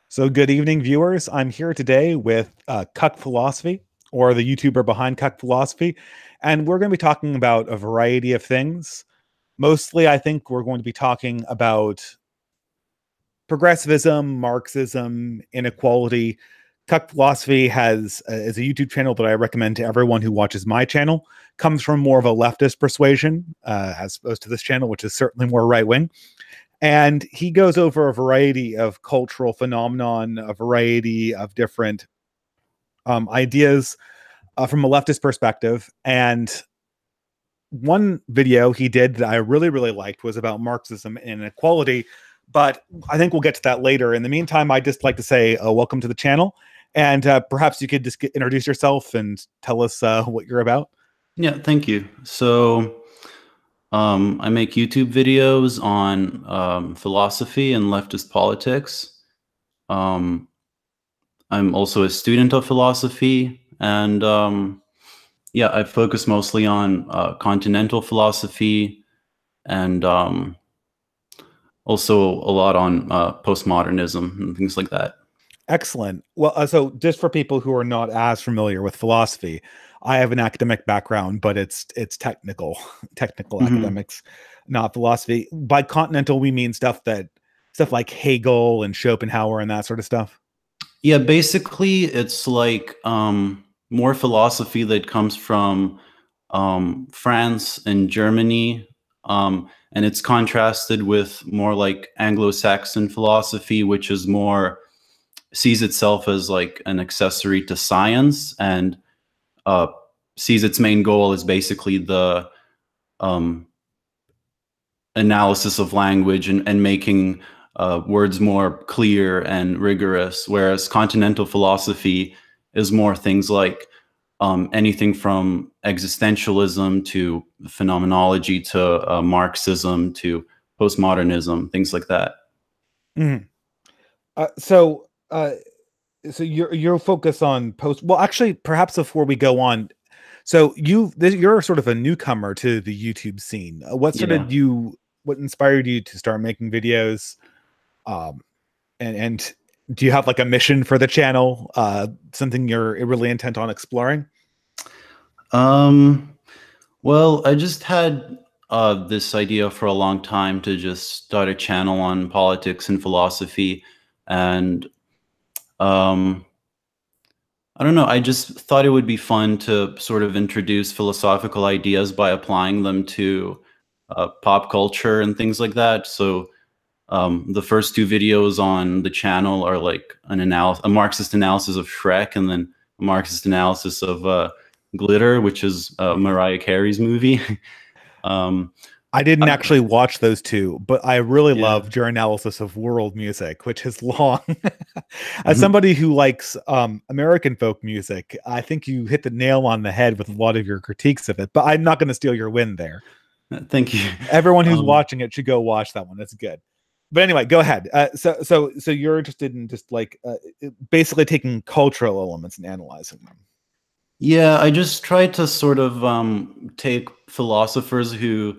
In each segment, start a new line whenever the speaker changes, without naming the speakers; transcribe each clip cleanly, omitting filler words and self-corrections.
So, good evening, viewers. I'm here today with Cuck Philosophy, or the YouTuber behind Cuck Philosophy, and we're going to be talking about a variety of things. Mostly, I think we're going to be talking about progressivism, Marxism, inequality. Cuck Philosophy is a YouTube channel that I recommend to everyone who watches my channel. Comes from more of a leftist persuasion, as opposed to this channel, which is certainly more right wing. And he goes over a variety of cultural phenomenon, a variety of different ideas from a leftist perspective. And one video he did that I really, really liked was about Marxism and inequality. But I think we'll get to that later. In the meantime, I'd just like to say welcome to the channel. And perhaps you could just introduce yourself and tell us what you're about.
Yeah, thank you. I make YouTube videos on philosophy and leftist politics. Um, I'm also a student of philosophy, and yeah, I focus mostly on continental philosophy and also a lot on postmodernism and things like that.
Excellent. Well, so just for people who are not as familiar with philosophy, I have an academic background, but it's technical
Mhm.
academics, not philosophy. By continental, we mean stuff like Hegel and Schopenhauer and that sort of stuff.
Yeah, basically, it's like more philosophy that comes from France and Germany, and it's contrasted with more like Anglo-Saxon philosophy, which is more sees itself as like an accessory to science and uh, sees its main goal as basically the um, analysis of language and making words more clear and rigorous, whereas continental philosophy is more things like anything from existentialism to phenomenology to Marxism to postmodernism, things like that.
Mhm. Uh, so, uh, so your focus on post. Well, actually, perhaps before we go on, so you're sort of a newcomer to the YouTube scene.
Yeah.
What inspired you to start making videos? Um, and do you have like a mission for the channel? Something you're really intent on exploring?
Um, well, I just had this idea for a long time to just start a channel on politics and philosophy, and um, I don't know. I just thought it would be fun to sort of introduce philosophical ideas by applying them to pop culture and things like that. So the first two videos on the channel are like a Marxist analysis of Shrek, and then a Marxist analysis of Glitter, which is Mariah Carey's movie. um,
I didn't
I'm-
actually watch those two, but I really
yeah.
loved your analysis of world music, which is long. As somebody who likes American folk music, I think you hit the nail on the head with a lot of your critiques of it. But I'm not going to steal your win there.
Thank you.
Everyone who's
Um,
watching it should go watch that one. It's good. But anyway, go ahead. So you're interested in just like basically taking cultural elements and analyzing them.
yeah, I just try to sort of take philosophers who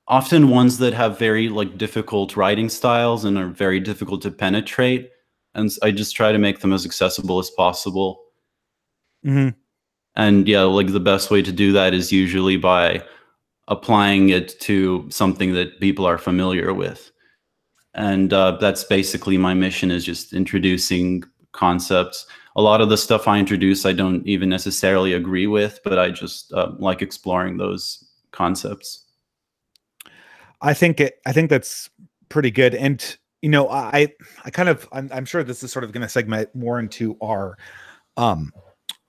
often ones that have very like difficult writing styles and are very difficult to penetrate, and I just try to make them as accessible as possible.
Mm-hmm.
And yeah, like the best way to do that is usually by applying it to something that people are familiar with. And that's basically my mission, is just introducing concepts. A lot of the stuff I introduce I don't even necessarily agree with, but I just like exploring those concepts.
I think that's pretty good. And I'm sure this is sort of going to segment more into um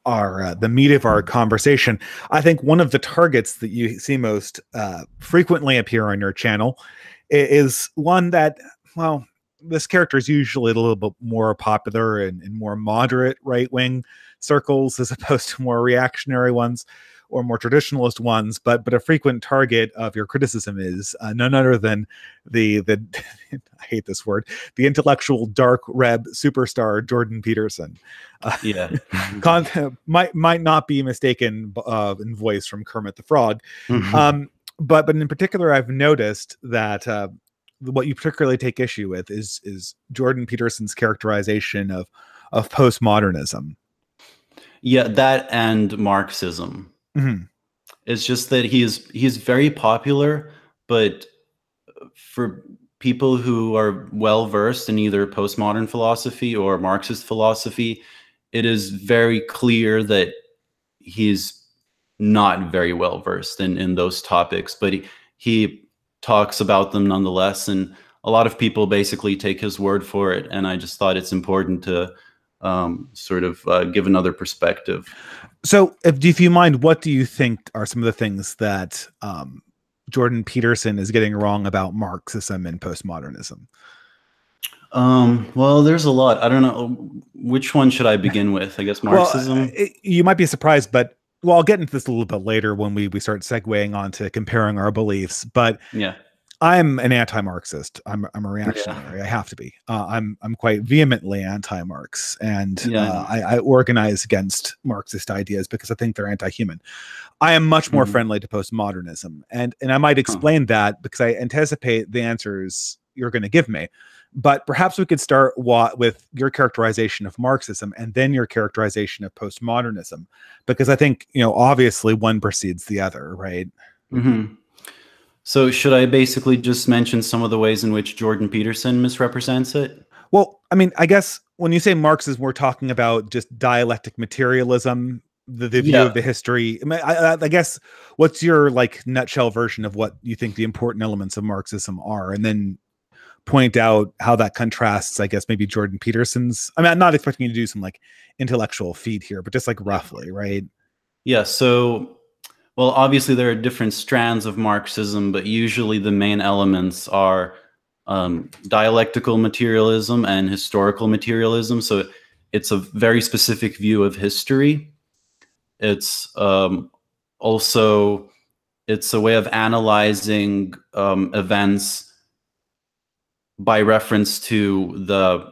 our the meat of our conversation. I think one of the targets that you see most frequently appear on your channel is one that, well, this character is usually a little bit more popular in more moderate right wing circles as opposed to more reactionary ones or more traditionalist ones. But a frequent target of your criticism is none other than the I hate this word, the intellectual dark reb superstar Jordan Peterson. Uh,
Yeah.
might not be mistaken in voice from Kermit the Frog. Um, but in particular, I've noticed that what you particularly take issue with is Jordan Peterson's characterization of postmodernism.
Yeah, that and Marxism.
Mm-hmm.
It's just that he's very popular, but for people who are well versed in either postmodern philosophy or Marxist philosophy, it is very clear that he's not very well versed in those topics, but he talks about them nonetheless. And a lot of people basically take his word for it. And I just thought it's important to sort of give another perspective.
So, if you mind, what do you think are some of the things that Jordan Peterson is getting wrong about Marxism and postmodernism?
Well, there's a lot. I don't know. Which one should I begin with? I guess Marxism.
Well, you might be surprised, but I'll get into this a little bit later when we start segueing on to comparing our beliefs. But
Yeah.
I'm an anti-Marxist. I'm a reactionary.
Yeah.
I have to be. I'm quite vehemently anti-Marx, and
Yeah.
I organize against Marxist ideas because I think they're anti-human. I am much more friendly to postmodernism, and I might explain that because I anticipate the answers you're going to give me. But perhaps we could start with your characterization of Marxism and then your characterization of postmodernism, because I think, obviously one precedes the other, right?
Mm-hmm. So should I basically just mention some of the ways in which Jordan Peterson misrepresents it?
Well, I mean, I guess when you say Marxism, we're talking about just dialectic materialism, the view of the history. I guess, what's your nutshell version of what you think the important elements of Marxism are, and then point out how that contrasts, I guess, maybe Jordan Peterson's. I mean, I'm not expecting you to do some intellectual feat here, but just roughly, right?
Yeah. So, well, obviously there are different strands of Marxism, but usually the main elements are dialectical materialism and historical materialism. So it's a very specific view of history. It's also it's a way of analyzing events by reference to the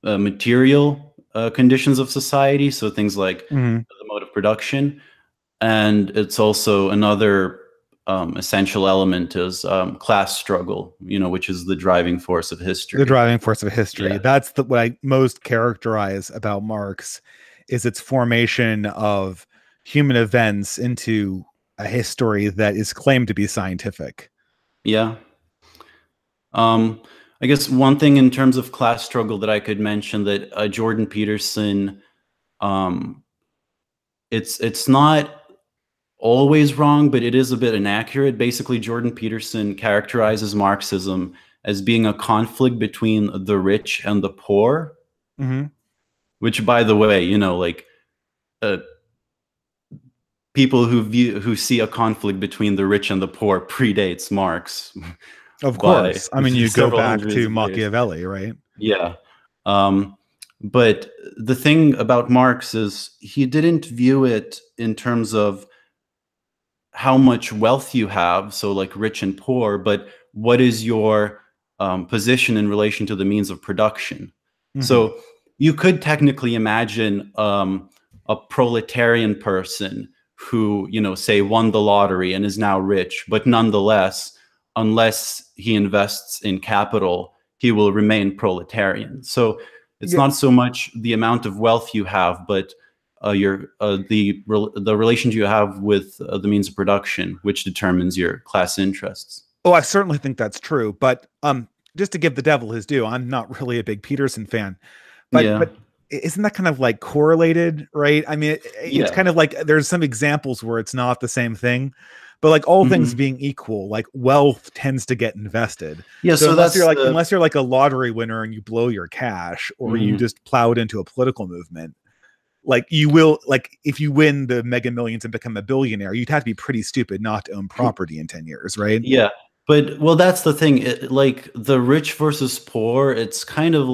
material conditions of society, so things like the mode of production. And it's also another essential element is class struggle, which is the driving force of history.
The driving force of history.
Yeah.
That's what I most characterize about Marx, is its formation of human events into a history that is claimed to be scientific.
Yeah. I guess one thing in terms of class struggle that I could mention that Jordan Peterson, it's not always wrong, but it is a bit inaccurate. Basically, Jordan Peterson characterizes Marxism as being a conflict between the rich and the poor, which, by the way, people who see a conflict between the rich and the poor predates Marx.
Of course. I mean, you go back to Machiavelli, right?
Yeah. But the thing about Marx is he didn't view it in terms of how much wealth you have, so rich and poor, but what is your position in relation to the means of production. So you could technically imagine a proletarian person who, say, won the lottery and is now rich, but nonetheless, unless he invests in capital, he will remain proletarian. So it's not so much the amount of wealth you have, but the relations you have with the means of production, which determines your class interests.
Oh, I certainly think that's true. But just to give the devil his due, I'm not really a big Peterson fan. But isn't that kind of correlated, right? I mean, it's kind of there's some examples where it's not the same thing. But all things being equal, wealth tends to get invested.
Yeah. So
unless you're unless you're a lottery winner and you blow your cash, or you just plow it into a political movement, you will, if you win the Mega Millions and become a billionaire, you'd have to be pretty stupid not to own property in 10 years, right?
Yeah. But, well, that's the thing. The rich versus poor, it's kind of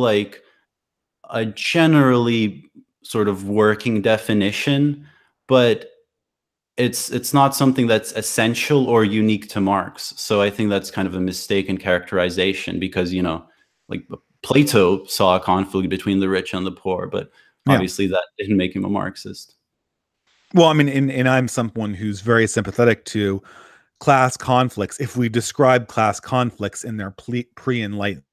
a generally sort of working definition, but it's not something that's essential or unique to Marx. So I think that's kind of a mistaken characterization, because, Plato saw a conflict between the rich and the poor, but obviously that didn't make him a Marxist.
Well, I mean, and I'm someone who's very sympathetic to class conflicts if we describe class conflicts in their pre-enlightenment.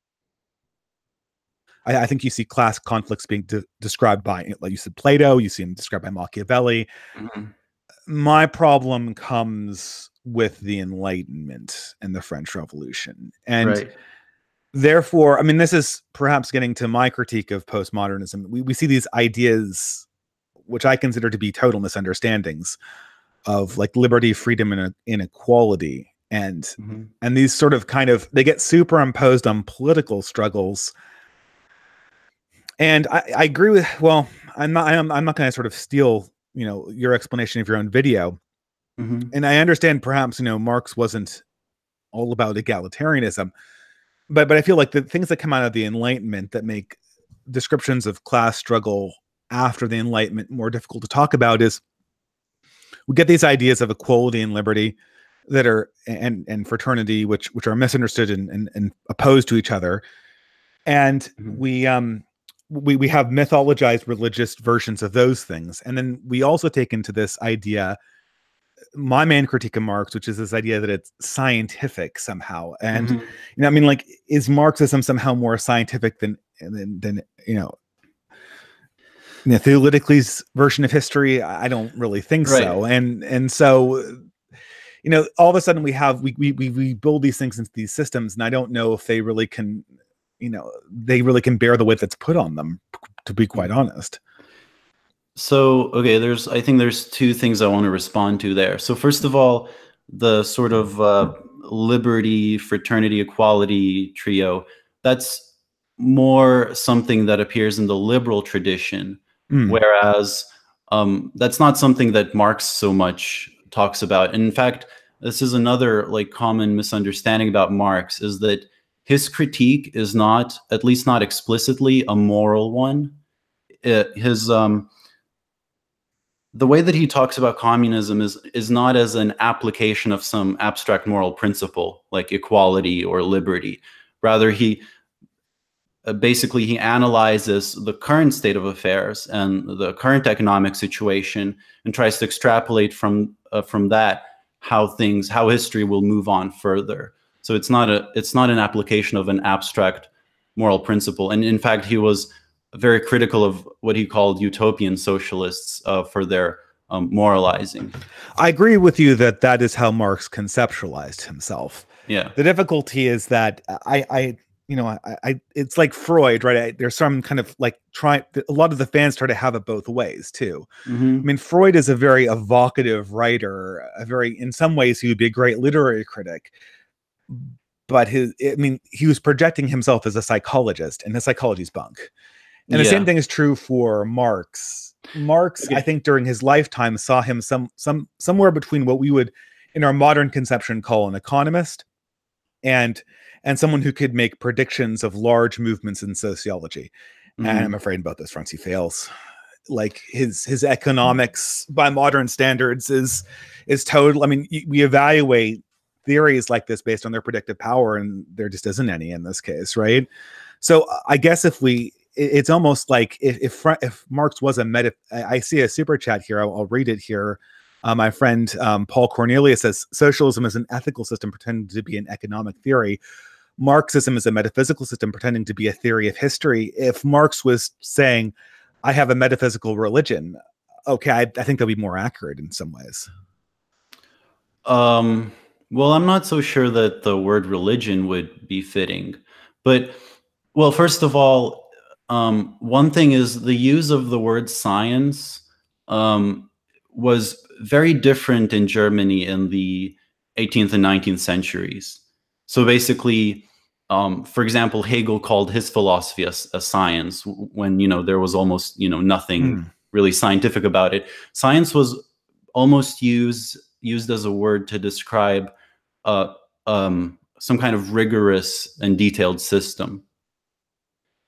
I think you see class conflicts being described by, like you said, Plato. You see them described by Machiavelli.
Mm-hmm.
My problem comes with the Enlightenment and the French Revolution. And
Right.
therefore, I mean, this is perhaps getting to my critique of postmodernism. We see these ideas, which I consider to be total misunderstandings of like liberty, freedom, and inequality. And these sort of they get superimposed on political struggles. And I agree with, well, I'm not going to sort of steal, your explanation of your own video.
Mm-hmm.
And I understand perhaps, Marx wasn't all about egalitarianism, but I feel like the things that come out of the Enlightenment that make descriptions of class struggle after the Enlightenment more difficult to talk about is we get these ideas of equality and liberty that are, and fraternity, which are misunderstood and opposed to each other. And we have mythologized religious versions of those things. And then we also take into this idea, my main critique of Marx, which is this idea that it's scientific somehow. And, I mean, like, is Marxism somehow more scientific than Theolyticles' version of history? I don't really think so. And so, all of a sudden we build these things into these systems, and I don't know if they really can, they really can bear the weight that's put on them, to be quite honest.
So, okay, I think there's two things I want to respond to there. So first of all, the sort of liberty, fraternity, equality trio, that's more something that appears in the liberal tradition, whereas that's not something that Marx so much talks about. And in fact, this is another like common misunderstanding about Marx, is that his critique is not, at least not explicitly, a moral one. The way that he talks about communism is not as an application of some abstract moral principle like equality or liberty. Rather, he basically he analyzes the current state of affairs and the current economic situation and tries to extrapolate from that how history will move on further. So it's not an application of an abstract moral principle. And in fact, he was very critical of what he called utopian socialists for their moralizing. I
agree with you that is how Marx conceptualized himself.
Yeah.
The difficulty is that it's like Freud, right? There's some kind of like a lot of the fans try to have it both ways too. I mean, Freud is a very evocative writer, in some ways he would be a great literary critic, but he was projecting himself as a psychologist, and his psychology's bunk. And the same thing is true for Marx. I think during his lifetime saw him somewhere between what we would in our modern conception call an economist and someone who could make predictions of large movements in sociology. And I'm afraid in both those fronts he fails. Like his economics by modern standards is total. I mean, we evaluate theories like this based on their predictive power, and there just isn't any in this case, right? So I guess it's almost like if Marx was I see a super chat here. I'll read it here. My friend Paul Cornelius says, socialism is an ethical system pretending to be an economic theory. Marxism is a metaphysical system pretending to be a theory of history. If Marx was saying, I have a metaphysical religion, okay, I think that'd be more accurate in some ways.
Well, I'm not so sure that the word religion would be fitting. But, well, first of all, one thing is the use of the word science was very different in Germany in the 18th and 19th centuries. So basically, for example, Hegel called his philosophy a science when, there was almost, nothing really scientific about it. Science was almost used as a word to describe some kind of rigorous and detailed system.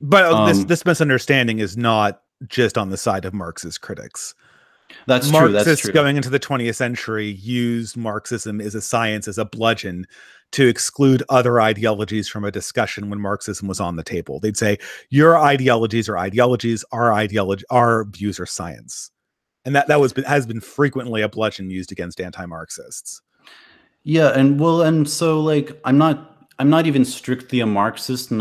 But this misunderstanding is not just on the side of Marx's critics.
That's true.
Marxists going into the 20th century used Marxism as a science, as a bludgeon, to exclude other ideologies from a discussion when Marxism was on the table. They'd say, your ideologies are ideologies, our views are science. And that has been frequently a bludgeon used against anti-Marxists.
Yeah, and so like I'm not even strictly a Marxist, and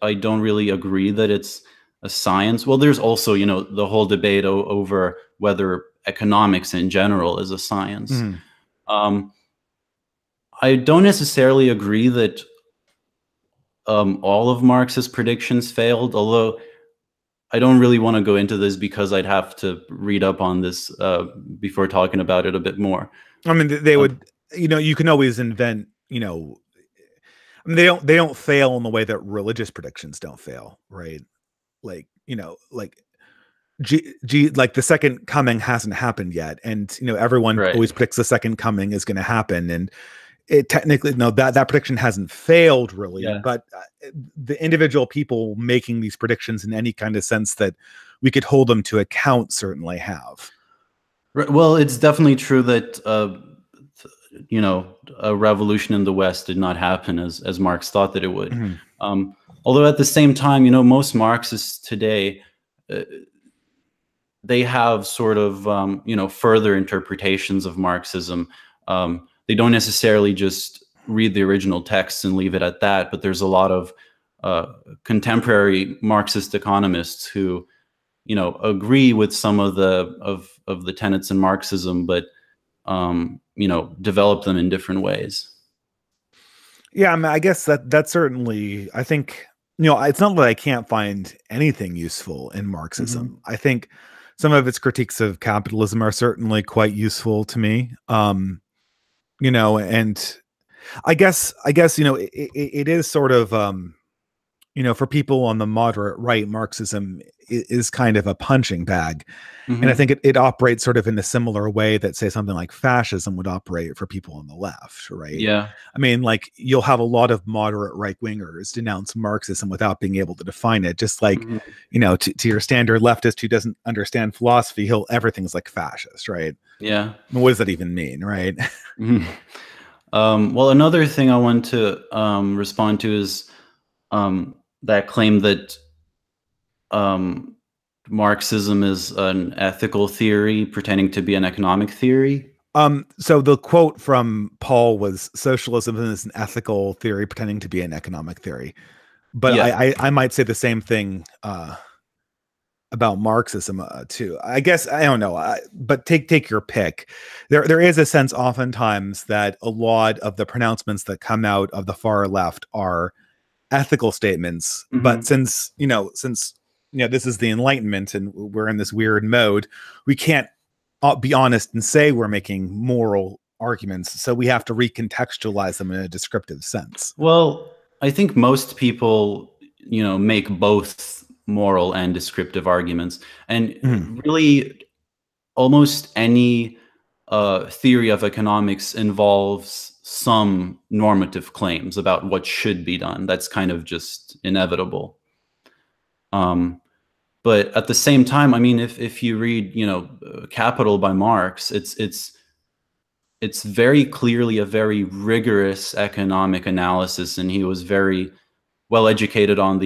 I don't really agree that it's a science. Well, there's also, the whole debate over whether economics in general is a science.
Mhm.
Um, I don't necessarily agree that all of Marx's predictions failed, although I don't really want to go into this because I'd have to read up on this before talking about it a bit more.
I mean, they
Uh,
would, you can always invent, I mean, they don't fail in the way that religious predictions don't fail, right? Like, like like the second coming hasn't happened yet, and everyone
right.
always predicts the second coming is going to happen, and it technically no that prediction hasn't failed really,
Yeah.
but the individual people making these predictions in any kind of sense that we could hold them to account certainly have.
Right. Well, it's definitely true that a revolution in the West did not happen as Marx thought that it would.
Mhm.
Um, Although at the same time, most Marxists today, uh, they have sort of further interpretations of Marxism. They don't necessarily just read the original texts and leave it at that, but there's a lot of contemporary Marxist economists who agree with some of the tenets in Marxism, but develop them in different ways.
Yeah, I mean, I guess that certainly, I think, it's not that I can't find anything useful in Marxism.
Hmm.
I think some of its critiques of capitalism are certainly quite useful to me. And I guess, it is sort of, for people on the moderate right, Marxism is kind of a punching bag. And I
Hmm.
think it operates sort of in a similar way that, say, something like fascism would operate for people on the left, right?
Yeah.
I mean, like, you'll have a lot of moderate right wingers denounce Marxism without being able to define it. Just like,
Hmm.
to your standard leftist who doesn't understand philosophy, everything's like fascist, right?
Yeah.
What does that even mean, right?
Mhm. Well, another thing I want to respond to is that claim that um, Marxism is an ethical theory pretending to be an economic theory.
So the quote from Paul was, "Socialism is an ethical theory pretending to be an economic theory." But
Yeah.
I might say the same thing about Marxism too. I guess I don't know, but take your pick. There is a sense oftentimes that a lot of the pronouncements that come out of the far left are ethical statements. But
Hmm.
since this is the Enlightenment and we're in this weird mode, we can't be honest and say we're making moral arguments. So we have to recontextualize them in a descriptive sense.
Well, I think most people, make both moral and descriptive arguments. And
Mhm.
really, almost any theory of economics involves some normative claims about what should be done. That's kind of just inevitable. Um, but at the same time, I mean, if you read, Capital by Marx, it's very clearly a very rigorous economic analysis, and he was very well educated on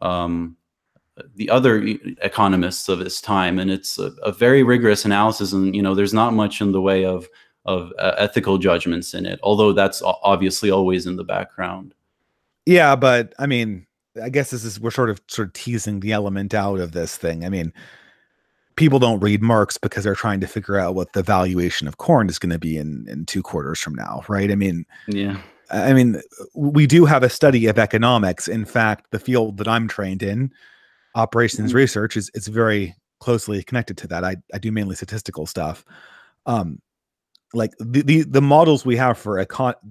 um, the other economists of his time, and it's a very rigorous analysis. And there's not much in the way of ethical judgments in it, although that's obviously always in the background.
Yeah, but I mean, I guess we're sort of teasing the element out of this thing. I mean, people don't read Marx because they're trying to figure out what the valuation of corn is going to be in 2 quarters from now, right?
Yeah.
I mean, we do have a study of economics. In fact, the field that I'm trained in, operations
Mhm.
research, is it's very closely connected to that. I do mainly statistical stuff. Um, like the models we have for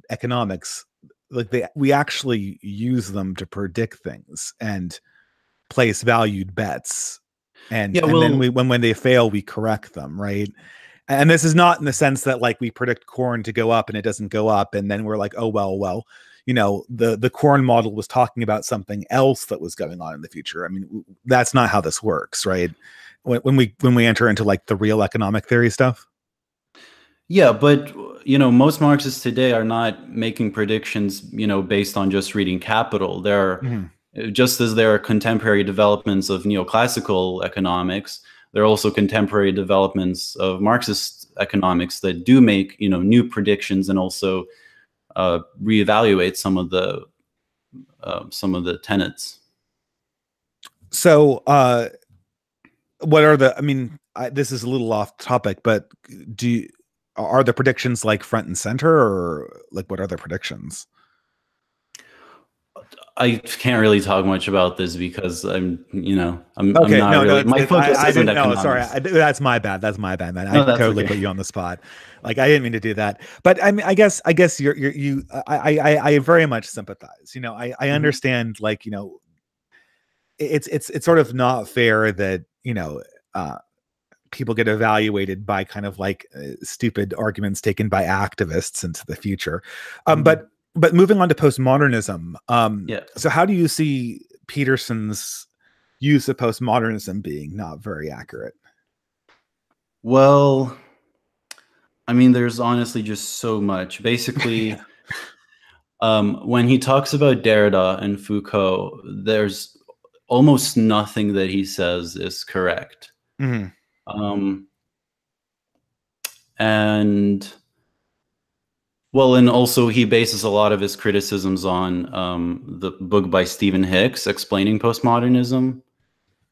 economics, like we actually use them to predict things and place valued bets, and
Yeah.
then
Well.
when they fail we correct them, right? And this is not in the sense that like we predict corn to go up and it doesn't go up and then we're like, oh well, the corn model was talking about something else that was going on in the future. I mean, that's not how this works, right? When we enter into like the real economic theory stuff.
Yeah, but most Marxists today are not making predictions, based on just reading Capital. There are,
Mhm.
just as there are contemporary developments of neoclassical economics, there are also contemporary developments of Marxist economics that do make, you know, new predictions and also reevaluate some of the tenets.
So, what are the? I mean, this is a little off topic, but are the predictions like front and center, or like what are the predictions?
I can't really talk much about this because I'm not really. My focus isn't economics.
Sorry, that's my bad. That's my bad, man.
No,
I totally put you on the spot. Like, I didn't mean to do that. But I mean, I guess I very much sympathize. You know, I understand. Like, you know, it's sort of not fair that, you know, people get evaluated by kind of like stupid arguments taken by activists into the future. But moving on to postmodernism. So how do you see Peterson's use of postmodernism being not very accurate?
Well, I mean, there's honestly just so much. Basically, when he talks about Derrida and Foucault, there's almost nothing that he says is correct. And also he bases a lot of his criticisms on the book by Stephen Hicks, Explaining Postmodernism,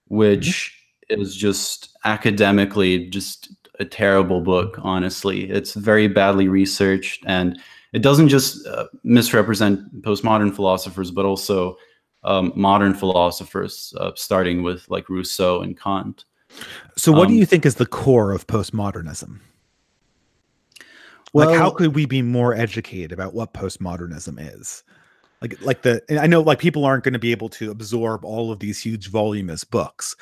which is just academically just a terrible book, honestly. It's very badly researched, and it doesn't just misrepresent postmodern philosophers, but also modern philosophers, starting with like Rousseau and Kant.
So what do you think is the core of postmodernism? Well, like, how could we be more educated about what postmodernism is? I know like people aren't going to be able to absorb all of these huge voluminous books,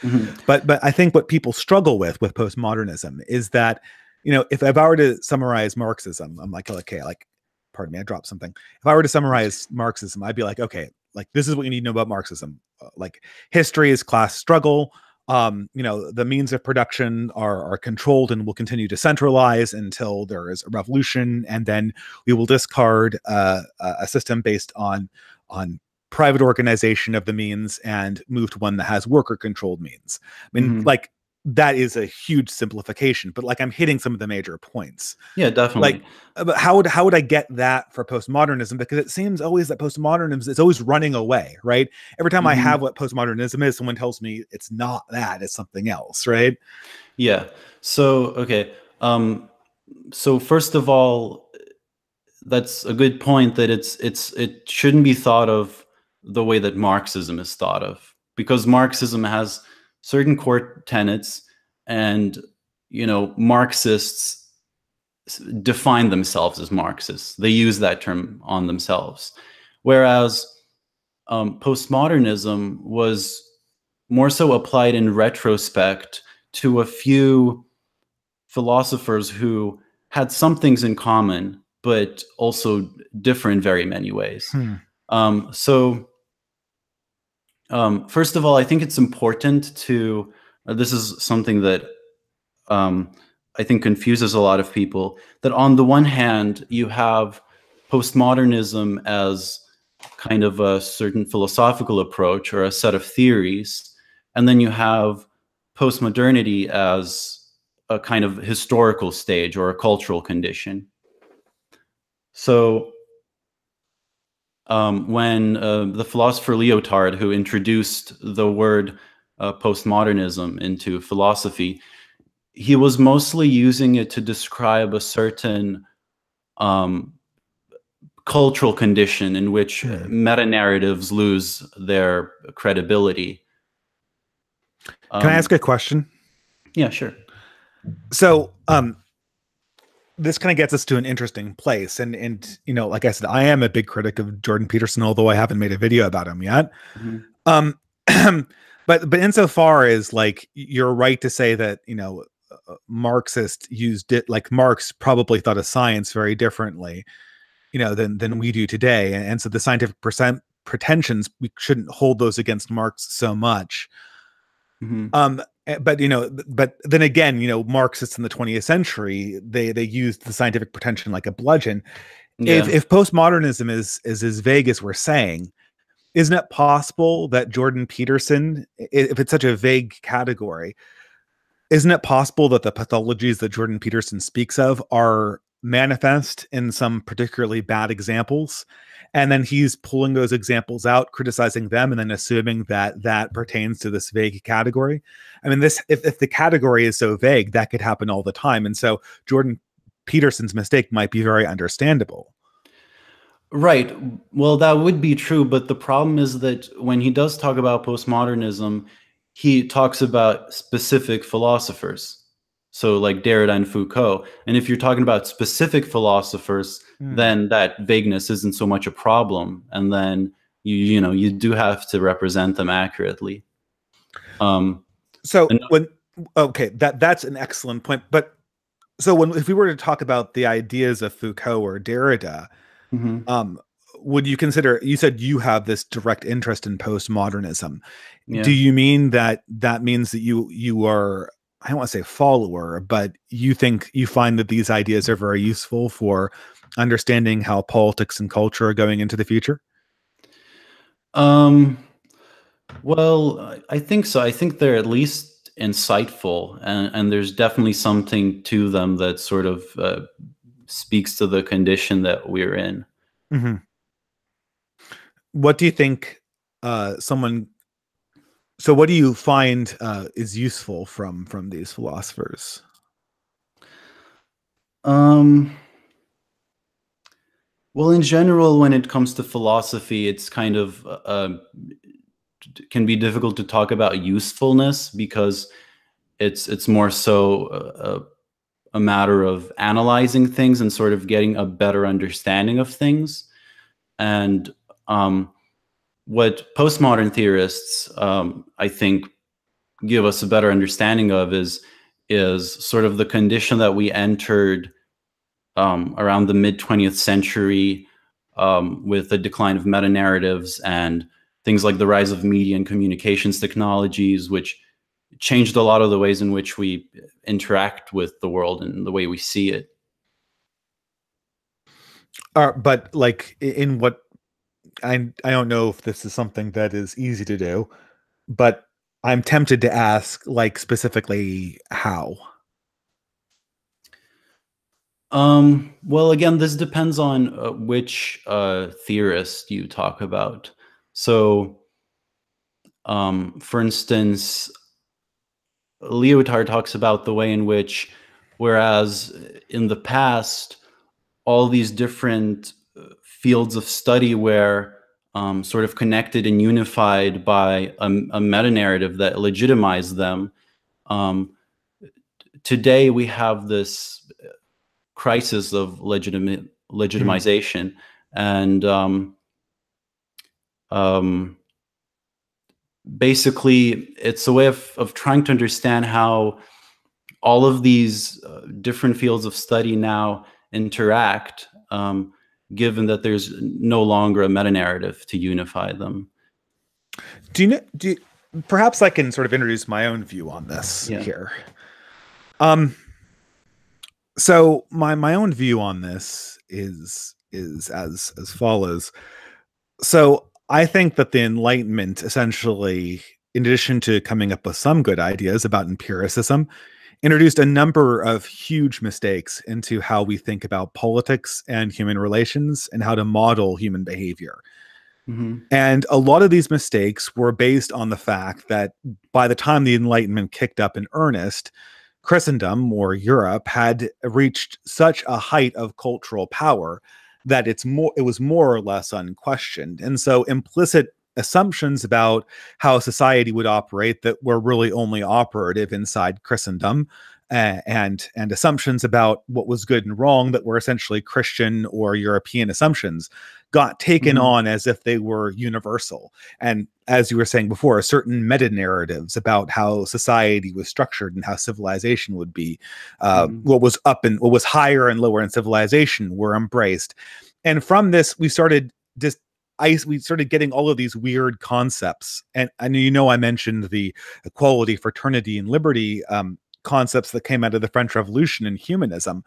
but I think what people struggle with postmodernism is that, you know, if I were to summarize Marxism, I'm like, okay, like, pardon me, I dropped something. If I were to summarize Marxism, I'd be like, okay, like, this is what you need to know about Marxism. Like, history is class struggle. You know, the means of production are controlled and will continue to centralize until there is a revolution, and then we will discard a system based on private organization of the means and move to one that has worker controlled means. I mean, like, that is a huge simplification, but like, I'm hitting some of the major points.
Yeah, definitely.
Like, but how would I get that for postmodernism? Because it seems always that postmodernism is always running away, right? Every time I have what postmodernism is, someone tells me it's not that, it's something else, right?
Yeah. So, okay. So first of all, that's a good point that it shouldn't be thought of the way that Marxism is thought of, because Marxism has certain core tenets, and, you know, Marxists define themselves as Marxists. They use that term on themselves. Whereas postmodernism was more so applied in retrospect to a few philosophers who had some things in common, but also differ in very many ways. First of all, I think it's important to, this is something that I think confuses a lot of people, that on the one hand, you have postmodernism as kind of a certain philosophical approach or a set of theories, and then you have postmodernity as a kind of historical stage or a cultural condition. So when the philosopher Lyotard, who introduced the word postmodernism into philosophy, he was mostly using it to describe a certain cultural condition in which meta-narratives lose their credibility.
Can I ask a question?
Yeah, sure.
So this kind of gets us to an interesting place. And you know, like I said, I am a big critic of Jordan Peterson, although I haven't made a video about him yet. But insofar as, like, you're right to say that, you know, Marxists used it, like, Marx probably thought of science very differently, you know, than we do today. And so the scientific pretensions, we shouldn't hold those against Marx so much. But, you know, but then again, you know, Marxists in the 20th century, they used the scientific pretension like a bludgeon. If postmodernism is as vague as we're saying, isn't it possible that Jordan Peterson, if it's such a vague category, Isn't it possible that the pathologies that Jordan Peterson speaks of are manifest in some particularly bad examples? And then he's pulling those examples out, criticizing them, and then assuming that that pertains to this vague category. I mean, this if the category is so vague, that could happen all the time. And so Jordan Peterson's mistake might be very understandable.
Right. Well, that would be true, but the problem is that when he does talk about postmodernism, he talks about specific philosophers. So like Derrida and Foucault. And if you're talking about specific philosophers, then that vagueness isn't so much a problem. And then you do have to represent them accurately.
So when that's an excellent point. But so if we were to talk about the ideas of Foucault or Derrida, would you consider, you said you have this direct interest in postmodernism. Yeah. Do you mean that means that you are, I don't want to say follower, but you find that these ideas are very useful for understanding how politics and culture are going into the future?
Well, I think so. I think they're at least insightful, and there's definitely something to them that sort of speaks to the condition that we're in.
Mm-hmm. What do you think so what do you find is useful from these philosophers?
Well, in general, when it comes to philosophy, it's kind of can be difficult to talk about usefulness because it's more so a matter of analyzing things and sort of getting a better understanding of things. And what postmodern theorists, I think, give us a better understanding of is sort of the condition that we entered around the mid-20th century with the decline of meta-narratives and things like the rise of media and communications technologies, which changed a lot of the ways in which we interact with the world and the way we see it.
But like in what, I don't know if this is something that is easy to do, but I'm tempted to ask, like, specifically how.
Well, again, this depends on which theorist you talk about. So, for instance, Lyotard talks about the way in which, whereas in the past, all these different fields of study were sort of connected and unified by a meta-narrative that legitimized them. Today, we have this crisis of legitimization, and basically, it's a way of trying to understand how all of these different fields of study now interact, given that there's no longer a meta-narrative to unify them.
Perhaps I can sort of introduce my own view on this here. So my own view on this is as follows. So I think that the Enlightenment essentially, in addition to coming up with some good ideas about empiricism, introduced a number of huge mistakes into how we think about politics and human relations and how to model human behavior. And a lot of these mistakes were based on the fact that by the time the Enlightenment kicked up in earnest, Christendom, or Europe, had reached such a height of cultural power that it was more or less unquestioned. And so implicit assumptions about how society would operate that were really only operative inside Christendom, and assumptions about what was good and wrong that were essentially Christian or European assumptions, got taken on as if they were universal. And as you were saying before, certain meta-narratives about how society was structured and how civilization would be, what was up and what was higher and lower in civilization, were embraced. And from this, we started getting all of these weird concepts. And I mentioned the equality, fraternity, and liberty concepts that came out of the French Revolution and humanism.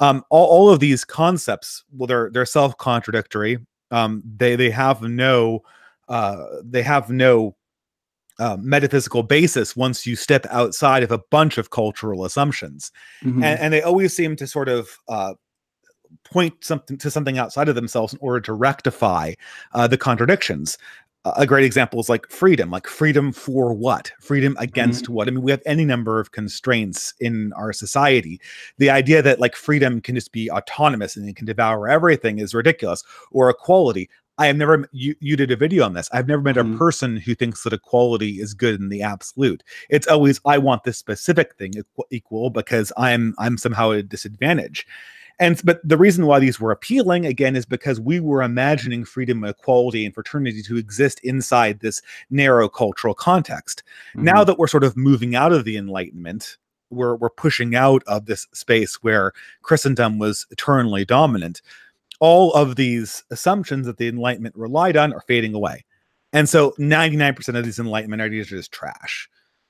All of these concepts, well, they're self-contradictory. They have no metaphysical basis once you step outside of a bunch of cultural assumptions. And they always seem to sort of point something outside of themselves in order to rectify the contradictions. A great example is like freedom for what? Freedom against what? I mean, we have any number of constraints in our society. The idea that like freedom can just be autonomous and it can devour everything is ridiculous. Or equality. I have never, you did a video on this. I've never met a person who thinks that equality is good in the absolute. It's always, I want this specific thing equal because I'm somehow at a disadvantage. But the reason why these were appealing, again, is because we were imagining freedom, equality, and fraternity to exist inside this narrow cultural context. Now that we're sort of moving out of the Enlightenment, we're pushing out of this space where Christendom was eternally dominant. All of these assumptions that the Enlightenment relied on are fading away. And so 99% of these Enlightenment ideas are just trash.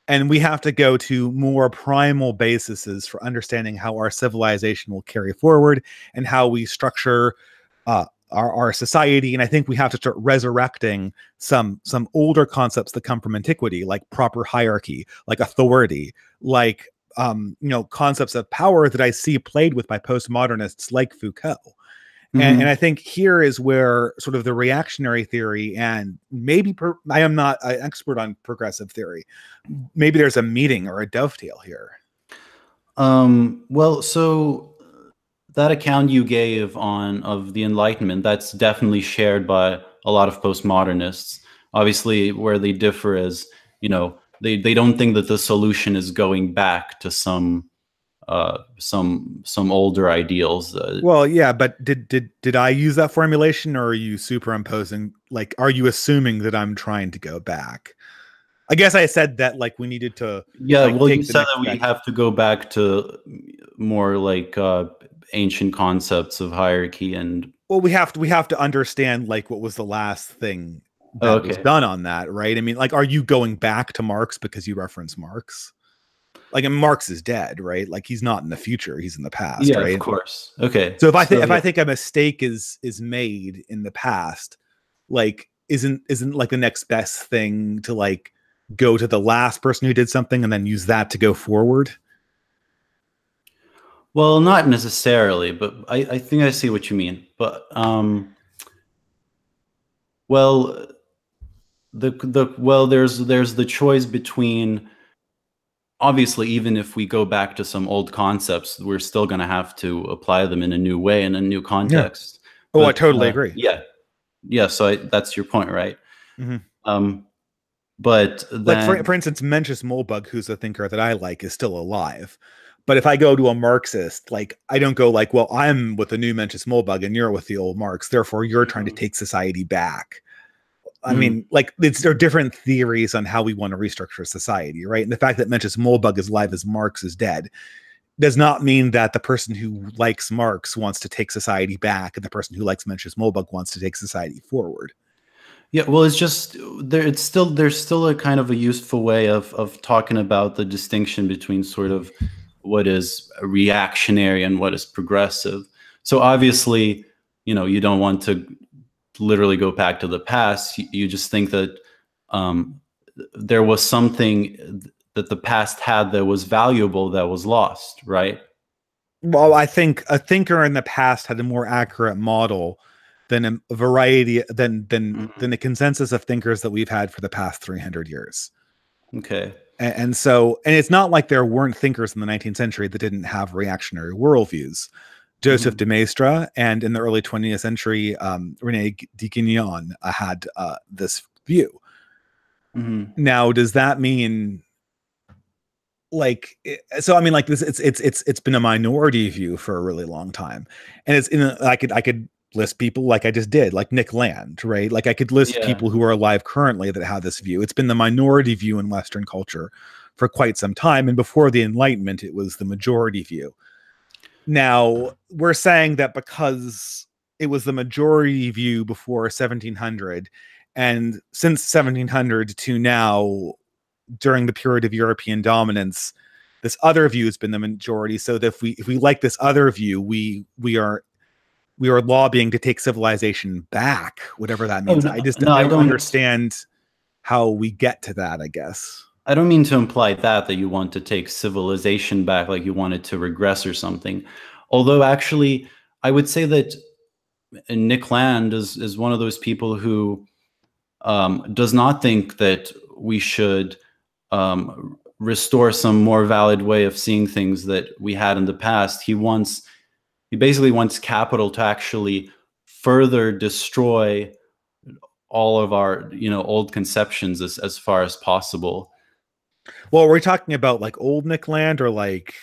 And we have to go to more primal bases for understanding how our civilization will carry forward and how we structure our society. And I think we have to start resurrecting some older concepts that come from antiquity, like proper hierarchy, like authority, like concepts of power that I see played with by postmodernists like Foucault. And I think here is where sort of the reactionary theory, and maybe I am not an expert on progressive theory. Maybe there's a meeting or a dovetail here.
Well, so that account you gave of the Enlightenment, that's definitely shared by a lot of postmodernists. Obviously, where they differ is, they don't think that the solution is going back to some older ideals.
Well, yeah, but did I use that formulation, or are you superimposing? Like, are you assuming that I'm trying to go back? I guess I said that like we needed to.
Yeah, well, you said that we have to go back to more like ancient concepts of hierarchy and.
Well, we have to understand like what was the last thing that was done on that, right? I mean, like, are you going back to Marx because you reference Marx? Like, and Marx is dead, right? Like, he's not in the future; he's in the past, right?
Of course. Okay.
So if I think a mistake is made in the past, like, isn't like the next best thing to like go to the last person who did something and then use that to go forward?
Well, not necessarily, but I think I see what you mean. But well, there's the choice between. Obviously, even if we go back to some old concepts, we're still going to have to apply them in a new way, in a new context.
Yeah. Oh, I totally agree.
Yeah. So that's your point, right? But then,
like for instance, Mencius Moldbug, who's a thinker that I like, is still alive. But if I go to a Marxist, like, I don't go like, well, I'm with the new Mencius Moldbug and you're with the old Marx, therefore you're trying to take society back. I mean, like, there are different theories on how we want to restructure society, right? And the fact that Mencius Moldbug is alive as Marx is dead does not mean that the person who likes Marx wants to take society back and the person who likes Mencius Moldbug wants to take society forward.
Yeah, well, it's just there's still a kind of a useful way of talking about the distinction between sort of what is reactionary and what is progressive. So obviously, you don't want to literally go back to the past. You just think that there was something that the past had that was valuable that was lost, right?
Well, I think a thinker in the past had a more accurate model than a variety than the consensus of thinkers that we've had for the past 300 years.
Okay.
And so it's not like there weren't thinkers in the 19th century that didn't have reactionary worldviews. Joseph de Maistre, and in the early 20th century, René Guénon had this view. Now, does that mean, like, so I mean, like, this, it's been a minority view for a really long time, and it's I could list people like I just did, like Nick Land, right? Like, I could list people who are alive currently that have this view. It's been the minority view in Western culture for quite some time, and before the Enlightenment, it was the majority view. Now, we're saying that because it was the majority view before 1700, and since 1700 to now, during the period of European dominance, this other view has been the majority. So that if we like this other view, we are lobbying to take civilization back, whatever that means. I don't understand. how we get to that, I guess.
I don't mean to imply that you want to take civilization back, like you want it to regress or something. Although actually, I would say that Nick Land is one of those people who does not think that we should restore some more valid way of seeing things that we had in the past. He basically wants capital to actually further destroy all of our, old conceptions as far as possible.
Well, we're talking about like old Nick Land or like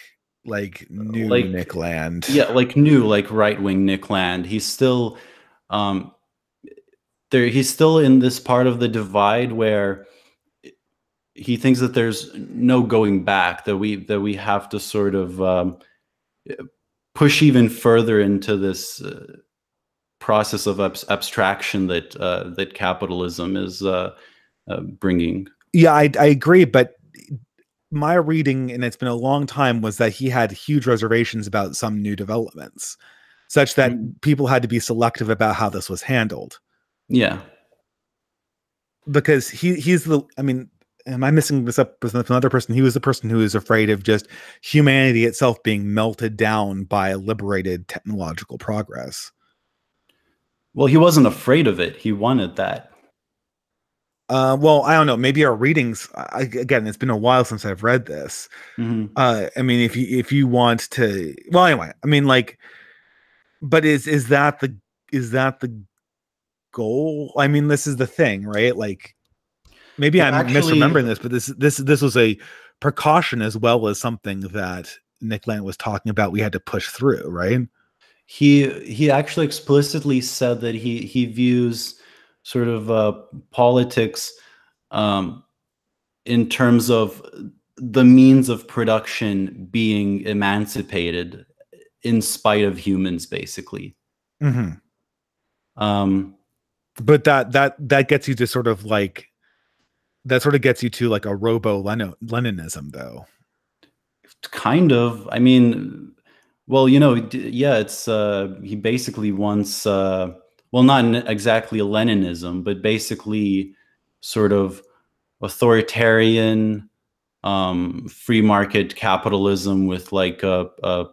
new Nick Land?
Yeah, like new, like right-wing Nick Land. He's still he's still in this part of the divide where he thinks that there's no going back, that we have to sort of push even further into this process of abstraction that capitalism is bringing.
Yeah, I agree, but my reading, and it's been a long time, was that he had huge reservations about some new developments, such that people had to be selective about how this was handled.
Yeah.
Because he's the, I mean, am I missing this up with another person? He was the person who is afraid of just humanity itself being melted down by liberated technological progress.
Well, he wasn't afraid of it. He wanted that.
Well, I don't know. Maybe our readings. Again, it's been a while since I've read this. I mean, if you want to, well, anyway, I mean, like, but is that the goal? I mean, this is the thing, right? Like, maybe I'm misremembering this, but this was a precaution as well as something that Nick Land was talking about. We had to push through, right?
He actually explicitly said that he views sort of politics in terms of the means of production being emancipated in spite of humans, basically.
But that gets you to sort of like, that sort of gets you to like a robo-Leninism, though.
Kind of. I mean, well, yeah, it's he basically wants well, not exactly a Leninism, but basically sort of authoritarian free market capitalism with like a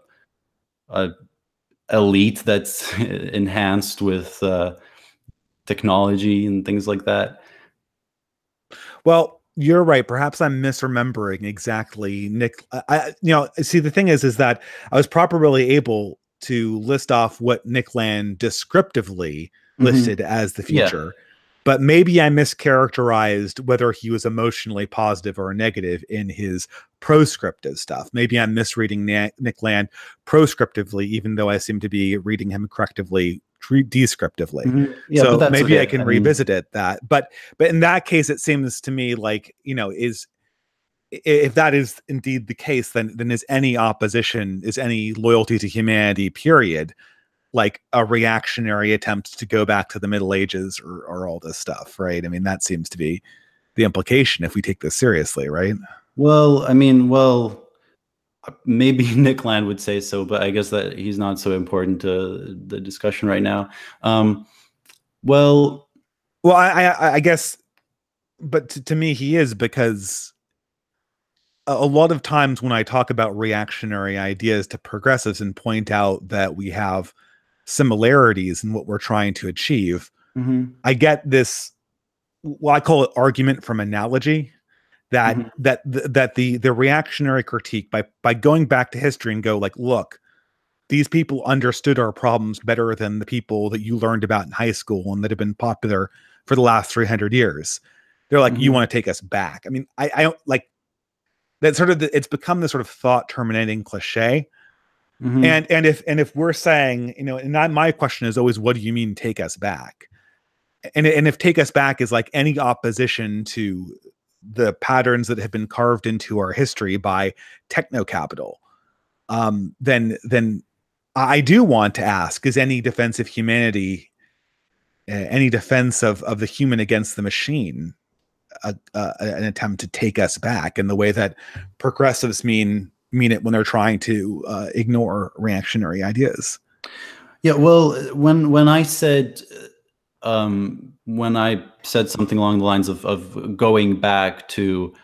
elite that's enhanced with technology and things like that.
Well, you're right. Perhaps I'm misremembering exactly, Nick. See, the thing is that I was properly able to list off what Nick Land descriptively listed as the future, but maybe I mischaracterized whether he was emotionally positive or negative in his proscriptive stuff. Maybe I'm misreading Nick Land proscriptively, even though I seem to be reading him correctively descriptively.
Yeah,
so
but
maybe
okay.
I can revisit that. But in that case, it seems to me like, if that is indeed the case, then is any opposition, is any loyalty to humanity, period, like a reactionary attempt to go back to the Middle Ages or all this stuff, right? I mean, that seems to be the implication if we take this seriously, right?
Well, I mean, maybe Nick Land would say so, but I guess that he's not so important to the discussion right now. Well,
I guess, but to me, he is, because a lot of times when I talk about reactionary ideas to progressives and point out that we have similarities in what we're trying to achieve, I get this, well, I call it argument from analogy, that the reactionary critique by going back to history and go like, look, these people understood our problems better than the people that you learned about in high school and that have been popular for the last 300 years. They're like, you want to take us back. I mean, I don't like that sort of, it's become this sort of thought terminating cliche. And if we're saying, and my question is always, what do you mean take us back? And if take us back is like any opposition to the patterns that have been carved into our history by techno capital, then I do want to ask, is any defense of humanity, any defense of the human against the machine, an attempt to take us back in the way that progressives mean it when they're trying to ignore reactionary ideas?
Yeah, well, when I said when I said something along the lines of going back to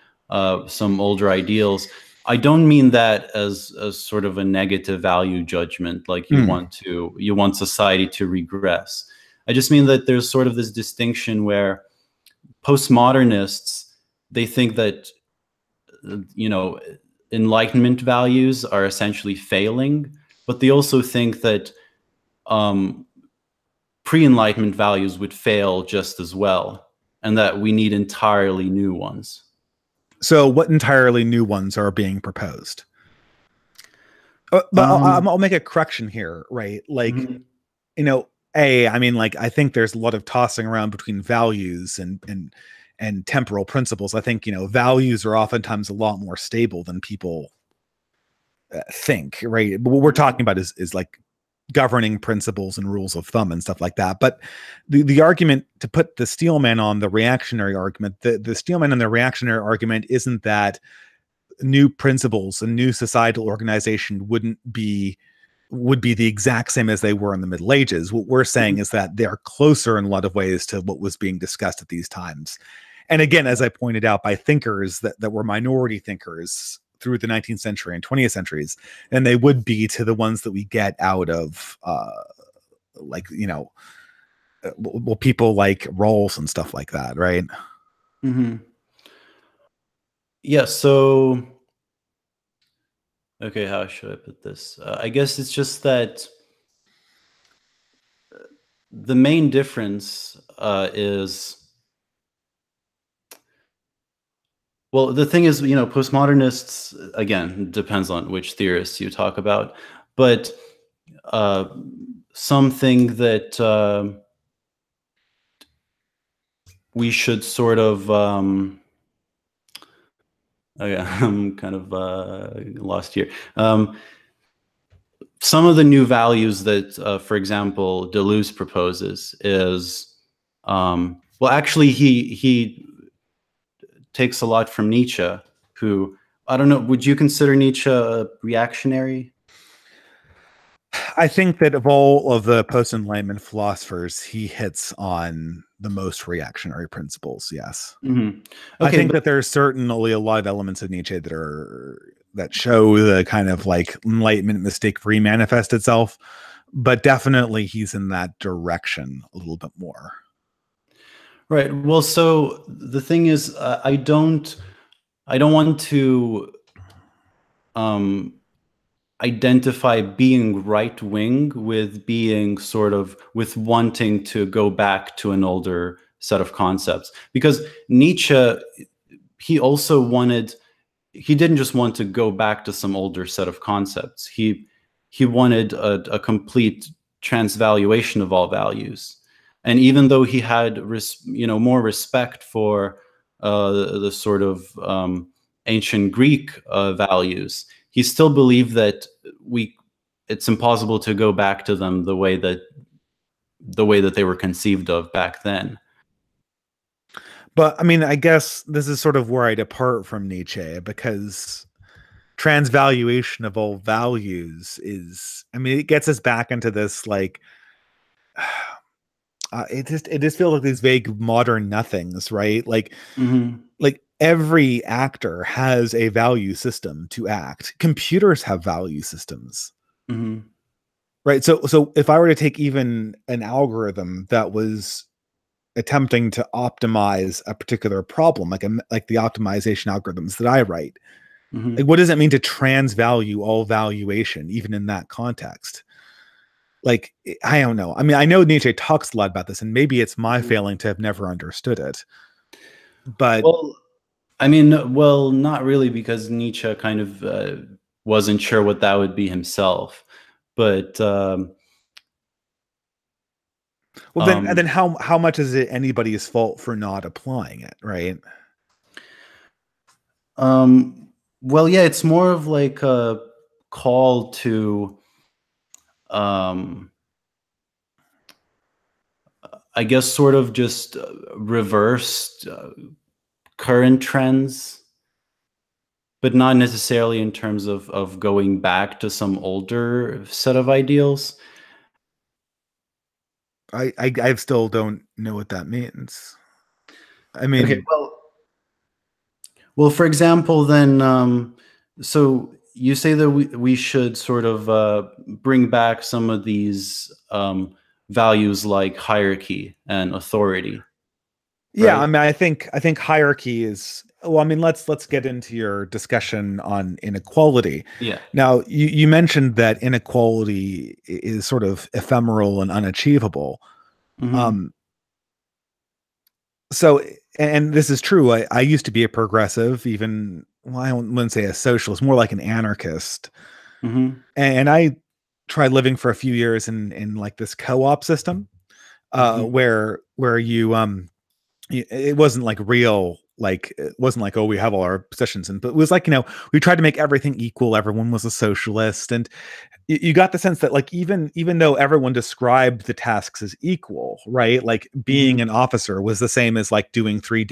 some older ideals, I don't mean that as sort of a negative value judgment, like you want society to regress. I just mean that there's sort of this distinction where postmodernists, they think that Enlightenment values are essentially failing, but they also think that pre-Enlightenment values would fail just as well, and that we need entirely new ones.
So what entirely new ones are being proposed? But I'll make a correction here, right? Like, I mean, like, I think there's a lot of tossing around between values and temporal principles. I think, values are oftentimes a lot more stable than people think, right? But what we're talking about is like governing principles and rules of thumb and stuff like that. But the argument, to put the Steelman on the reactionary argument, the Steelman and the reactionary argument isn't that new principles and new societal organization would be the exact same as they were in the Middle Ages. What we're saying is that they're closer in a lot of ways to what was being discussed at these times. And again, as I pointed out, by thinkers that were minority thinkers through the 19th century and 20th centuries, and they would be to the ones that we get out of people like Rawls and stuff like that, right?
Yeah, so okay, how should I put this? I guess it's just that the main difference is, well, the thing is, postmodernists, again, depends on which theorists you talk about, but something that we should sort of, I'm kind of lost here. Some of the new values that, for example, Deleuze proposes is, well, actually, he takes a lot from Nietzsche, who, I don't know, would you consider Nietzsche a reactionary?
I think that of all of the post-Enlightenment philosophers, he hits on the most reactionary principles. Yes.
Okay,
I think that there's certainly a lot of elements of Nietzsche that show the kind of like Enlightenment mystique remanifest itself, but definitely he's in that direction a little bit more.
Right. Well, so the thing is, I don't want to identify being right-wing with being sort of with wanting to go back to an older set of concepts, because Nietzsche, he didn't just want to go back to some older set of concepts. He wanted a complete transvaluation of all values. And even though he had more respect for the sort of ancient Greek values, he still believed that it's impossible to go back to them the way that they were conceived of back then.
But I mean, I guess this is sort of where I depart from Nietzsche, because transvaluation of all values is, I mean, it gets us back into this like it just feels like these vague modern nothings, right? Like every actor has a value system to act. Computers have value systems, right? So if I were to take even an algorithm that was attempting to optimize a particular problem, like the optimization algorithms that I write, like what does it mean to transvalue all valuation, even in that context? Like, I don't know. I mean, I know Nietzsche talks a lot about this, and maybe it's my failing to have never understood it. But
well, I mean, well, not really, because Nietzsche kind of wasn't sure what that would be himself. But
well, then how much is it anybody's fault for not applying it, right?
Well, yeah, it's more of like a call to I guess sort of just reversed current trends, but not necessarily in terms of going back to some older set of ideals.
I still don't know what that means. I
Okay,
mean,
well, for example, then, so you say that we should sort of bring back some of these values like hierarchy and authority,
yeah, I
right?
mean, I think hierarchy is, well, I mean, let's get into your discussion on inequality.
Yeah.
Now, you mentioned that inequality is sort of ephemeral and unachievable.
Hmm.
Um, so, and this is true. I used to be a progressive, even, well, I wouldn't say a socialist, more like an anarchist.
Hmm.
And I tried living for a few years in like this co-op system,
Hmm.
where you it wasn't like real, like it wasn't like, oh, we have all our positions, and but it was like, we tried to make everything equal, everyone was a socialist, and you got the sense that, like, even though everyone described the tasks as equal, right, like being
Hmm.
an officer was the same as like doing three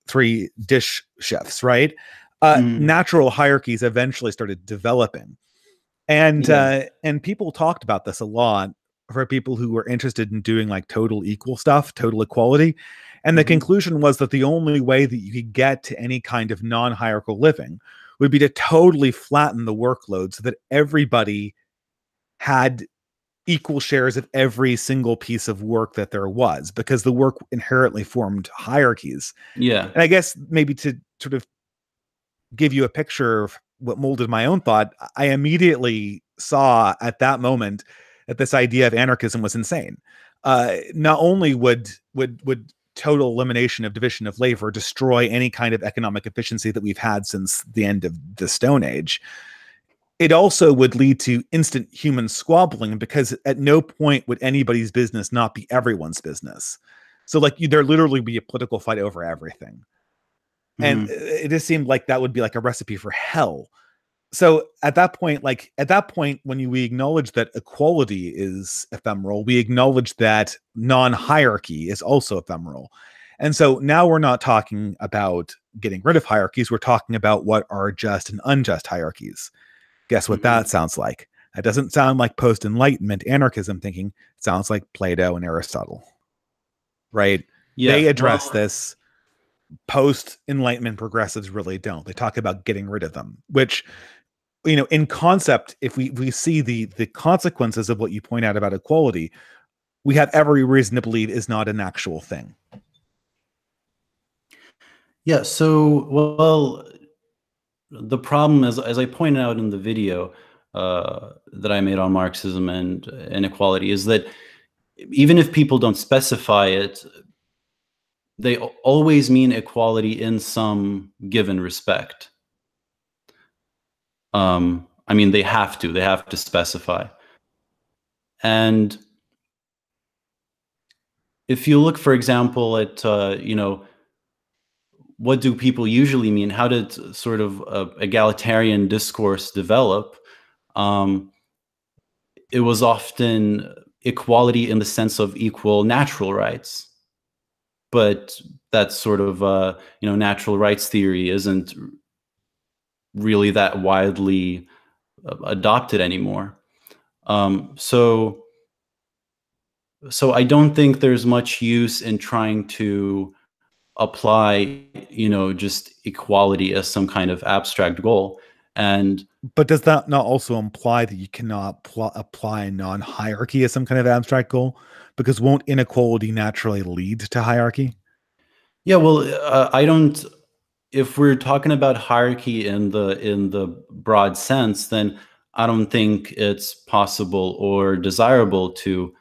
three dish chefs, right?
Hmm.
Natural hierarchies eventually started developing,
Yeah.
and people talked about this a lot for people who were interested in doing like total equal stuff, total equality. And the
Hmm.
conclusion was that the only way that you could get to any kind of non-hierarchical living would be to totally flatten the workload so that everybody had equal shares of every single piece of work that there was, because the work inherently formed hierarchies.
Yeah.
And I guess maybe to sort of give you a picture of what molded my own thought, I immediately saw at that moment that this idea of anarchism was insane. Not only would total elimination of division of labor destroy any kind of economic efficiency that we've had since the end of the Stone Age, it also would lead to instant human squabbling, because at no point would anybody's business not be everyone's business. So like there literally be a political fight over everything. And
Hmm.
it just seemed like that would be like a recipe for hell. So at that point, when we acknowledge that equality is ephemeral, we acknowledge that non-hierarchy is also ephemeral. And so now we're not talking about getting rid of hierarchies, we're talking about what are just and unjust hierarchies. Guess what
Hmm.
that sounds like? That doesn't sound like post-enlightenment anarchism thinking. It sounds like Plato and Aristotle, right? They
Yeah.
address
Well,
this. Post-enlightenment progressives really don't. They talk about getting rid of them, which, in concept, if we see the consequences of what you point out about equality, we have every reason to believe is not an actual thing.
yeah. So, well, the problem is, as I pointed out in the video that I made on Marxism and inequality, is that even if people don't specify it, they always mean equality in some given respect. I mean, they have to specify. And if you look, for example, at, what do people usually mean? How did sort of egalitarian discourse develop? Um, it was often equality in the sense of equal natural rights. But that sort of, natural rights theory isn't really that widely adopted anymore. So I don't think there's much use in trying to apply, just equality as some kind of abstract goal. And
But does that not also imply that you cannot apply non-hierarchy as some kind of abstract goal? Because won't inequality naturally lead to hierarchy?
yeah, well, I don't. If we're talking about hierarchy in the broad sense, then I don't think it's possible or desirable to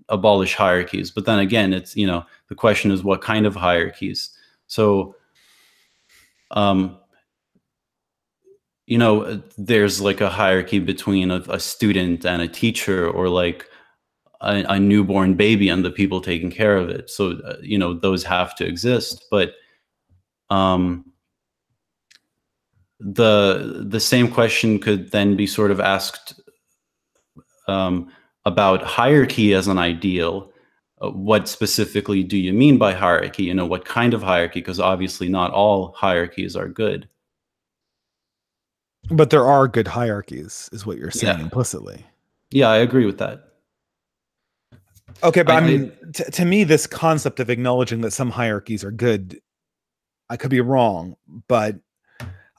abolish hierarchies. But then again, it's, the question is what kind of hierarchies. So, um, there's like a hierarchy between a student and a teacher, or like a newborn baby and the people taking care of it. So, those have to exist. But um, the same question could then be sort of asked um, about hierarchy as an ideal. What specifically do you mean by hierarchy? What kind of hierarchy? Because obviously not all hierarchies are good.
But there are good hierarchies, is what you're
Yeah.
saying implicitly.
Yeah, I agree with that.
Okay, but
I
to me, this concept of acknowledging that some hierarchies are good, I could be wrong, but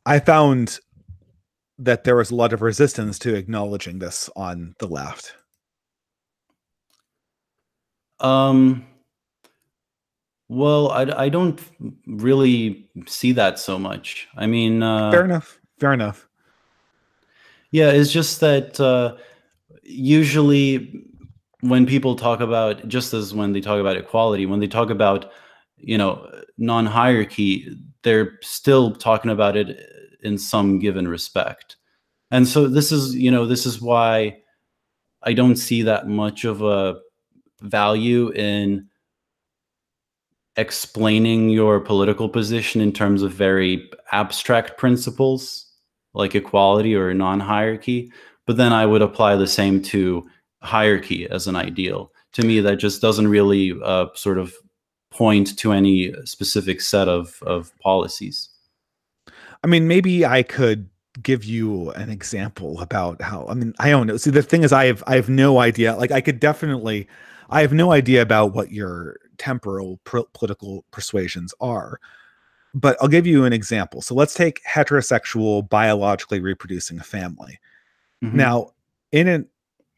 I found that there was a lot of resistance to acknowledging this on the left.
Well, I don't really see that so much. I mean,
Fair enough. Fair enough.
yeah, it's just that usually when people talk about, just as when they talk about equality, when they talk about, non-hierarchy, they're still talking about it in some given respect. And so this is why I don't see that much of a value in explaining your political position in terms of very abstract principles like equality or non-hierarchy, but then I would apply the same to hierarchy as an ideal. To me, that just doesn't really sort of point to any specific set of policies.
I mean, maybe I could give you an example about how, I mean, I don't know. See, the thing is, I have no idea. Like, I have no idea about what your temporal political persuasions are, but I'll give you an example. So let's take heterosexual, biologically reproducing a family.
Hmm.
Now, in an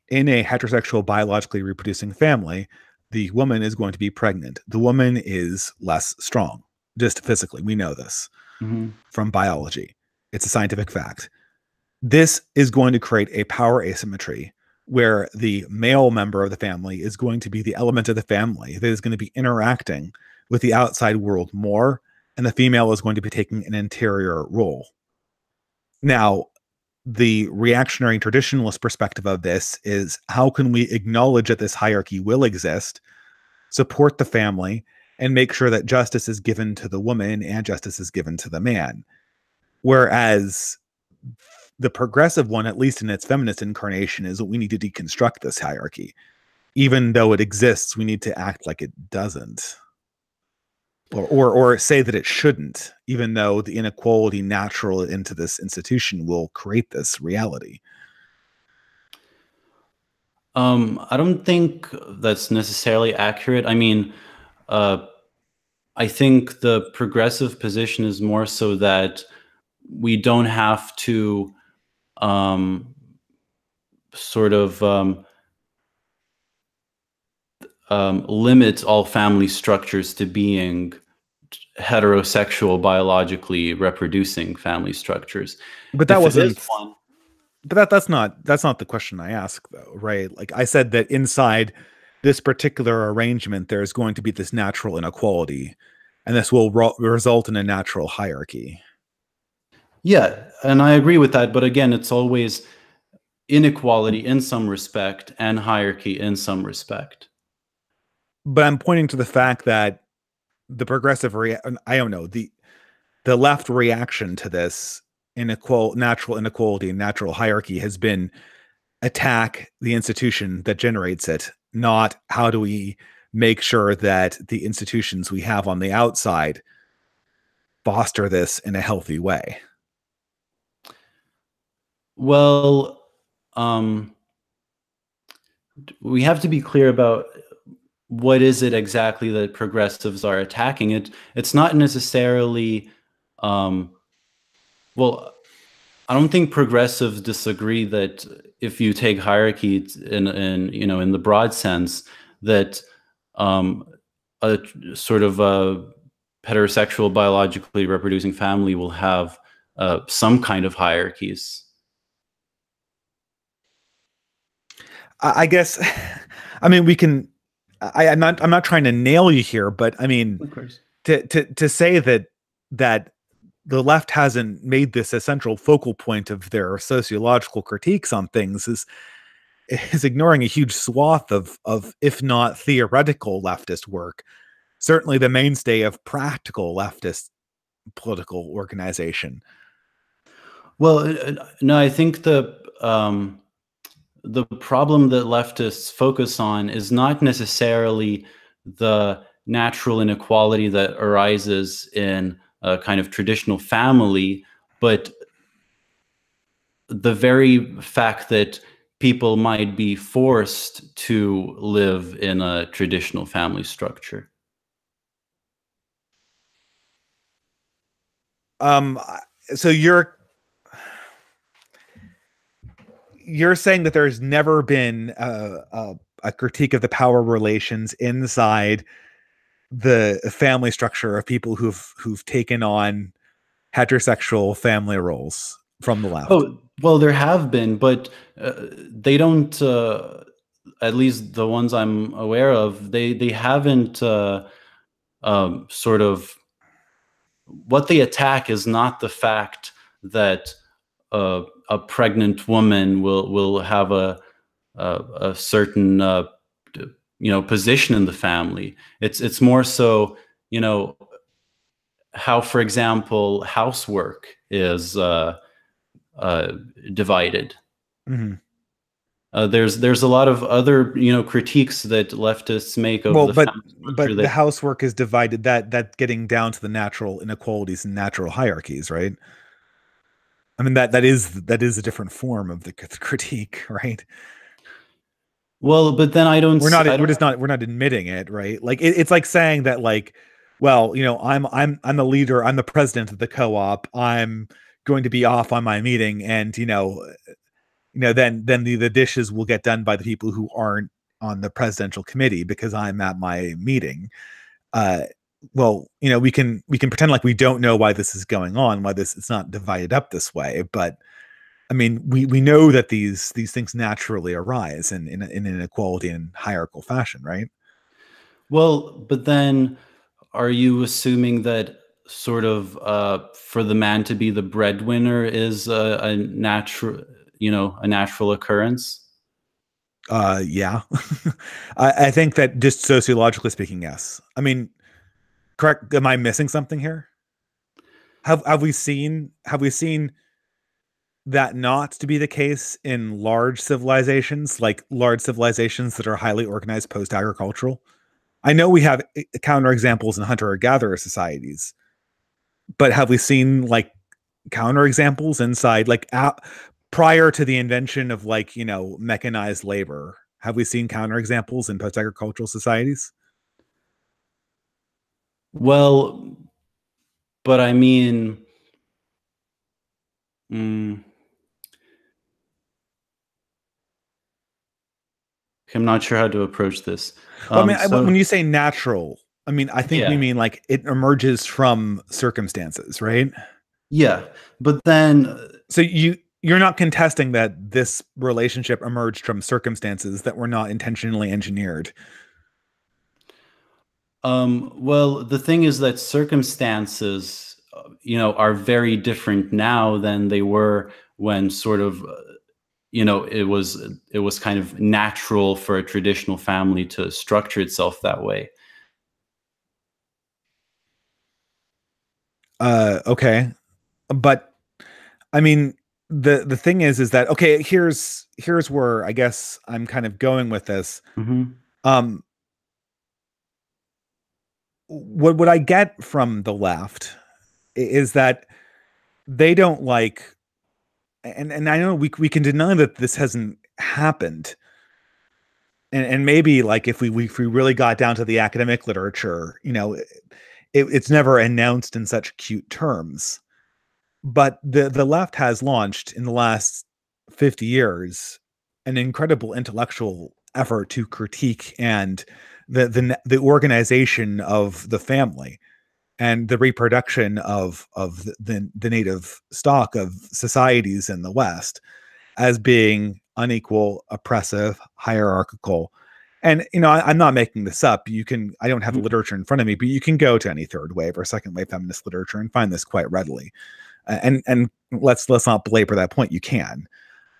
in a heterosexual, biologically reproducing family, the woman is going to be pregnant. The woman is less strong, just physically. We know this
Hmm.
from biology. It's a scientific fact. This is going to create a power asymmetry where the male member of the family is going to be the element of the family that is going to be interacting with the outside world more, and the female is going to be taking an interior role. Now, the reactionary traditionalist perspective of this is how can we acknowledge that this hierarchy will exist, support the family, and make sure that justice is given to the woman and justice is given to the man. Whereas the progressive one, at least in its feminist incarnation, is that we need to deconstruct this hierarchy. Even though it exists, we need to act like it doesn't. Or say that it shouldn't, even though the inequality natural into this institution will create this reality.
I don't think that's necessarily accurate. I mean, uh, I think the progressive position is more so that we don't have to um, sort of limit all family structures to being heterosexual, biologically reproducing family structures.
But that
If it is
wasn't
one,
but that's not the question I asked, though, right? Like I said that inside this particular arrangement there's going to be this natural inequality, and this will result in a natural hierarchy.
yeah, and I agree with that. But again, it's always inequality in some respect and hierarchy in some respect.
But I'm pointing to the fact that the I don't know, the left reaction to this natural inequality and natural hierarchy has been attack the institution that generates it, not how do we make sure that the institutions we have on the outside foster this in a healthy way.
Well, um, we have to be clear about what is it exactly that progressives are attacking. It's not necessarily um, well, I don't think progressives disagree that if you take hierarchy in the broad sense, that um, a sort of a heterosexual biologically reproducing family will have some kind of hierarchies.
I guess, I mean, we can. I'm not trying to nail you here, but I mean,
Of course.
to say that the left hasn't made this a central focal point of their sociological critiques on things is ignoring a huge swath of if not theoretical leftist work, certainly the mainstay of practical leftist political organization.
Well, no, I think the problem that leftists focus on is not necessarily the natural inequality that arises in a kind of traditional family, but the very fact that people might be forced to live in a traditional family structure.
So you're saying that there's never been a critique of the power relations inside the family structure of people who've taken on heterosexual family roles from the left.
Oh, well, there have been, but they don't. At least the ones I'm aware of, they haven't sort of. What they attack is not the fact that a pregnant woman will have a certain position in the family. It's more so, how, for example, housework is divided.
Mm-hmm.
There's a lot of other critiques that leftists make of the family structure.
But the housework is divided. That getting down to the natural inequalities and natural hierarchies, right? I mean that is a different form of the critique, right?
Well, but then
We're not admitting it, right? Like it's like saying that, like, well, I'm the leader, I'm the president of the co-op, I'm going to be off on my meeting, and then the dishes will get done by the people who aren't on the presidential committee because I'm at my meeting. Well, we can pretend like we don't know why this is going on, why it's not divided up this way, but I mean, we know that these things naturally arise in inequality and hierarchical fashion, right?
Well, but then are you assuming that sort of for the man to be the breadwinner is a natural occurrence?
Yeah. I think that just sociologically speaking, yes. I mean, correct. Am I missing something here? Have we seen that not to be the case in large civilizations, like large civilizations that are highly organized post-agricultural? I know we have counterexamples in hunter-gatherer societies, but have we seen like counterexamples inside, like prior to the invention of mechanized labor? Have we seen counterexamples in post-agricultural societies?
Well, but I mean, I'm not sure how to approach this.
Well, I mean, when you say natural, I mean, I think we mean like it emerges from circumstances, right?
Yeah, but then
so you're not contesting that this relationship emerged from circumstances that were not intentionally engineered.
Well, the thing is that circumstances, are very different now than they were when sort of, it was kind of natural for a traditional family to structure itself that way.
Okay, but I mean, the thing is that, okay, here's where I guess I'm kind of going with this.
Mm-hmm.
What I get from the left is that they don't like, and I know we can deny that this hasn't happened, and maybe like if we really got down to the academic literature, it's never announced in such cute terms. But the left has launched in the last 50 years an incredible intellectual effort to critique and the organization of the family and the reproduction of the native stock of societies in the West as being unequal, oppressive, hierarchical. And I'm not making this up. I don't have the literature in front of me, but you can go to any third wave or second wave feminist literature and find this quite readily. And let's not belabor that point. You can.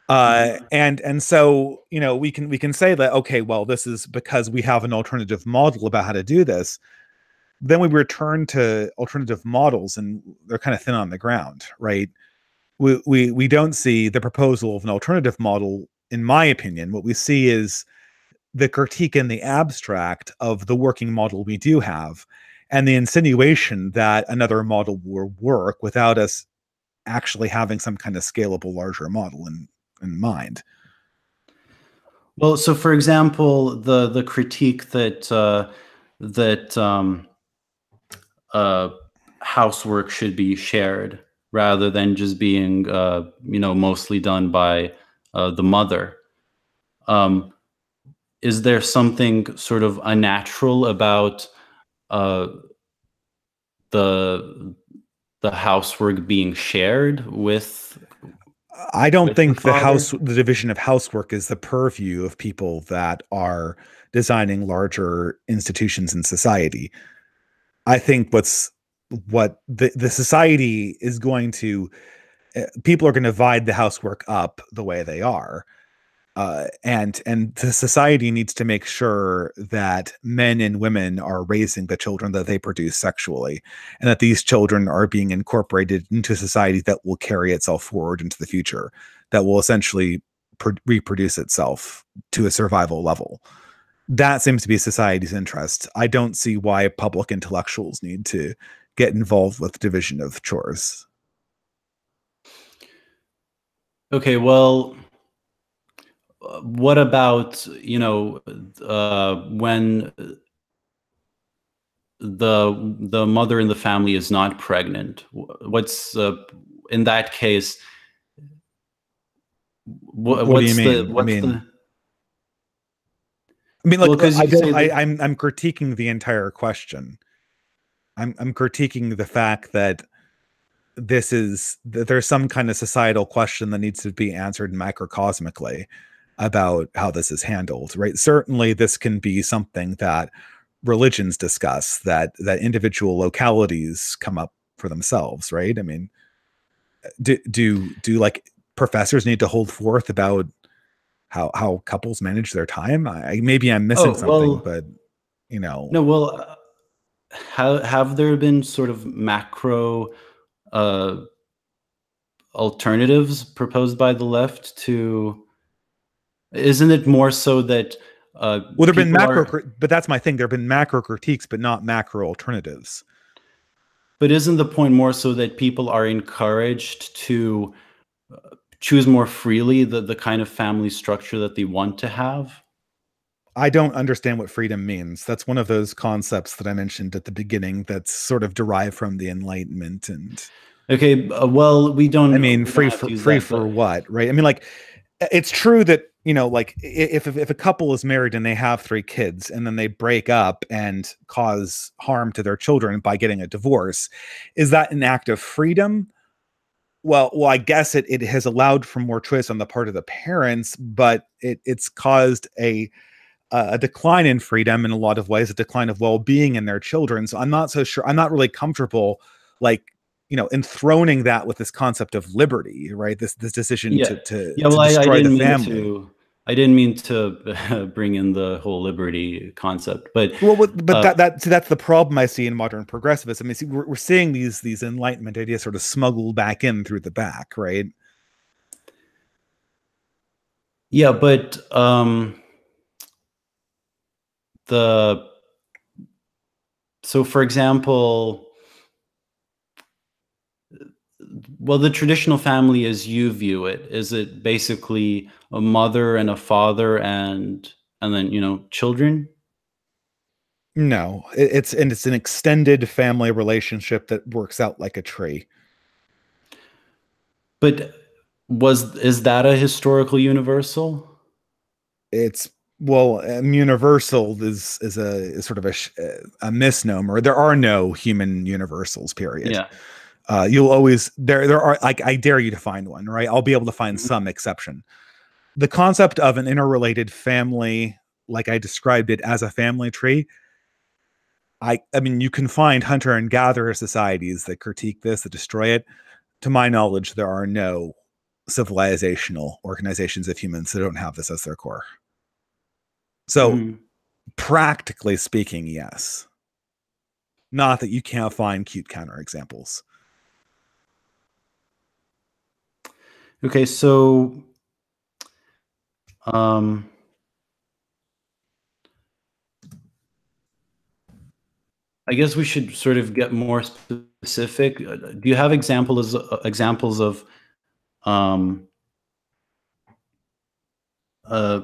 And so we can say that, okay, well, this is because we have an alternative model about how to do this. Then we return to alternative models, and they're kind of thin on the ground, right? We don't see the proposal of an alternative model. In my opinion, what we see is the critique in the abstract of the working model we do have, and the insinuation that another model will work without us actually having some kind of scalable larger model in mind.
Well, so for example, the critique that that housework should be shared rather than just being mostly done by the mother. Um, is there something sort of unnatural about uh, the the housework being shared
I don't
with the
think
father?
the division of housework is the purview of people that are designing larger institutions in society. I think what the society is going to people are going to divide the housework up the way they are. And the society needs to make sure that men and women are raising the children that they produce sexually, and that these children are being incorporated into society that will carry itself forward into the future, that will essentially reproduce itself to a survival level. That seems to be society's interest. I don't see why public intellectuals need to get involved with division of chores.
Okay, well, what about when the mother in the family is not pregnant? What's in that case?
What do you mean? I mean,
well,
like
because
I
you
don't.
say that.
I'm critiquing the entire question. I'm critiquing the fact that that there's some kind of societal question that needs to be answered macrocosmically about how this is handled, right? Certainly, this can be something that religions discuss, that individual localities come up for themselves, right? I mean, do like professors need to hold forth about how couples manage their time? Maybe I'm missing
Oh
something,
well,
but you know,
no, well, have there been sort of macro uh, alternatives proposed by the left to? Isn't it more so that
well, there've been
people
macro,
are?
but that's my thing. There've been macro critiques, but not macro alternatives.
But isn't the point more so that people are encouraged to choose more freely the kind of family structure that they want to have?
I don't understand what freedom means. That's one of those concepts that I mentioned at the beginning that's sort of derived from the Enlightenment. And
Okay, well,
I mean,
we don't have to use
free
that,
for
but
what, right? I mean, like, it's true that, like if a couple is married and they have three kids and then they break up and cause harm to their children by getting a divorce, is that an act of freedom? Well, I guess it has allowed for more choice on the part of the parents, but it's caused a decline in freedom in a lot of ways, a decline of well-being in their children. So I'm not so sure. I'm not really comfortable, like, enthroning that with this concept of liberty, right? This decision
yeah, yeah.
to
Well,
destroy the family.
I didn't mean to bring in the whole liberty concept, but
Well, but
uh,
that's the problem I see in modern progressivism. I mean, see, we're seeing these Enlightenment ideas sort of smuggled back in through the back, right?
yeah, but the so for example, well, the traditional family as you view it, is it basically a mother and a father and then children?
No, it's an extended family relationship that works out like a tree.
But is that a historical universal?
It's well, universal is sort of a misnomer. There are no human universals. Period.
Yeah.
You'll always there are like I dare you to find one. Right, I'll be able to find
Mhm.
some exception. The concept of an interrelated family, like I described it as a family tree. I mean, you can find hunter and gatherer societies that critique this, that destroy it. To my knowledge, there are no civilizational organizations of humans that don't have this as their core. So
Mhm.
practically speaking, yes. Not that you can't find cute counterexamples.
Okay, so um, I guess we should sort of get more specific. Do you have examples of um, uh,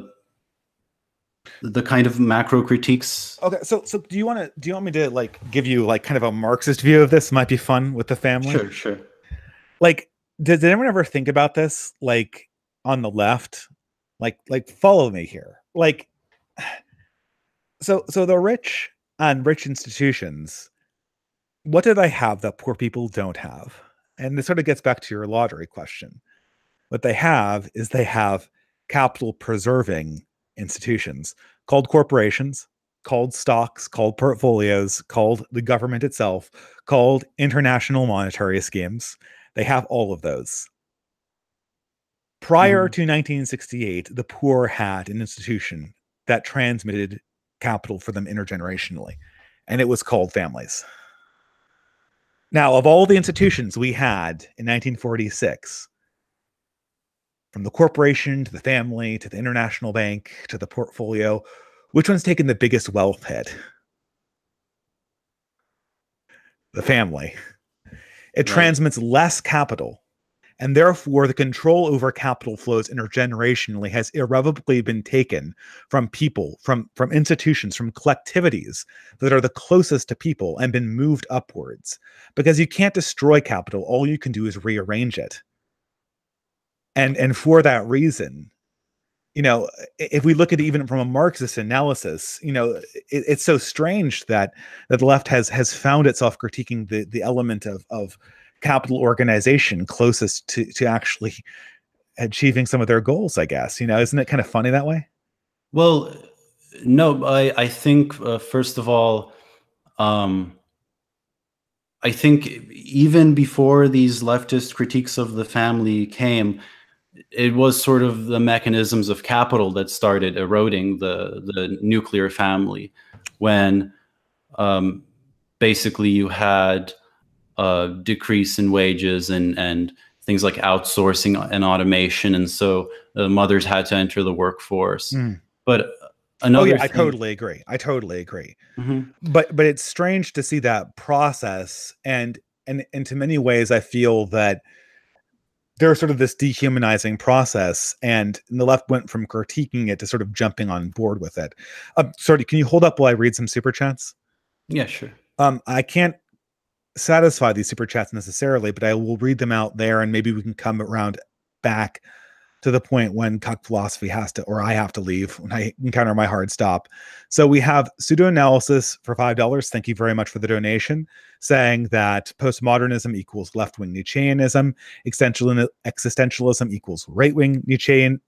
the kind of macro critiques.
Okay, so do you want me to like give you like kind of a Marxist view of this? Might be fun with the family.
Sure, sure.
Like, did anyone ever think about this? Like on the left, like follow me here. Like, so the rich and rich institutions, what do they have that poor people don't have? And this sort of gets back to your lottery question. What they have is they have capital preserving institutions called corporations, called stocks, called portfolios, called the government itself, called international monetary schemes. They have all of those. Prior to 1968, the poor had an institution that transmitted capital for them intergenerationally, and it was called families. Now, of all the institutions we had in 1946, from the corporation to the family to the international bank to the portfolio, which one's taken the biggest wealth hit? The family. It transmits less capital, and therefore the control over capital flows intergenerationally has irrevocably been taken from people, from institutions, from collectivities that are the closest to people and been moved upwards. Because you can't destroy capital, all you can do is rearrange it. And for that reason, you know, if we look at it even from a Marxist analysis, you know, it's so strange that the left has found itself critiquing the element of capital organization closest to actually achieving some of their goals, I guess. You know, isn't it kind of funny that way?
Well, no, I think, first of all, I think even before these leftist critiques of the family came, it was sort of the mechanisms of capital that started eroding the nuclear family, when basically you had a decrease in wages and things like outsourcing and automation, and so the mothers had to enter the workforce. But another
I totally agree. I totally agree.
Mm-hmm.
But it's strange to see that process, and to many ways, I feel that there's sort of this dehumanizing process, and the left went from critiquing it to sort of jumping on board with it. Sorry, can you hold up while I read some super chats?
Yeah, sure.
I can't satisfy these super chats necessarily, but I will read them out there, and maybe we can come around back to the point when Cuck philosophy has to, or I have to leave when I encounter my hard stop. So we have pseudo-analysis for $5. Thank you very much for the donation, saying that postmodernism equals left-wing Nietzscheanism, existentialism equals right-wing Nietzschean.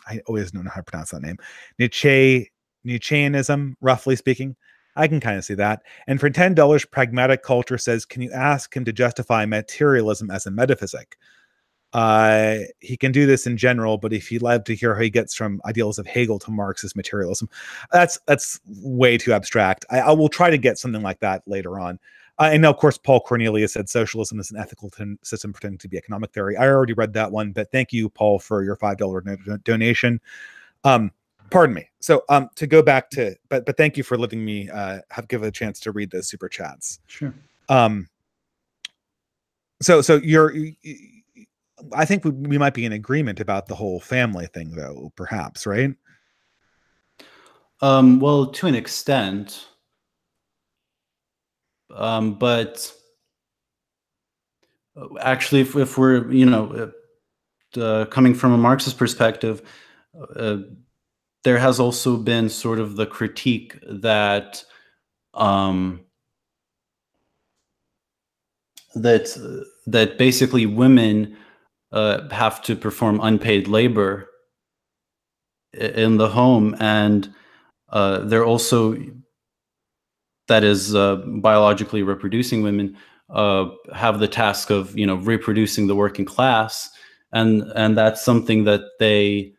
I always don't know how to pronounce that name. Nietzscheanism, roughly speaking. I can kind of see that. And for $10, Pragmatic Culture says, can you ask him to justify materialism as a metaphysic? He can do this in general, but if you'd love to hear how he gets from ideals of Hegel to Marxist materialism, that's way too abstract. I will try to get something like that later on. And now, of course, Paul Cornelius said socialism is an ethical system pretending to be economic theory. I already read that one, but thank you, Paul, for your $5 donation. Pardon me. So to go back to, but thank you for letting me give a chance to read those super chats.
Sure.
So I think we might be in agreement about the whole family thing, though, perhaps, right?
Well, to an extent, but actually, if we're, you know, coming from a Marxist perspective, there has also been sort of the critique that that basically women have to perform unpaid labor in the home, and they're also, that is, biologically reproducing women have the task of, you know, reproducing the working class, and that's something that they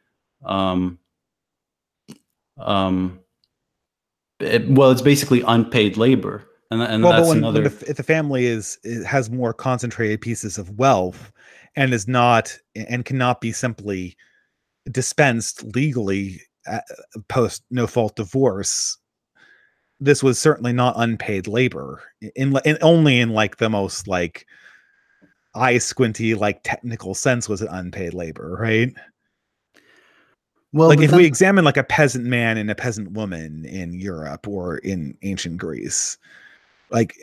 it's basically unpaid labor, and
well,
that's
but
another.
if the family has more concentrated pieces of wealth and is not and cannot be simply dispensed legally post no fault divorce, this was certainly not unpaid labor in only in like the most like eye squinty like technical sense was it unpaid labor, right?
Well,
Like
but
if we
then,
examine like a peasant man and a peasant woman in Europe or in ancient Greece, like,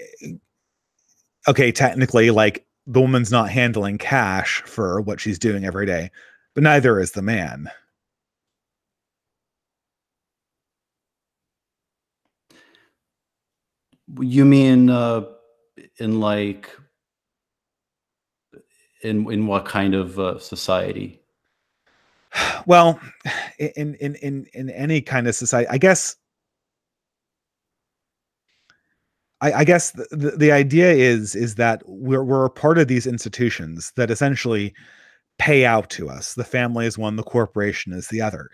okay, technically, like the woman's not handling cash for what she's doing every day, but neither is the man.
you mean in like in what kind of society?
Well, in any kind of society, I guess the idea is that we're a part of these institutions that essentially pay out to us. The family is one, the corporation is the other.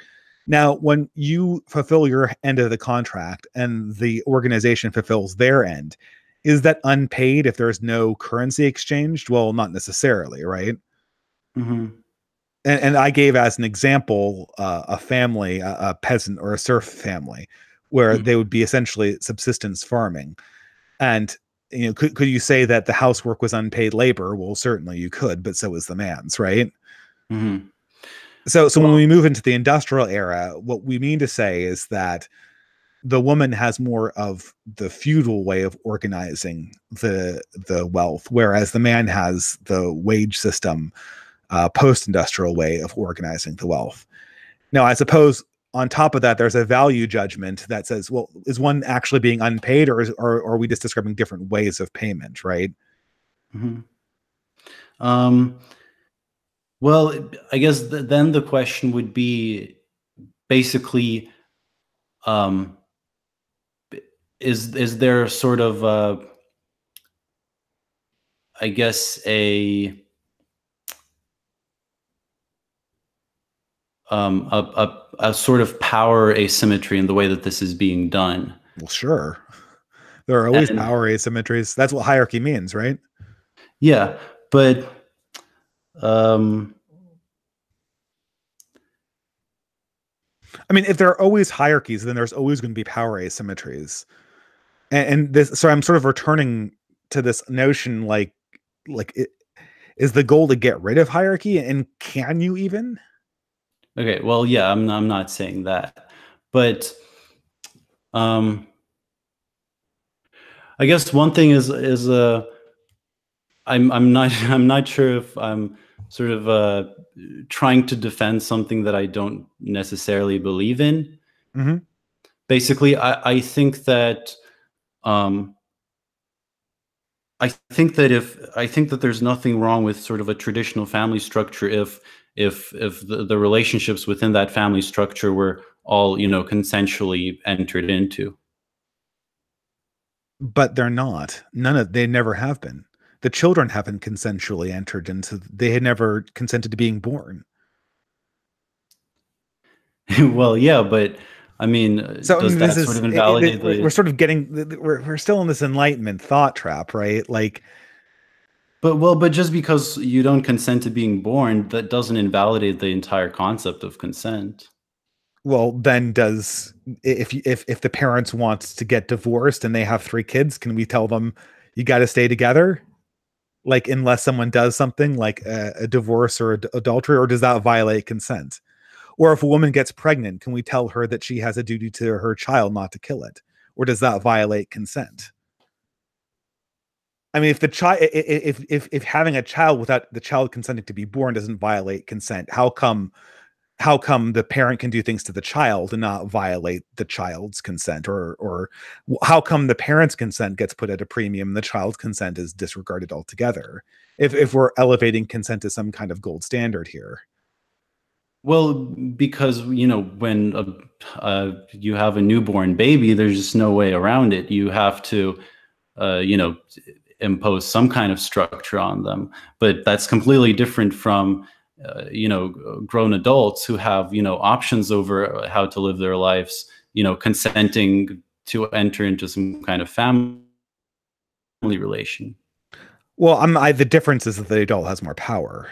Now, when you fulfill your end of the contract and the organization fulfills their end, is that unpaid if there's no currency exchanged? Well, not necessarily, right?
Hmm.
And I gave as an example a family, a peasant or a serf family, where they would be essentially subsistence farming. And could you say that the housework was unpaid labor? Well, certainly you could, but so is the man's, right?
Hmm.
So when
Well,
we move into the industrial era, what we mean to say is that the woman has more of the feudal way of organizing the wealth, whereas the man has the wage system, post-industrial way of organizing the wealth. Now, I suppose on top of that, there's a value judgment that says, well, is one actually being unpaid, or are we just describing different ways of payment, right?
mhm. um, well, I guess then the question would be basically, um, is there sort of I guess a sort of power asymmetry in the way that this is being done?
Well, sure. There are always
And
power asymmetries. That's what hierarchy means, right?
yeah, but um,
I mean, if there are always hierarchies, then there's always going to be power asymmetries. And this, so I'm sort of returning to this notion, like it, is the goal to get rid of hierarchy, and can you even?
okay, well, yeah, I'm not saying that, but um, I guess one thing is I'm not I'm not sure if I'm sort of trying to defend something that I don't necessarily believe in.
Mm-hmm.
Basically, I think that um, I think that there's nothing wrong with sort of a traditional family structure if the relationships within that family structure were all consensually entered into.
But they're not. They never have been. The children haven't consensually entered into. They had never consented to being born.
Well, yeah, but I mean,
So I
does
mean, this
that sort
is
of invalidate
we're
the?
sort of getting we're still in this enlightenment thought trap, right? Like,
But just because you don't consent to being born, that doesn't invalidate the entire concept of consent.
well, then does if the parents wants to get divorced and they have 3 kids, can we tell them you got to stay together? Like, unless someone does something like a divorce or adultery, or does that violate consent? Or if a woman gets pregnant, can we tell her that she has a duty to her child not to kill it? Or does that violate consent? I mean, if the child, if having a child without the child consenting to be born doesn't violate consent, how come the parent can do things to the child and not violate the child's consent? Or how come the parent's consent gets put at a premium and the child's consent is disregarded altogether? If we're elevating consent to some kind of gold standard here.
Well, because when you have a newborn baby, there's just no way around it. You have to, impose some kind of structure on them. But that's completely different from, grown adults who have options over how to live their lives. Consenting to enter into some kind of family relation.
Well, the difference is that the adult has more power.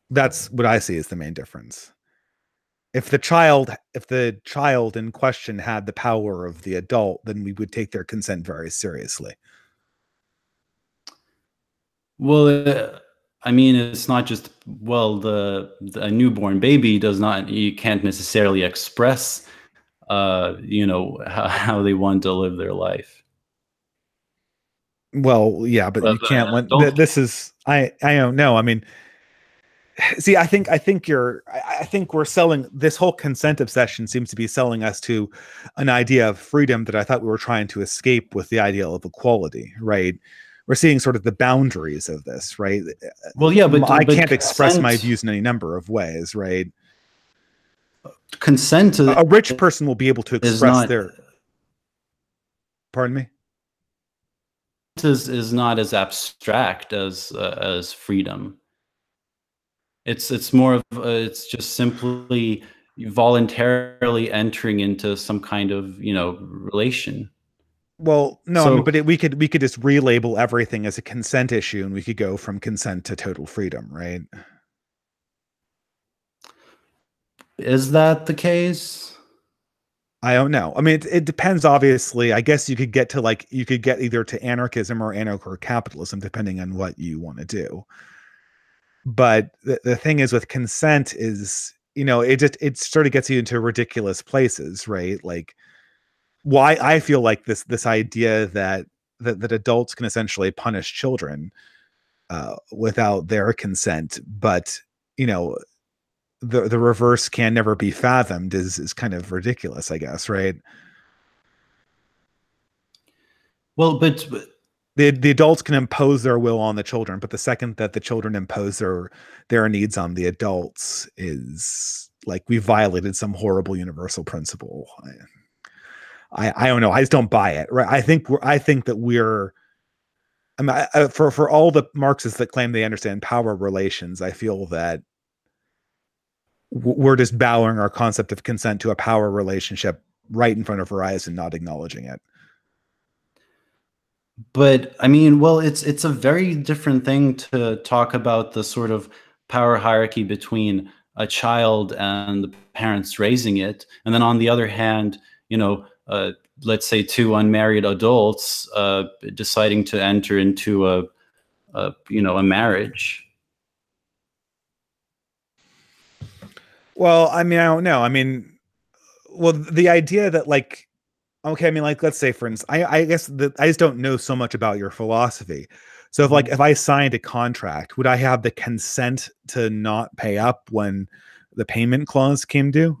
That's what I see as the main difference. If the child in question had the power of the adult, then we would take their consent very seriously.
Well, I mean, it's not just, well, a newborn baby does not, you can't necessarily express, how they want to live their life.
Well, yeah, but
But
you can't when
adults
this is I don't know. I mean, see, I think we're selling this whole consent obsession seems to be selling us to an idea of freedom that I thought we were trying to escape with the ideal of equality, right? We're seeing sort of the boundaries of this, right?
well, yeah,
I
but
can't express my
consent
views in any number of ways, right?
consent
A rich person will be able to
is
express
not
their, pardon me?
is not as abstract as freedom. It's more of it's just simply voluntarily entering into some kind of relation.
Well, no, I mean,
So
but we could just relabel everything as a consent issue, and we could go from consent to total freedom, right?
is that the case?
I don't know. I mean, it depends. Obviously, I guess you could get to you could get either to anarchism or anarcho-capitalism, depending on what you want to do. But the thing is with consent is, it sort of gets you into ridiculous places, right? Like, why I feel like this idea that adults can essentially punish children without their consent, but you know the reverse can never be fathomed is kind of ridiculous, I guess, right?
Well,
The adults can impose their will on the children, but the second that the children impose their needs on the adults is like we violated some horrible universal principle. I don't know. I just don't buy it. Right? I think that we're. I mean, for all the Marxists that claim they understand power relations, I feel that we're just bowing our concept of consent to a power relationship right in front of our eyes and not acknowledging it.
but I mean, well, it's a very different thing to talk about the sort of power hierarchy between a child and the parents raising it, and then on the other hand, let's say two unmarried adults deciding to enter into a marriage.
Well, I mean, I don't know. I mean, well, the idea that okay, I mean, let's say for instance, I guess that I just don't know so much about your philosophy. So if I signed a contract, would I have the consent to not pay up when the payment clause came due?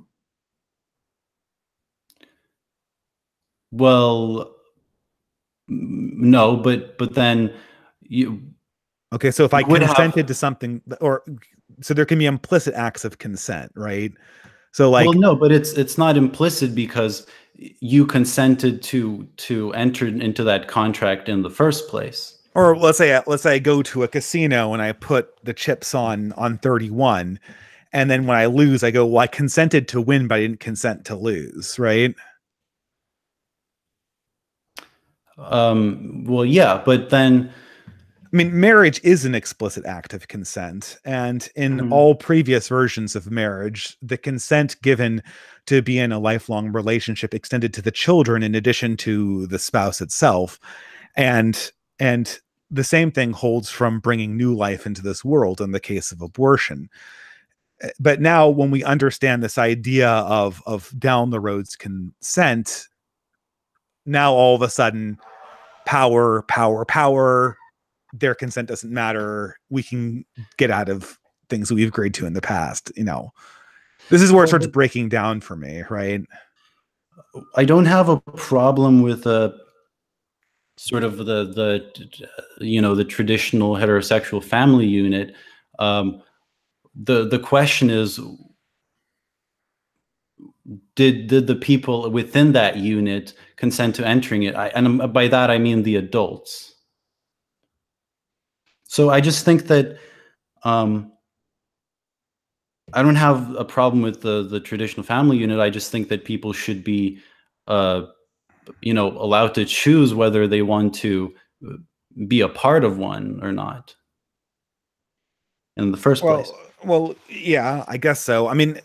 Well, no, but then you
Okay, so if I
you would have.
consented to something, or so there can be implicit acts of consent, right? So
Well,
like,
no, but it's not implicit because you consented to enter into that contract in the first place.
or let's say I go to a casino and I put the chips on 31, and then when I lose, I go, well, I consented to win, but I didn't consent to lose, right?
Well, yeah, but then.
I mean, marriage is an explicit act of consent. And in
Mhm.
all previous versions of marriage, the consent given to be in a lifelong relationship extended to the children in addition to the spouse itself. And the same thing holds from bringing new life into this world in the case of abortion. But now when we understand this idea of down the road's consent, now all of a sudden power, their consent doesn't matter. We can get out of things that we've agreed to in the past. This is where it
Well,
starts
but
breaking down for me, right?
I don't have a problem with sort of the traditional heterosexual family unit. Um, the question is, did the people within that unit consent to entering it? And by that I mean the adults. So I just think that um, I don't have a problem with the traditional family unit. I just think that people should be, uh, allowed to choose whether they want to be a part of one or not in the first place.
Well, yeah, I guess so. I mean,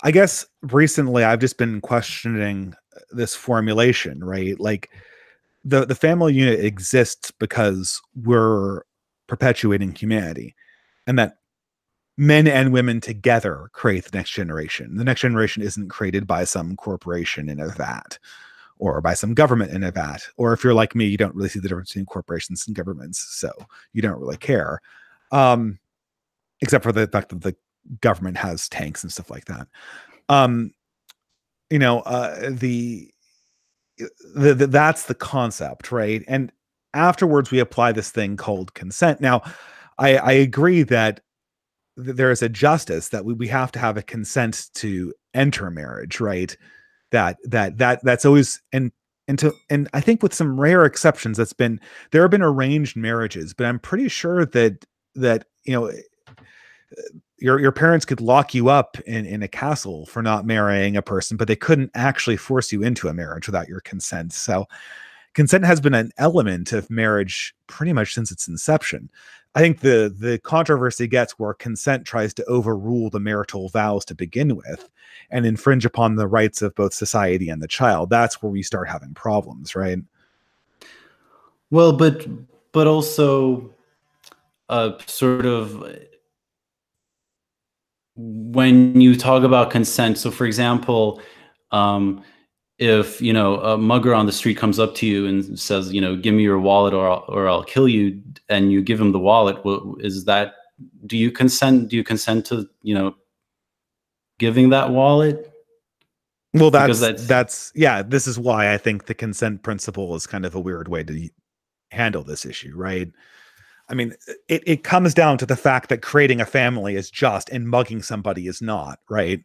I guess recently I've just been questioning this formulation, right? Like the family unit exists because we're perpetuating humanity, and that men and women together create the next generation. The next generation isn't created by some corporation in a vat or by some government in a vat. Or if you're like me, you don't really see the difference between corporations and governments, so you don't really care. Except for the fact that the government has tanks and stuff like that. That's the concept, right? And afterwards, we apply this thing called consent. Now, I agree that there is a justice that we have to have a consent to enter marriage, right? That's always and I think with some rare exceptions, there have been arranged marriages, but I'm pretty sure that your parents could lock you up in a castle for not marrying a person, but they couldn't actually force you into a marriage without your consent. So consent has been an element of marriage pretty much since its inception. I think the controversy gets where consent tries to overrule the marital vows to begin with and infringe upon the rights of both society and the child. That's where we start having problems, right?
Well, but also sort of when you talk about consent. So, for example, if a mugger on the street comes up to you and says, give me your wallet or I'll kill you, and you give him the wallet, do you consent? Do you consent to giving that wallet?
Well, that's yeah. This is why I think the consent principle is kind of a weird way to handle this issue, right? I mean, it comes down to the fact that creating a family is just and mugging somebody is not, right?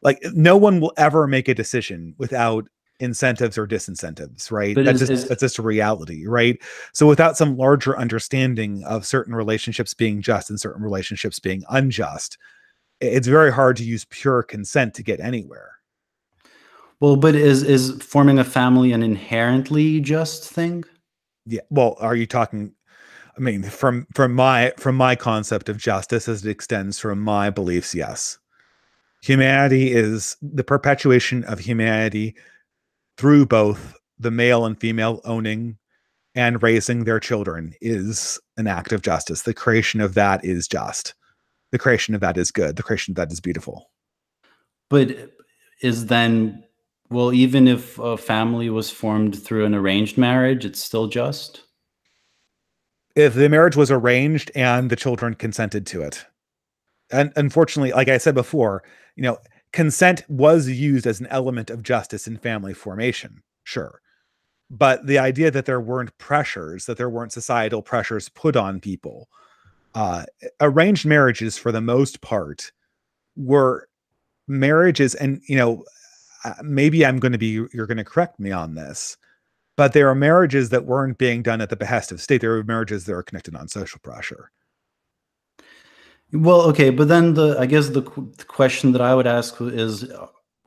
Like, no one will ever make a decision without incentives or disincentives, right? That's just a reality, right? So without some larger understanding of certain relationships being just and certain relationships being unjust, it's very hard to use pure consent to get anywhere.
Well, but is forming a family an inherently just thing?
Yeah. Well, are you talking? I mean, from my concept of justice as it extends from my beliefs, yes. Humanity is the perpetuation of humanity through both the male and female owning and raising their children is an act of justice. The creation of that is just. The creation of that is good. The creation of that is beautiful.
But even if a family was formed through an arranged marriage, it's still just?
If the marriage was arranged and the children consented to it. And unfortunately, like I said before, consent was used as an element of justice in family formation. Sure. But the idea that there weren't pressures, that there weren't societal pressures put on people, arranged marriages for the most part were marriages. And, maybe you're going to correct me on this, but there are marriages that weren't being done at the behest of state. There were marriages that are connected on social pressure.
Well, okay, but then I guess the question that I would ask is,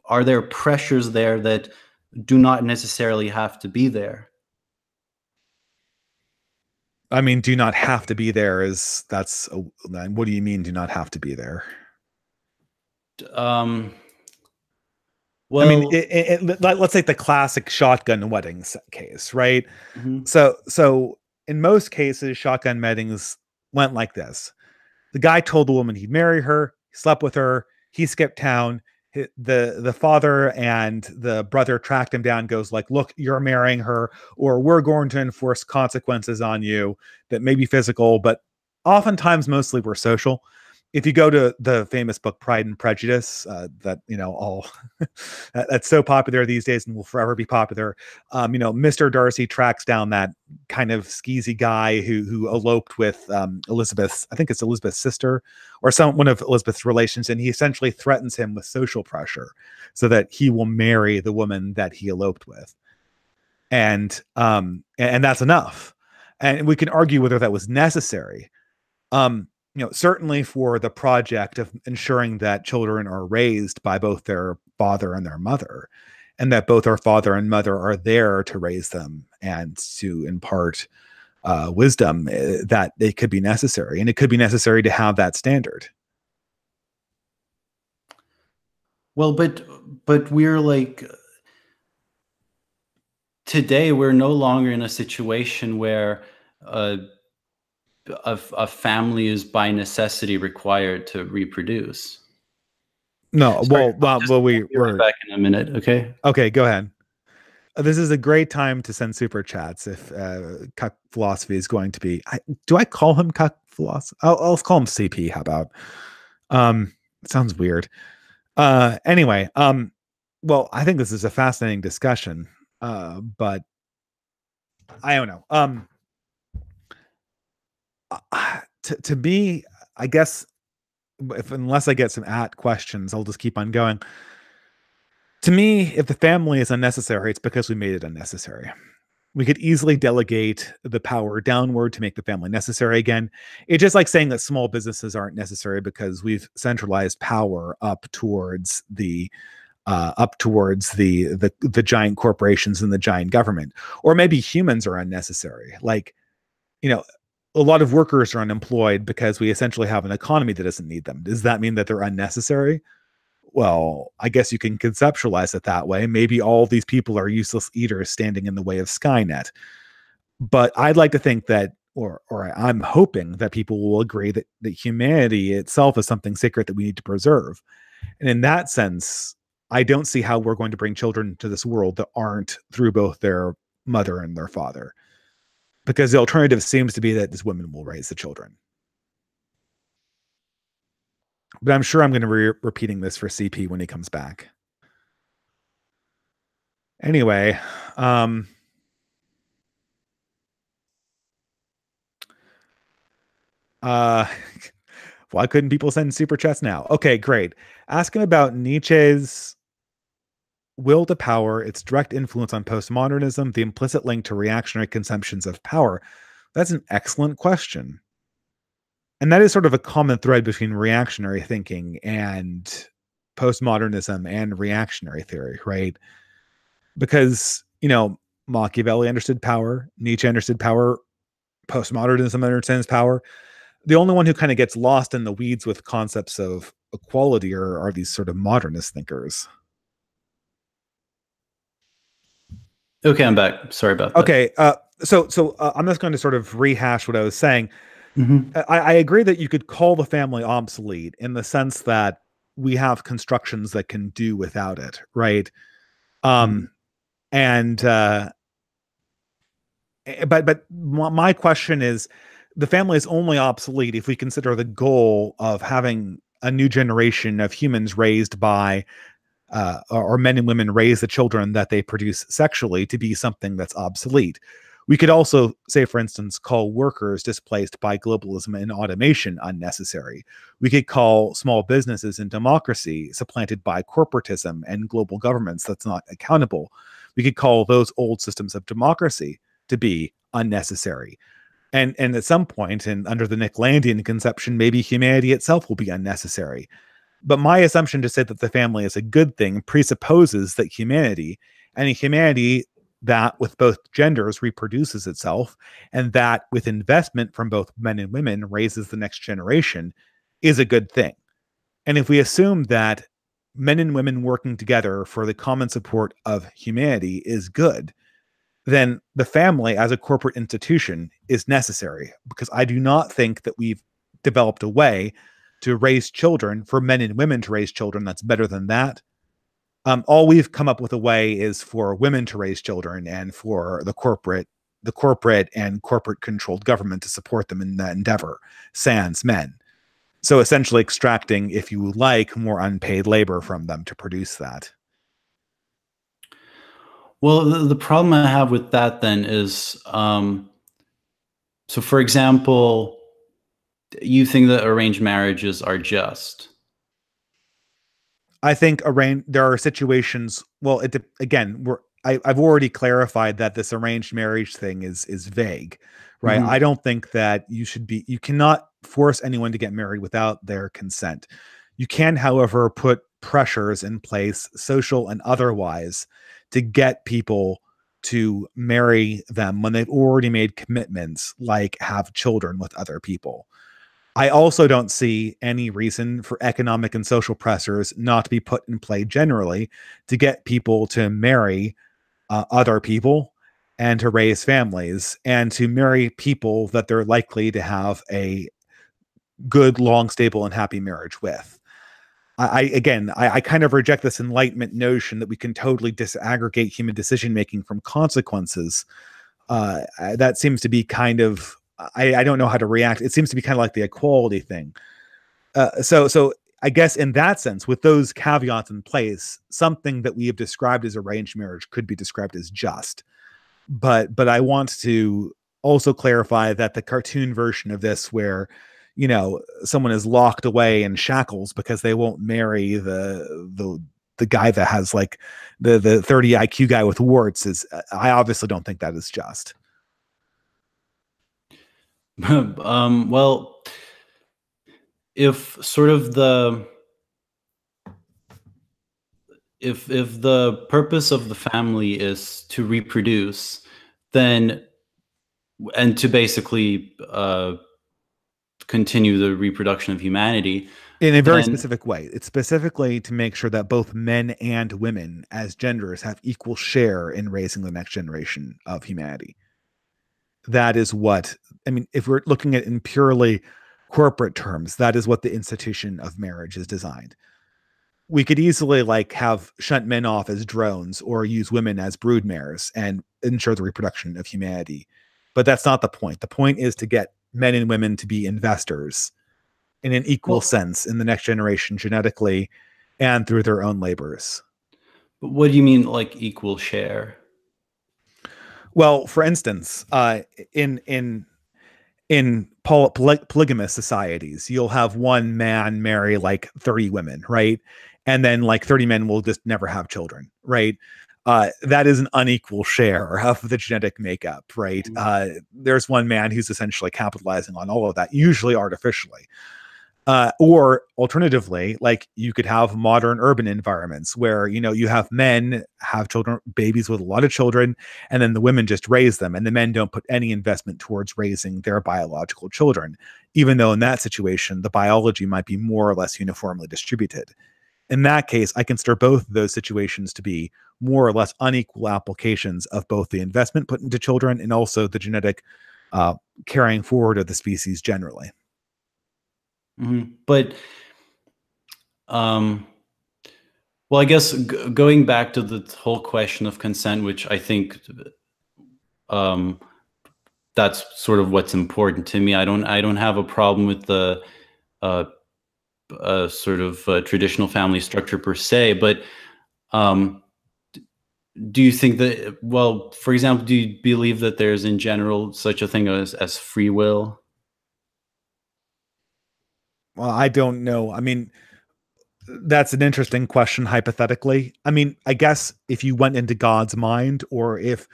are there pressures there that do not necessarily have to be there?
I mean, do not have to be there what do you mean do not have to be there?
Well,
I mean, let's take the classic shotgun weddings case, right?
Mm-hmm.
So in most cases, shotgun weddings went like this. The guy told the woman he'd marry her, he slept with her, he skipped town. The father and the brother tracked him down, goes like, look, you're marrying her, or we're going to enforce consequences on you that may be physical, but oftentimes mostly were social. If you go to the famous book Pride and Prejudice, that's so popular these days and will forever be popular. Mr. Darcy tracks down that kind of skeezy guy who eloped with Elizabeth's, I think it's Elizabeth's sister or one of Elizabeth's relations, and he essentially threatens him with social pressure so that he will marry the woman that he eloped with, and that's enough. And we can argue whether that was necessary. Certainly for the project of ensuring that children are raised by both their father and their mother, and that both our father and mother are there to raise them and to impart wisdom, that it could be necessary. And it could be necessary to have that standard.
Well, but we're like, today we're no longer in a situation where a family is by necessity required to reproduce.
No,
Sorry,
well,
I'll be right
we're
back in a minute, okay?
okay. Go ahead. This is a great time to send super chats if Cuck Philosophy is going to be. Do I call him Cuck Philosophy? I'll call him CP. How about? It sounds weird. Anyway, well, I think this is a fascinating discussion, but I don't know. To me, I guess unless I get some questions, I'll just keep on going. To me, if the family is unnecessary, it's because we made it unnecessary. We could easily delegate the power downward to make the family necessary again. It's just like saying that small businesses aren't necessary because we've centralized power up towards the the giant corporations and the giant government. Or maybe humans are unnecessary. Like, you know, a lot of workers are unemployed because we essentially have an economy that doesn't need them. Does that mean that they're unnecessary? Well, I guess you can conceptualize it that way. Maybe all these people are useless eaters standing in the way of Skynet. But I'd like to think that, or I'm hoping that people will agree that humanity itself is something sacred that we need to preserve. And in that sense, I don't see how we're going to bring children to this world that aren't through both their mother and their father. Because the alternative seems to be that these women will raise the children. But I'm sure I'm going to be repeating this for CP when he comes back. Anyway, why couldn't people send super chats now? Okay, great. Asking about Nietzsche's will to power, its direct influence on postmodernism, the implicit link to reactionary conceptions of power. That's an excellent question. And that is sort of a common thread between reactionary thinking and postmodernism and reactionary theory, right? Because, Machiavelli understood power, Nietzsche understood power, postmodernism understands power. The only one who kind of gets lost in the weeds with concepts of equality are these sort of modernist thinkers.
Okay, I'm back. Sorry about that.
Okay, so I'm just going to sort of rehash what I was saying.
Mm-hmm.
I agree that you could call the family obsolete in the sense that we have constructions that can do without it, right? And but my question is, the family is only obsolete if we consider the goal of having a new generation of humans raised by or men and women raise the children that they produce sexually to be something that's obsolete. We could also say, for instance, call workers displaced by globalism and automation unnecessary. We could call small businesses and democracy supplanted by corporatism and global governments that's not accountable. We could call those old systems of democracy to be unnecessary. And at some point, and under the Nicklandian conception, maybe humanity itself will be unnecessary. But my assumption to say that the family is a good thing presupposes that humanity, and a humanity that with both genders reproduces itself, and that with investment from both men and women raises the next generation, is a good thing. And if we assume that men and women working together for the common support of humanity is good, then the family as a corporate institution is necessary, because I do not think that we've developed a way to raise children for men and women to raise children that's better than that. All we've come up with a way is for women to raise children and for the corporate and corporate controlled government to support them in that endeavor, sans men. So essentially extracting, if you like, more unpaid labor from them to produce that.
Well, the problem I have with that then is, so for example, you think that arranged marriages are just?
I think there are situations. Well, again, I've already clarified that this arranged marriage thing is vague, right?
Mm-hmm.
I don't think that you cannot force anyone to get married without their consent. You can, however, put pressures in place, social and otherwise, to get people to marry them when they've already made commitments, like have children with other people. I also don't see any reason for economic and social pressures not to be put in play generally to get people to marry other people and to raise families and to marry people that they're likely to have a good, long, stable, and happy marriage with. I kind of reject this Enlightenment notion that we can totally disaggregate human decision making from consequences. That seems to be kind of, I don't know how to react. It seems to be kind of like the equality thing. So I guess in that sense, with those caveats in place, something that we have described as arranged marriage could be described as just. But I want to also clarify that the cartoon version of this, where someone is locked away in shackles because they won't marry the guy that has like the 30 IQ guy with warts, is, I obviously don't think that is just.
Well, if sort of if the purpose of the family is to reproduce, then, and to basically continue the reproduction of humanity
In a very specific way. It's specifically to make sure that both men and women as genders have equal share in raising the next generation of humanity. That is what, I mean, if we're looking at it in purely corporate terms, that is what the institution of marriage is designed. We could easily like have shunt men off as drones or use women as broodmares and ensure the reproduction of humanity. But that's not the point. The point is to get men and women to be investors in an equal sense in the next generation, genetically and through their own labors.
But what do you mean, like equal share?
Well, for instance, in polygamous societies, you'll have one man marry like 30 women, right? And then like 30 men will just never have children, right? That is an unequal share of the genetic makeup, right? There's one man who's essentially capitalizing on all of that, usually artificially. Or alternatively, like you could have modern urban environments where, you have men have children, babies with a lot of children, and then the women just raise them, and the men don't put any investment towards raising their biological children, even though in that situation, the biology might be more or less uniformly distributed. In that case, I consider both of those situations to be more or less unequal applications of both the investment put into children and also the genetic carrying forward of the species generally.
Mm-hmm. But, well, I guess going back to the whole question of consent, which I think that's sort of what's important to me. I don't have a problem with the sort of traditional family structure per se, but do you think that, well, for example, do you believe that there's in general such a thing as free will?
Well, I don't know. I mean, that's an interesting question hypothetically. I mean, I guess if you went into God's mind, or if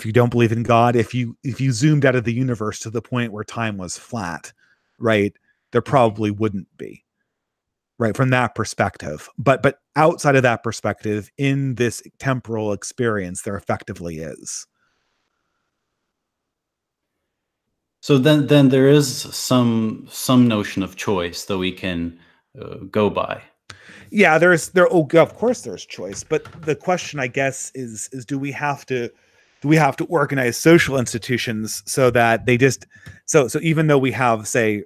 you don't believe in God, if you zoomed out of the universe to the point where time was flat, right, there probably wouldn't be, right, from that perspective. But outside of that perspective, in this temporal experience, there effectively is.
So then there is some notion of choice that we can go by.
Yeah, oh, of course there's choice, but the question, I guess, is do we have to organize social institutions so that they just, so even though we have, say,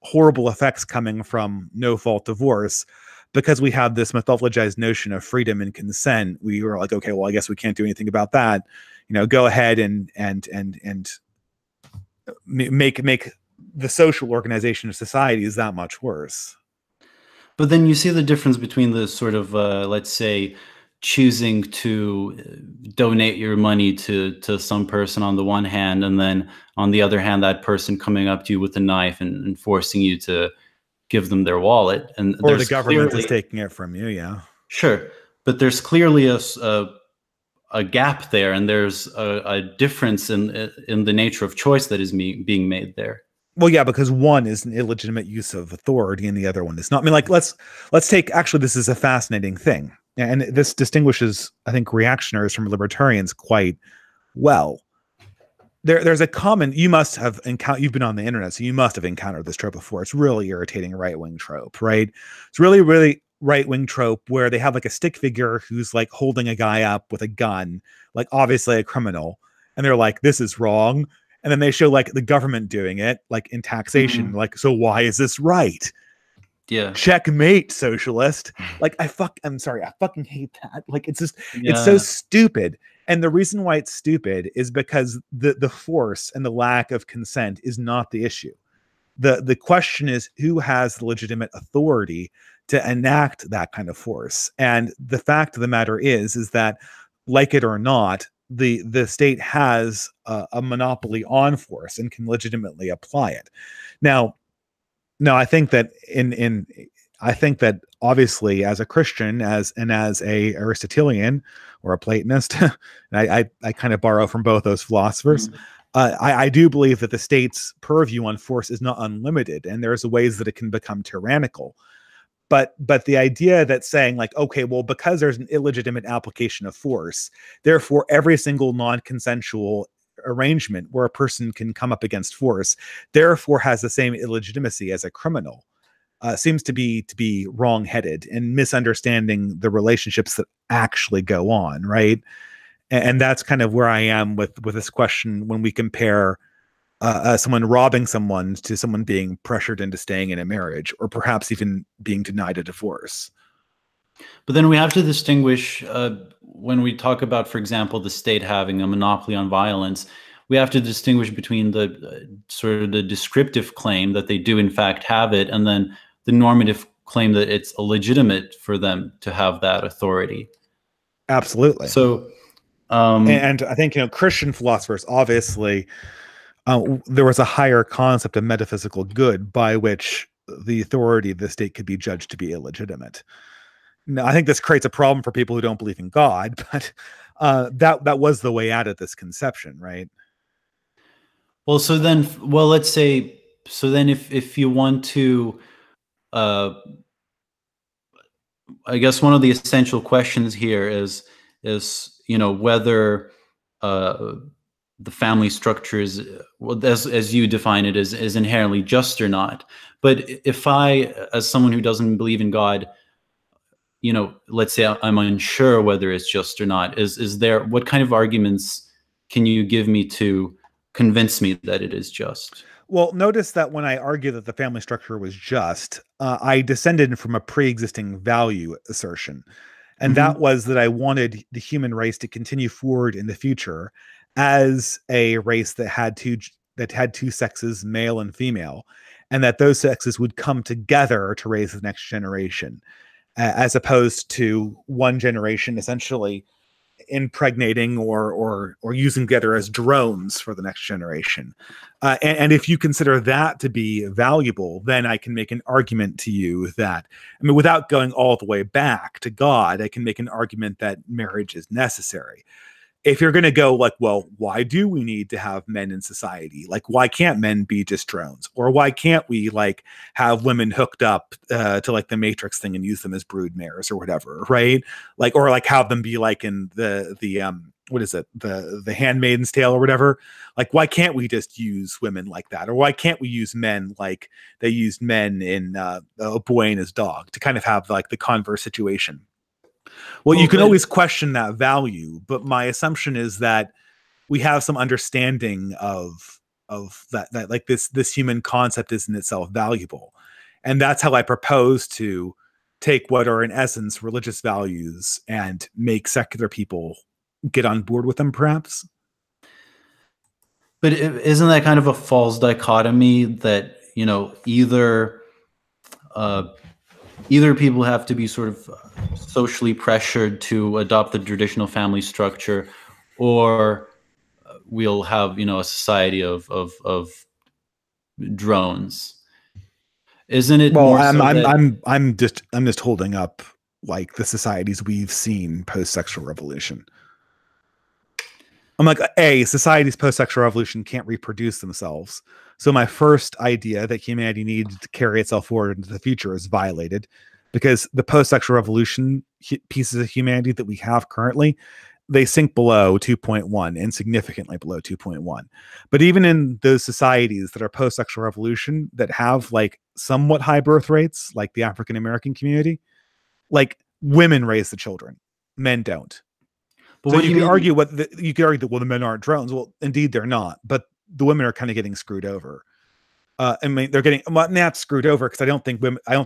horrible effects coming from no fault divorce, because we have this mythologized notion of freedom and consent, we were like, okay, well, I guess we can't do anything about that. Go ahead and make the social organization of society is that much worse.
But then you see the difference between the sort of, let's say, choosing to donate your money to some person on the one hand, and then on the other hand, that person coming up to you with a knife and forcing you to give them their wallet. And
or the government is taking it from you, yeah.
Sure. But there's clearly a gap there, and there's a difference in the nature of choice that is being made there.
Well, yeah, because one is an illegitimate use of authority and the other one is not. I mean, like, let's take, actually, this is a fascinating thing. And this distinguishes, I think, reactionaries from libertarians quite well. There's a common, you must have encountered, you've been on the internet, so you must have encountered this trope before. It's really irritating right-wing trope, right? It's really, really right-wing trope where they have like a stick figure who's like holding a guy up with a gun, like obviously a criminal. and they're like, this is wrong. And then they show like the government doing it, like in taxation. Like, so why is this right?
Yeah.
Checkmate, socialist. Like, I'm sorry, I fucking hate that. Like, it's just, it's so
Yeah.
stupid. And the reason why it's stupid is because the force and the lack of consent is not the issue. The question is, who has the legitimate authority to enact that kind of force? And the fact of the matter is that, like it or not, the state has a monopoly on force and can legitimately apply it. Now, I think that I think that obviously, as a Christian, as a Aristotelian or a Platonist, I kind of borrow from both those philosophers. I do believe that the state's purview on force is not unlimited, and there's ways that it can become tyrannical. But the idea that saying like, okay, well, because there's an illegitimate application of force, therefore every single non-consensual arrangement where a person can come up against force, therefore has the same illegitimacy as a criminal, seems to be wrong-headed and misunderstanding the relationships that actually go on, right? And that's kind of where I am with this question when we compare someone robbing someone to someone being pressured into staying in a marriage, or perhaps even being denied a divorce.
But then we have to distinguish when we talk about, for example, the state having a monopoly on violence. We have to distinguish between the sort of the descriptive claim that they do in fact have it, and then the normative claim that it's illegitimate for them to have that authority.
Absolutely.
So,
and I think, Christian philosophers, obviously, there was a higher concept of metaphysical good by which the authority of the state could be judged to be illegitimate. Now, I think this creates a problem for people who don't believe in God, but that was the way out of this conception, right?
Well, so then, let's say, so then if you want to, I guess one of the essential questions here is whether the family structure is, well, as you define it, is inherently just or not. But if I, as someone who doesn't believe in God, let's say I'm unsure whether it's just or not, is there, what kind of arguments can you give me to convince me that it is just?
Well, notice that when I argue that the family structure was just, I descended from a pre-existing value assertion. And that was that I wanted the human race to continue forward in the future as a race that had two sexes, male and female, and that those sexes would come together to raise the next generation, as opposed to one generation essentially impregnating or using together as drones for the next generation. And if you consider that to be valuable, then I can make an argument to you that, without going all the way back to God, I can make an argument that marriage is necessary. If you're going to go like, well, why do we need to have men in society? Like, why can't men be just drones? Or why can't we like have women hooked up to like the Matrix thing and use them as brood mares or whatever, right? Like, or like have them be like in the what is it, the Handmaid's Tale or whatever? Like, why can't we just use women like that? Or why can't we use men like they used men in A Boy and His Dog, to kind of have like the converse situation? Well, you can always question that value, but my assumption is that we have some understanding of that like this human concept is in itself valuable. And that's how I propose to take what are in essence religious values and make secular people get on board with them, perhaps.
But isn't that kind of a false dichotomy that, either people have to be sort of socially pressured to adopt the traditional family structure, or we'll have, a society of drones? Isn't it more so that
I'm just holding up like the societies we've seen post-sexual revolution. I'm like, societies post-sexual revolution can't reproduce themselves. So my first idea that humanity needs to carry itself forward into the future is violated, because the post-sexual revolution pieces of humanity that we have currently, they sink below 2.1 and significantly below 2.1. But even in those societies that are post-sexual revolution that have like somewhat high birth rates, like the African American community, like women raise the children, men don't.
But
So
what do
you
you
could
mean?
argue you could argue that, well, the men aren't drones. Well, indeed they're not, but the women are kind of getting screwed over. I mean, they're getting, well, not screwed over, because I don't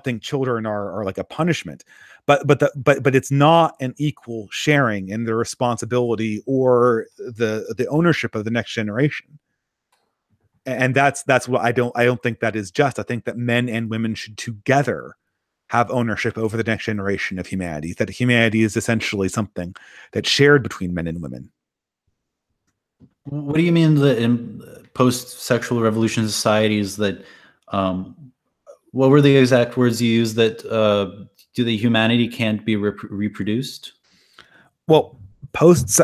think children are like a punishment, but it's not an equal sharing in the responsibility or the ownership of the next generation. And that's what I don't think that is just. I think that men and women should together have ownership over the next generation of humanity, that humanity is essentially something that's shared between men and women.
What do you mean that in post-sexual revolution societies that what were the exact words you used, that do the humanity can't be reproduced?
Well,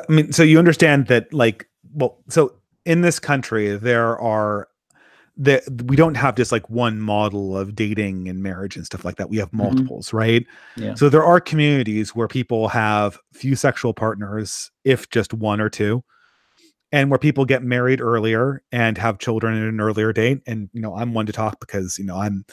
I mean, so you understand that, like, well, so in this country there are we don't have just like one model of dating and marriage and stuff like that. We have
Hmm.
multiples, right?
Yeah.
So there are communities where people have few sexual partners, if just one or two, and where people get married earlier and have children at an earlier date. And I'm one to talk because I'm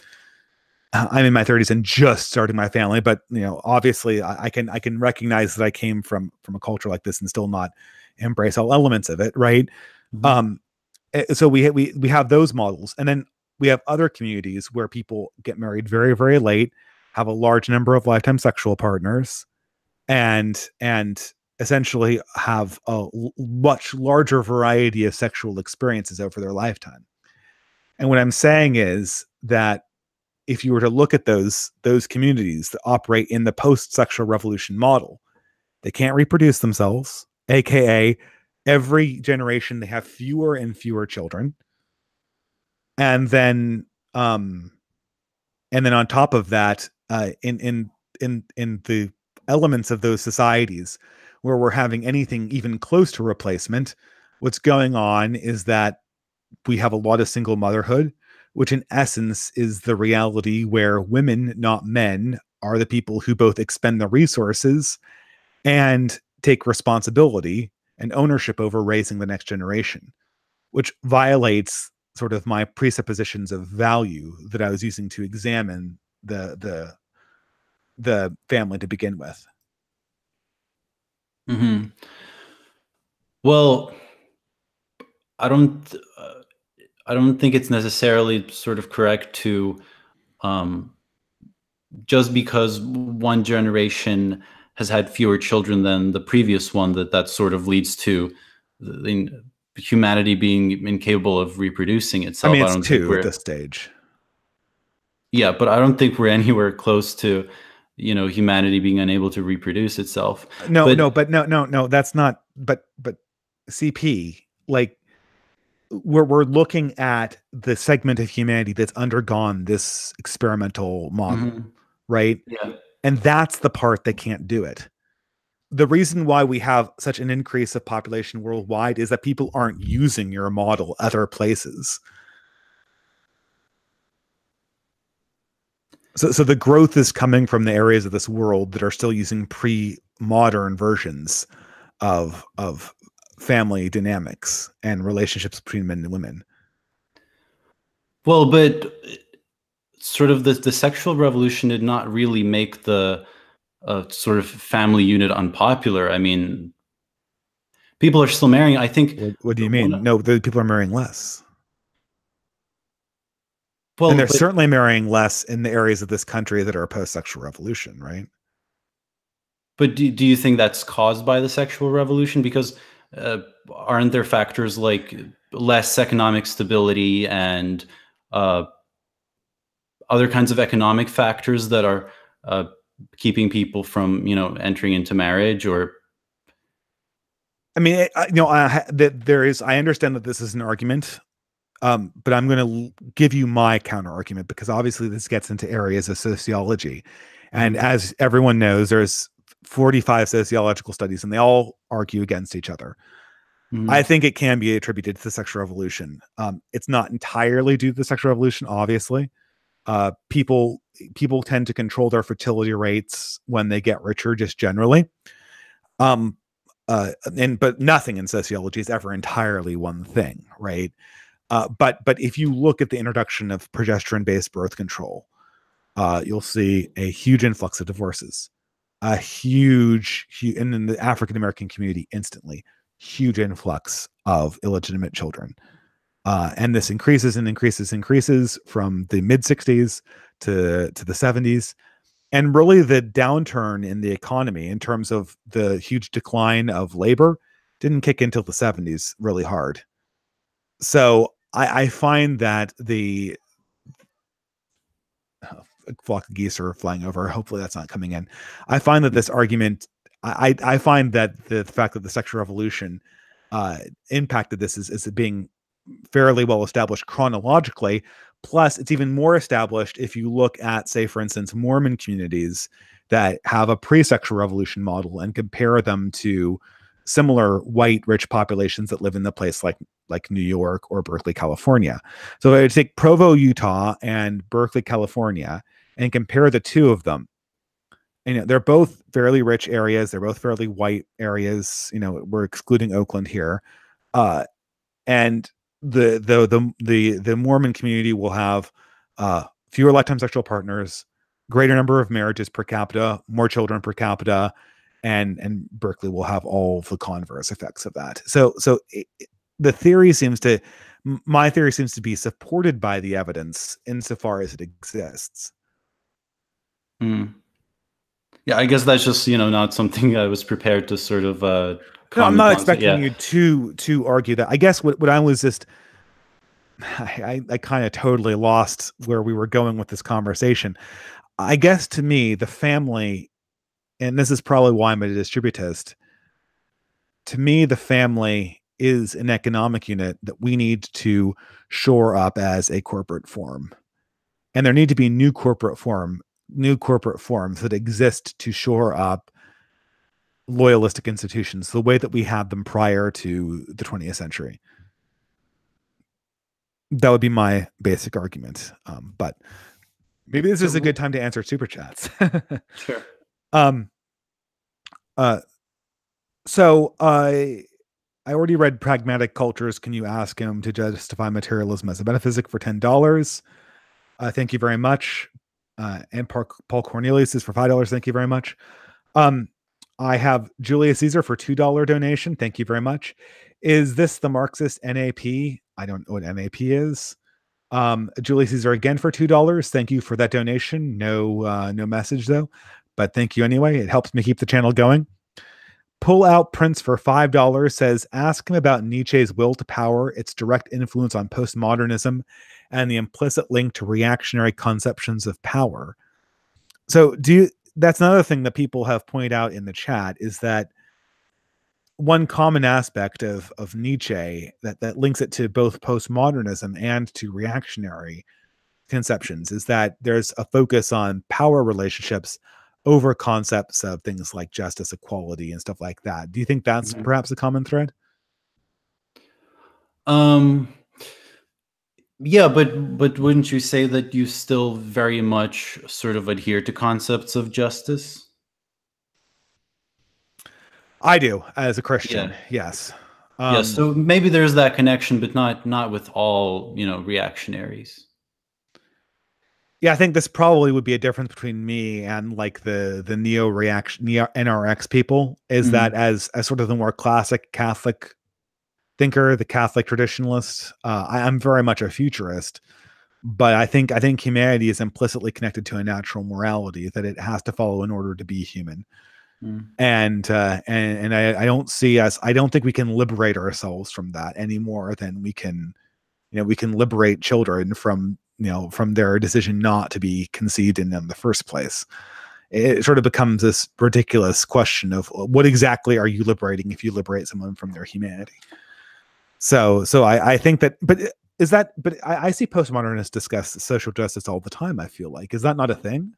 in my 30s and just starting my family, but obviously I can recognize that I came from a culture like this and still not embrace all elements of it, right?
Hmm.
Um, so we have those models, and then we have other communities where people get married very, very late, have a large number of lifetime sexual partners, and essentially have a much larger variety of sexual experiences over their lifetime. And what I'm saying is that if you were to look at those communities that operate in the post-sexual revolution model, they can't reproduce themselves, aka every generation they have fewer and fewer children. And then um and then on top of that, in the elements of those societies where we're having anything even close to replacement, what's going on is that we have a lot of single motherhood, which in essence is the reality where women, not men, are the people who both expend the resources and take responsibility and ownership over raising the next generation, which violates sort of my presuppositions of value that I was using to examine the family to begin with.
Hmm. Well, I don't. I don't think it's necessarily sort of correct to um, just because one generation has had fewer children than the previous one, that sort of leads to humanity being incapable of reproducing
I
itself.
mean,
I
it's
don't think
two at
we're,
this stage.
yeah, but I don't think we're anywhere close to, humanity being unable to reproduce itself.
No,
But
no, but no, that's not. But CP, like, we're looking at the segment of humanity that's undergone this experimental model,
mhm,
right?
yeah.
And that's the part that can't do it. The reason why we have such an increase of population worldwide is that people aren't using your model other places. So the growth is coming from the areas of this world that are still using pre-modern versions of family dynamics and relationships between men and women.
Well, but sort of the sexual revolution did not really make the sort of family unit unpopular. I mean, people are still marrying. I think
What do you
one.
mean? No, the people are marrying less. And
Well,
they're
but
certainly marrying less in the areas of this country that are post-sexual revolution, right?
do you think that's caused by the sexual revolution? Because uh, aren't there factors like less economic stability and uh, other kinds of economic factors that are uh, keeping people from entering into marriage? Or
I mean, that there is. I understand that this is an argument, but I'm going to give you my counter argument, because obviously this gets into areas of sociology, and
Mhm,
as everyone knows, there's 45 sociological studies, and they all argue against each other. I
mhm,
think it can be attributed to the sexual revolution. It's not entirely due to the sexual revolution, obviously. People tend to control their fertility rates when they get richer, just generally. Um, but nothing in sociology is ever entirely one thing, right? But if you look at the introduction of progesterone based birth control, you'll see a huge influx of divorces. a huge, and in the African American community, instantly huge influx of illegitimate children. And this increases and increases from the mid 60s to the 70s. And really, the downturn in the economy, in terms of the huge decline of labor, didn't kick in until the 70s really hard. So I find that the a flock of geese are flying over. Hopefully that's not coming in. I find that this argument, I find that the fact that the sexual revolution impacted this is being fairly well established chronologically. Plus, it's even more established if you look at, say, for instance, Mormon communities that have a pre-sexual revolution model and compare them to similar white rich populations that live in the place like New York or Berkeley, California. So I would take Provo, Utah and Berkeley, California and compare the two of them. And, you know, they're both fairly rich areas. They're both fairly white areas. You know, we're excluding Oakland here. And the Mormon community will have fewer lifetime sexual partners, greater number of marriages per capita, more children per capita, and Berkeley will have all the converse effects of that. So the theory seems to, my theory seems to be supported by the evidence insofar as it exists.
Yeah, I guess that's just, you know, not something I was prepared to sort of
no, I'm not expecting you to argue that. I guess what I was just, I kind of totally lost where we were going with this conversation. I guess to me, the family, and this is probably why I'm a distributist, to me, the family is an economic unit that we need to shore up as a corporate form. And there need to be new corporate forms that exist to shore up loyalistic institutions the way that we had them prior to the 20th century. That would be my basic argument. But maybe this is a good time to answer super chats.
Sure.
So I already read Pragmatic Cultures. Can you ask him to justify materialism as a metaphysic for $10? Thank you very much. And Paul Cornelius is for $5. Thank you very much. I have Julius Caesar for $2 donation. Thank you very much. Is this the Marxist NAP? I don't know what NAP is. Julius Caesar again for $2. Thank you for that donation. No message though, but thank you anyway. It helps me keep the channel going. Pull Out Prince for $5 says, ask him about Nietzsche's will to power, its direct influence on postmodernism, and the implicit link to reactionary conceptions of power. So that's another thing that people have pointed out in the chat, is that one common aspect of Nietzsche that links it to both postmodernism and to reactionary conceptions is that there's a focus on power relationships over concepts of things like justice, equality, and stuff like that. Do you think that's perhaps a common thread?
Yeah, but wouldn't you say that you still very much sort of adhere to concepts of justice?
I do, as a Christian. Yeah. Yes.
Yeah, so maybe there's that connection, but not with all, you know, reactionaries.
Yeah, I think this probably would be a difference between me and like the neo NRX people, is that as sort of the more classic Catholic thinker, the Catholic traditionalist, I'm very much a futurist, but I think humanity is implicitly connected to a natural morality that it has to follow in order to be human. And I don't think we can liberate ourselves from that any more than we can liberate children from their decision not to be conceived in the first place. It sort of becomes this ridiculous question of what exactly are you liberating if you liberate someone from their humanity? So I think that, but I see postmodernists discuss social justice all the time. I feel like, is that not a thing?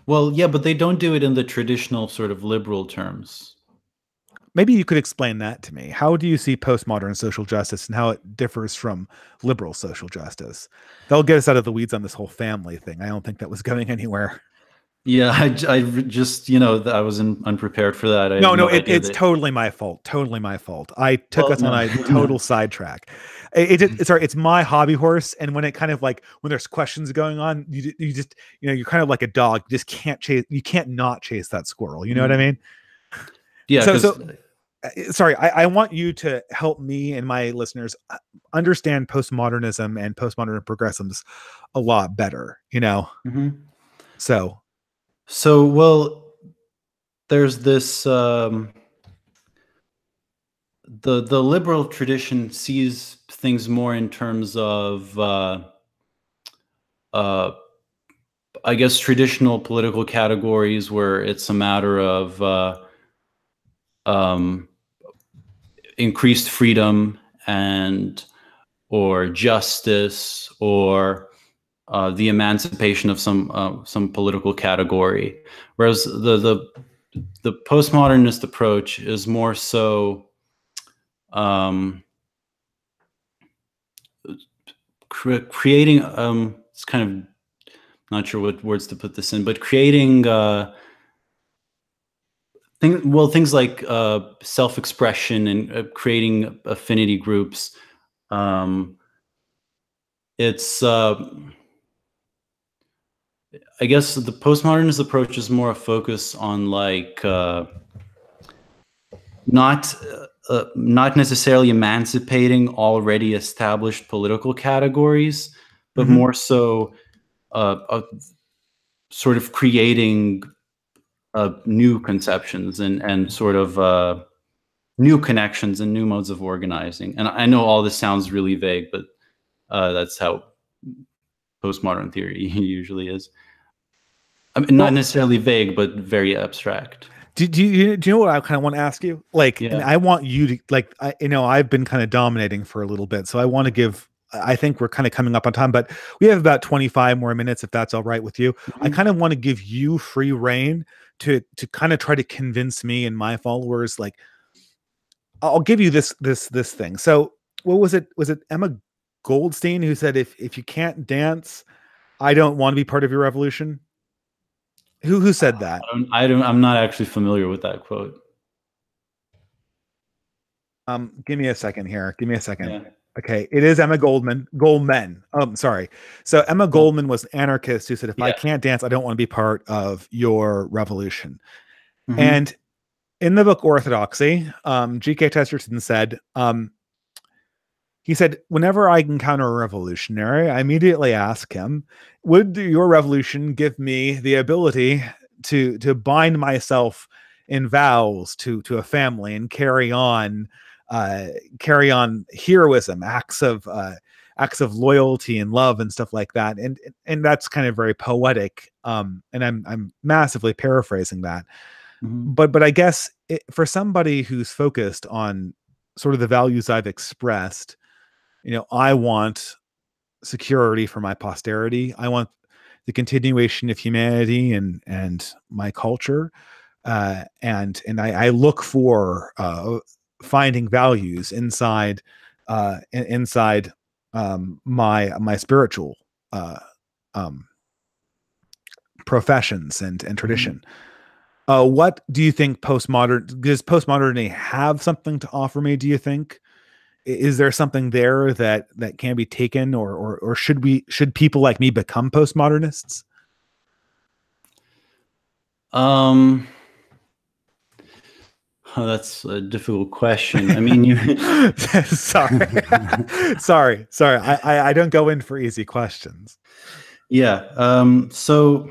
Well, yeah, but they don't do it in the traditional sort of liberal terms.
Maybe you could explain that to me. How do you see postmodern social justice and how it differs from liberal social justice? That'll get us out of the weeds on this whole family thing. I don't think that was going anywhere.
Yeah, I just, I was unprepared for that. I had
No, no,
no idea
it's
that.
totally my fault. Totally my fault. I took
Well,
us on
no,
a
no.
total sidetrack. Sorry, it's my hobby horse, and when it kind of like when there's questions going on, you just you're kind of like a dog. You just can't chase. You can't not chase that squirrel. You know what I
Mm.
mean?
Yeah,
So
because
so sorry, I want you to help me and my listeners understand postmodernism and postmodern progressives a lot better. So
so well, there's this the liberal tradition sees things more in terms of uh, I guess traditional political categories where it's a matter of um, increased freedom and or justice or the emancipation of some political category, whereas the postmodernist approach is more so um, creating. It's kind of not sure what words to put this in, but creating things like self-expression and creating affinity groups. Um, it's I guess the postmodernist approach is more a focus on like not necessarily emancipating already established political categories, but
mhm.
more so sort of creating new conceptions and sort of new connections and new modes of organizing. And I know all this sounds really vague, but that's how postmodern theory usually is. I mean, not
Well,
necessarily vague, but very abstract.
do you know what I kind of want to ask you? Like, and
Yeah.
I want you to like, I've been kind of dominating for a little bit, so I want to give. I think we're kind of coming up on time, but we have about 25 more minutes, if that's all right with you. I
Mhm.
kind of want to give you free reign to kind of try to convince me and my followers. Like, I'll give you this thing. So, what was it? Was it Emma Goldstein who said, "If you can't dance, I don't want to be part of your revolution"? Who said that?
I'm not actually familiar with that quote.
Give me a second here. Give me a second.
Yeah.
Okay, it is Emma Goldman. Sorry. So Emma
Well,
Goldman was an anarchist who said, "If I
yeah.
can't dance, I don't want to be part of your revolution."
Hmm.
And in the book Orthodoxy, G.K. Chesterton said, he said, "Whenever I encounter a revolutionary, I immediately ask him, would your revolution give me the ability to bind myself in vows to a family and carry on heroism, acts of loyalty and love and stuff like that." And that's kind of very poetic. And I'm massively paraphrasing that,
Hmm.
but I guess for somebody who's focused on sort of the values I've expressed, I want security for my posterity. I want the continuation of humanity and my culture. And I look for finding values inside my spiritual uh, um, professions and
Hmm.
tradition. What do you think does postmodernity have something to offer me? Do you think? Is there something there that can be taken, or should people like me become postmodernists?
Um, oh, that's a difficult question. I mean, you.
Sorry. Sorry. I don't go in for easy questions.
Yeah. So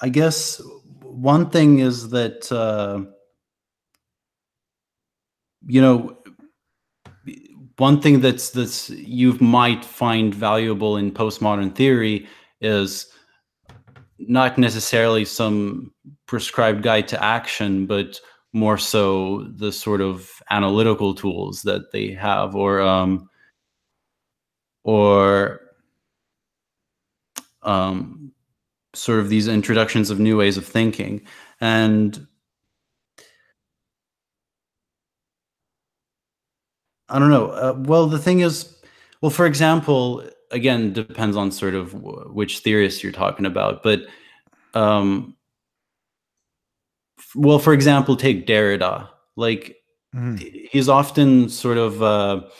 I guess one thing is that you know one thing that's you might find valuable in postmodern theory is not necessarily some prescribed guide to action, but more so the sort of analytical tools that they have, or um, sort of these introductions of new ways of thinking. And I don't know. Well, the thing is, well, for example, again, depends on sort of which theorist you're talking about. But well, for example, take Derrida. Like, he's often sort of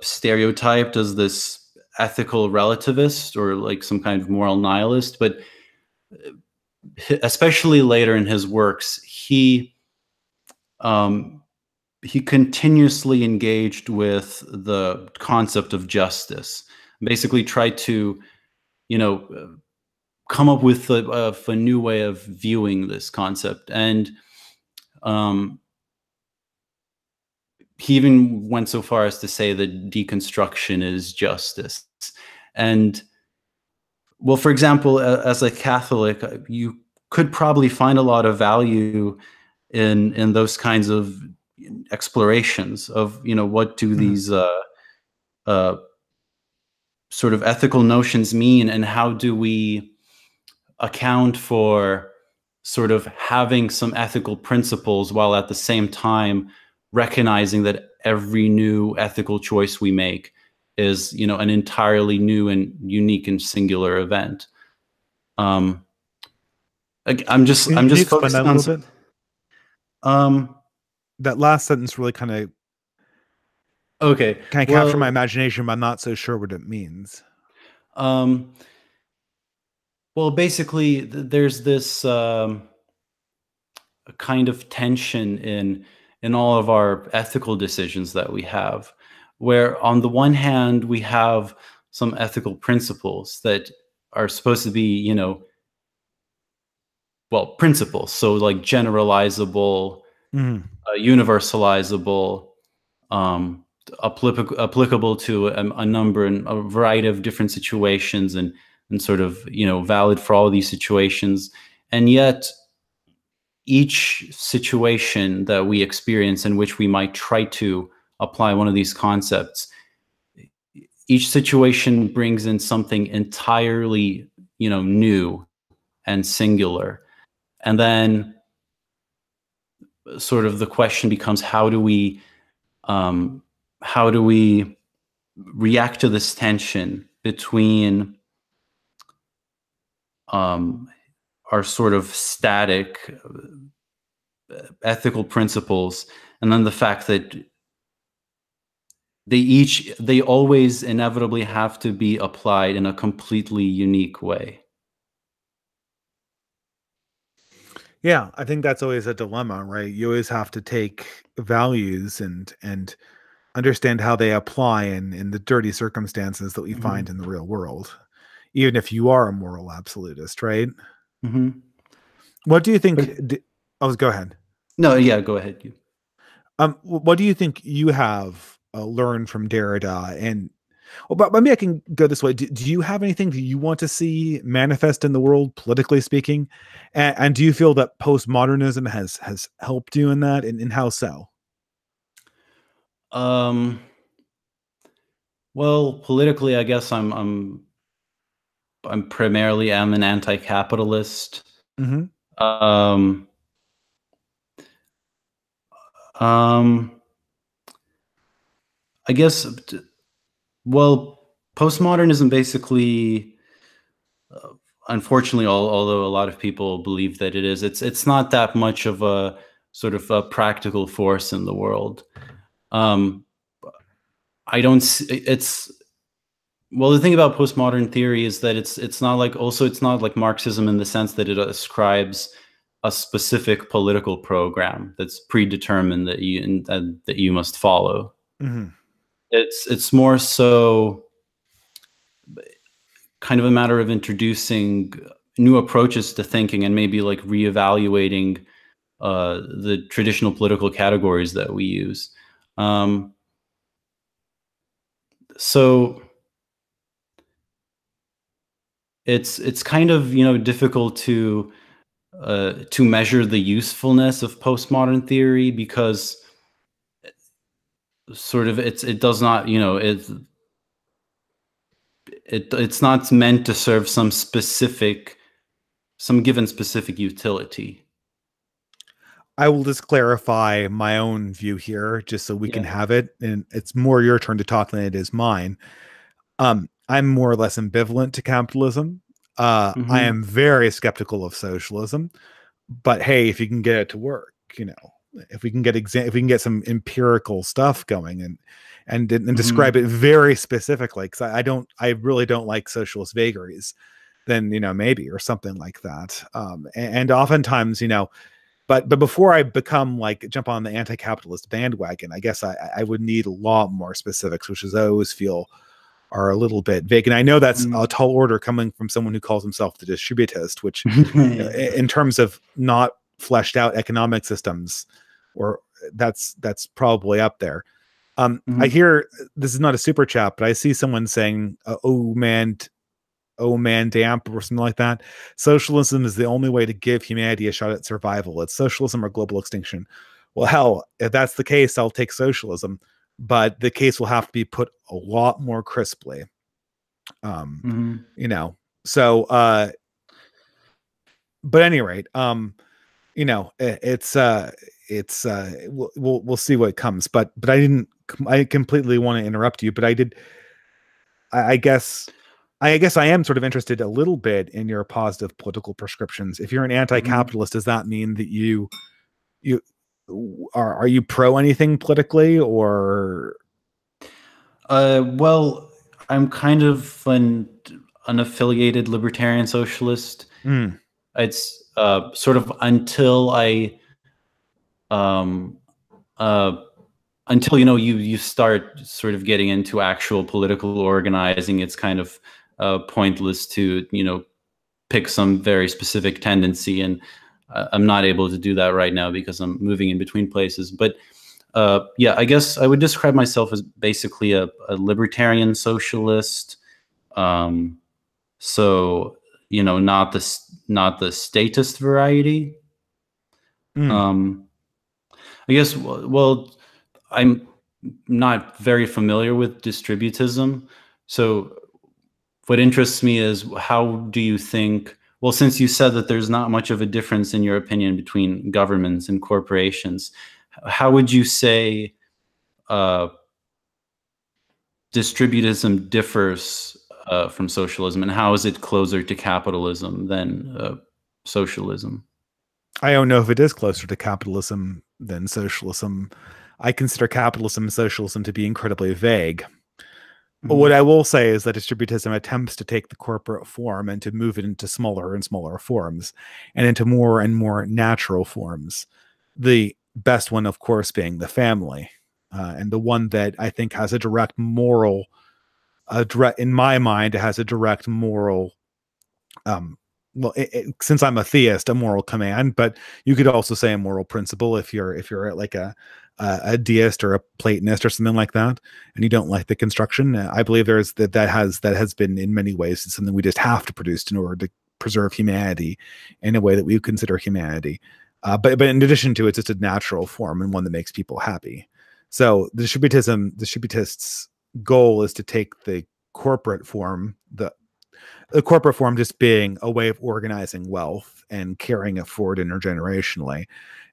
stereotyped as this ethical relativist or like some kind of moral nihilist, but especially later in his works, he continuously engaged with the concept of justice, basically tried to, come up with a new way of viewing this concept. And he even went so far as to say that deconstruction is justice. And, well, for example, as a Catholic, you could probably find a lot of value in those kinds of explorations of, what do these sort of ethical notions mean, and how do we account for sort of having some ethical principles while at the same time recognizing that every new ethical choice we make is, an entirely new and unique and singular event. I'm just
explain that a
focusing
little
on
bit? That last sentence really kind of capture my imagination, but I'm not so sure what it means.
Well, basically, there's this kind of tension in all of our ethical decisions that we have, where on the one hand we have some ethical principles that are supposed to be, principles, so like generalizable, universalizable, applicable to a number and a variety of different situations, and sort of, valid for all these situations. And yet each situation that we experience in which we might try to apply one of these concepts, each situation brings in something entirely, new and singular. And then sort of the question becomes, how do we react to this tension between our sort of static ethical principles, and then the fact that they always inevitably have to be applied in a completely unique way.
Yeah, I think that's always a dilemma, right? You always have to take values and understand how they apply in the dirty circumstances that we find in the real world, even if you are a moral absolutist, right? What do you think? Go ahead.
No, yeah, go ahead. You.
What do you think you have learned from Derrida? And but maybe I can go this way. Do you have anything that you want to see manifest in the world, politically speaking? And do you feel that postmodernism has helped you in that? And how so?
Well, politically, I guess I'm primarily an anti-capitalist. I guess, well, postmodernism basically, unfortunately, although a lot of people believe that it is, it's not that much of a sort of a practical force in the world. I don't see it's. Well, the thing about postmodern theory is that it's not like Marxism in the sense that it ascribes a specific political program that's predetermined that you must follow. It's more so kind of a matter of introducing new approaches to thinking, and maybe like reevaluating the traditional political categories that we use. So it's kind of, difficult to measure the usefulness of postmodern theory, because sort of it does not, it's not meant to serve some given specific utility.
I will just clarify my own view here, just so we can have it, and it's more your turn to talk than it is mine. I'm more or less ambivalent to capitalism. I
Mm-hmm.
am very skeptical of socialism, but hey, if you can get it to work, if we can get if we can get some empirical stuff going and
Mm-hmm.
describe it very specifically, because I really don't like socialist vagaries, then maybe, or something like that. And oftentimes, but before I become like jump on the anti-capitalist bandwagon, I guess I would need a lot more specifics, which is I always feel are a little bit vague. And I know that's a tall order coming from someone who calls himself the distributist, which,
Yeah.
in terms of not fleshed out economic systems, or that's probably up there. I
Mm-hmm.
hear, this is not a super chat, but I see someone saying, oh man, damp, or something like that. Socialism is the only way to give humanity a shot at survival. It's socialism or global extinction. Well, hell, if that's the case, I'll take socialism, but the case will have to be put a lot more crisply. Um,
Mm-hmm.
you know, so, but at any rate, we'll see what comes, but I completely want to interrupt you, but I guess I am sort of interested a little bit in your positive political prescriptions. If you're an
Mm-hmm.
anti-capitalist, does that mean that you are you pro anything politically, or?
Well, I'm kind of an unaffiliated libertarian socialist.
Mm,
It's sort of um, uh, until you start sort of getting into actual political organizing. It's kind of pointless to pick some very specific tendency, and I'm not able to do that right now because I'm moving in between places. But yeah, I guess I would describe myself as basically a libertarian socialist. Um, so not the statist variety.
mm.
Um, I guess well, I'm not very familiar with distributism. So what interests me is, how do you think, well, since you said that there's not much of a difference in your opinion between governments and corporations, how would you say uh, distributism differs from socialism, and how is it closer to capitalism than socialism?
I don't know if it is closer to capitalism than socialism. I consider capitalism and socialism to be incredibly vague. What
Hmm.
I will say is that distributism attempts to take the corporate form and to move it into smaller and smaller forms, and into more and more natural forms. The best one, of course, being the family, and the one that I think has a direct moral, in my mind, it has a direct moral, um, well, since I'm a theist, a moral command, but you could also say a moral principle if you're like a deist or a Platonist or something like that, and you don't like the construction. I believe there's that has been in many ways something we just have to produce in order to preserve humanity in a way that we consider humanity. But in addition to it, it's just a natural form and one that makes people happy. So the distributists' goal is to take the corporate form, the corporate form just being a way of organizing wealth and carrying it forward intergenerationally,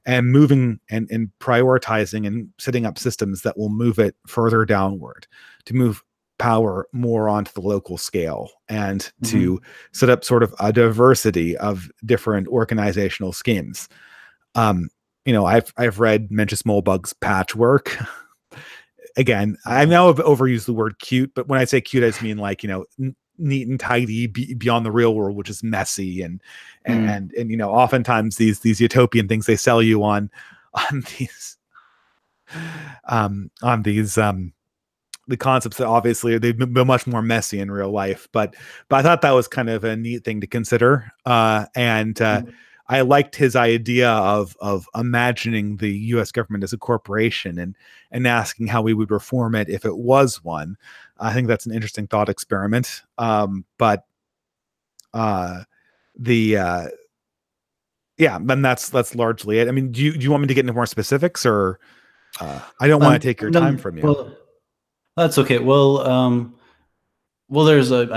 and moving and prioritizing and setting up systems that will move it further downward, to move power more onto the local scale, and to
Hmm.
set up sort of a diversity of different organizational schemes. um I've read Mencius Moldbug's Patchwork. Again, I know I've overused the word cute, but when I say cute, I just mean like, neat and tidy, beyond the real world, which is messy, and oftentimes these utopian things they sell you on these on these the concepts that obviously they've been much more messy in real life, but I thought that was kind of a neat thing to consider. And I liked his idea of imagining the U.S. government as a corporation, and asking how we would reform it if it was one. I think that's an interesting thought experiment. But the yeah, and that's largely it. I mean, do you want me to get into more specifics, or I don't want to take your time
No,
from you?
well, that's okay. Well, I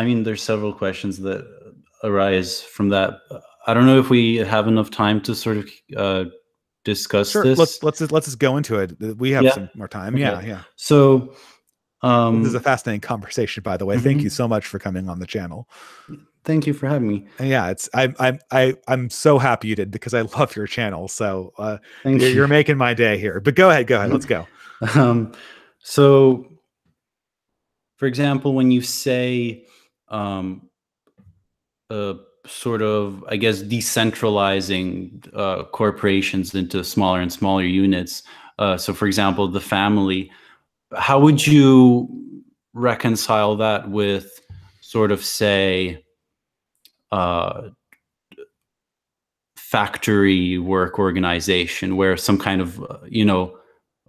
mean, there's several questions that arise from that. I don't know if we have enough time to sort of discuss
Sure. Let's
this.
let's just go into it. We have
Yeah.
some more time. Yeah,
Okay.
yeah.
So
This is
Um,
a fascinating conversation, by the way. Thank you
mhm.
so much for coming on the channel.
Thank you for having me.
And yeah, I'm so happy you did because I love your channel. So
Thank you.
you're making my day here. But go ahead, let's go.
Um, so, for example, when you say um, sort of, I guess, decentralizing corporations into smaller and smaller units. So, for example, the family, how would you reconcile that with sort of, say, uh, factory work organization where some kind of,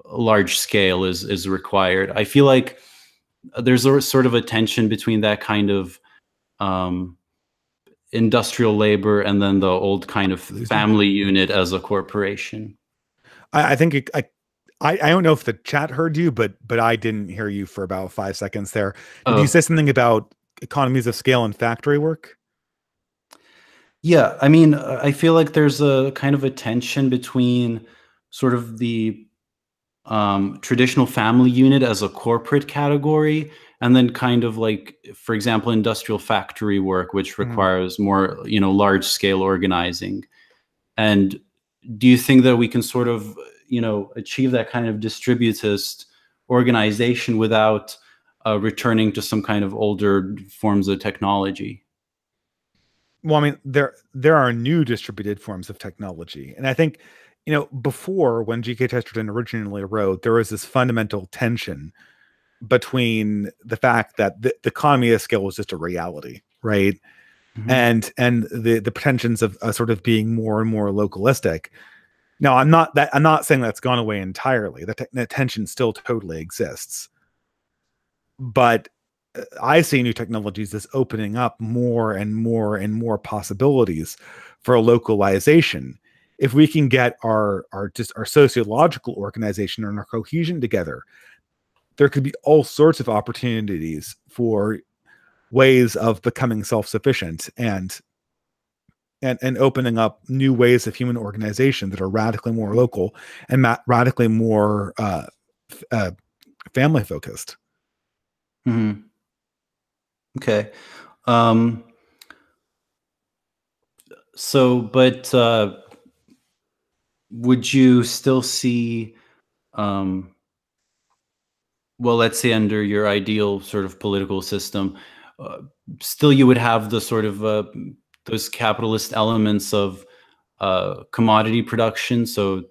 large scale is required? I feel like there's a sort of a tension between that kind of um, industrial labor and then the old kind of
Lose me.
family unit as a corporation.
I think I don't know if the chat heard you, but I didn't hear you for about 5 seconds there. Did you
Uh,
say something about economies of scale and factory work?
yeah, I mean, I feel like there's a kind of a tension between sort of the traditional family unit as a corporate category, and then kind of like, for example, industrial factory work, which
Mhm.
requires more, large scale organizing. And do you think that we can sort of, achieve that kind of distributist organization without returning to some kind of older forms of technology?
Well, I mean, there are new distributed forms of technology, and I think, before when G.K. Chesterton originally wrote, there was this fundamental tension between the fact that the economy of scale was just a reality, right?
Hmm.
And the pretensions of sort of being more and more localistic. Now, I'm not saying that's gone away entirely. That tension still totally exists, but I see new technologies as opening up more and more and more possibilities for localization. If we can get our sociological organization and our cohesion together, there could be all sorts of opportunities for ways of becoming self-sufficient and opening up new ways of human organization that are radically more local and radically more uh, family focused.
Hmm. Okay. Um, but would you still see, um, well, let's say under your ideal sort of political system, uh, still you would have the sort of those capitalist elements of commodity production, so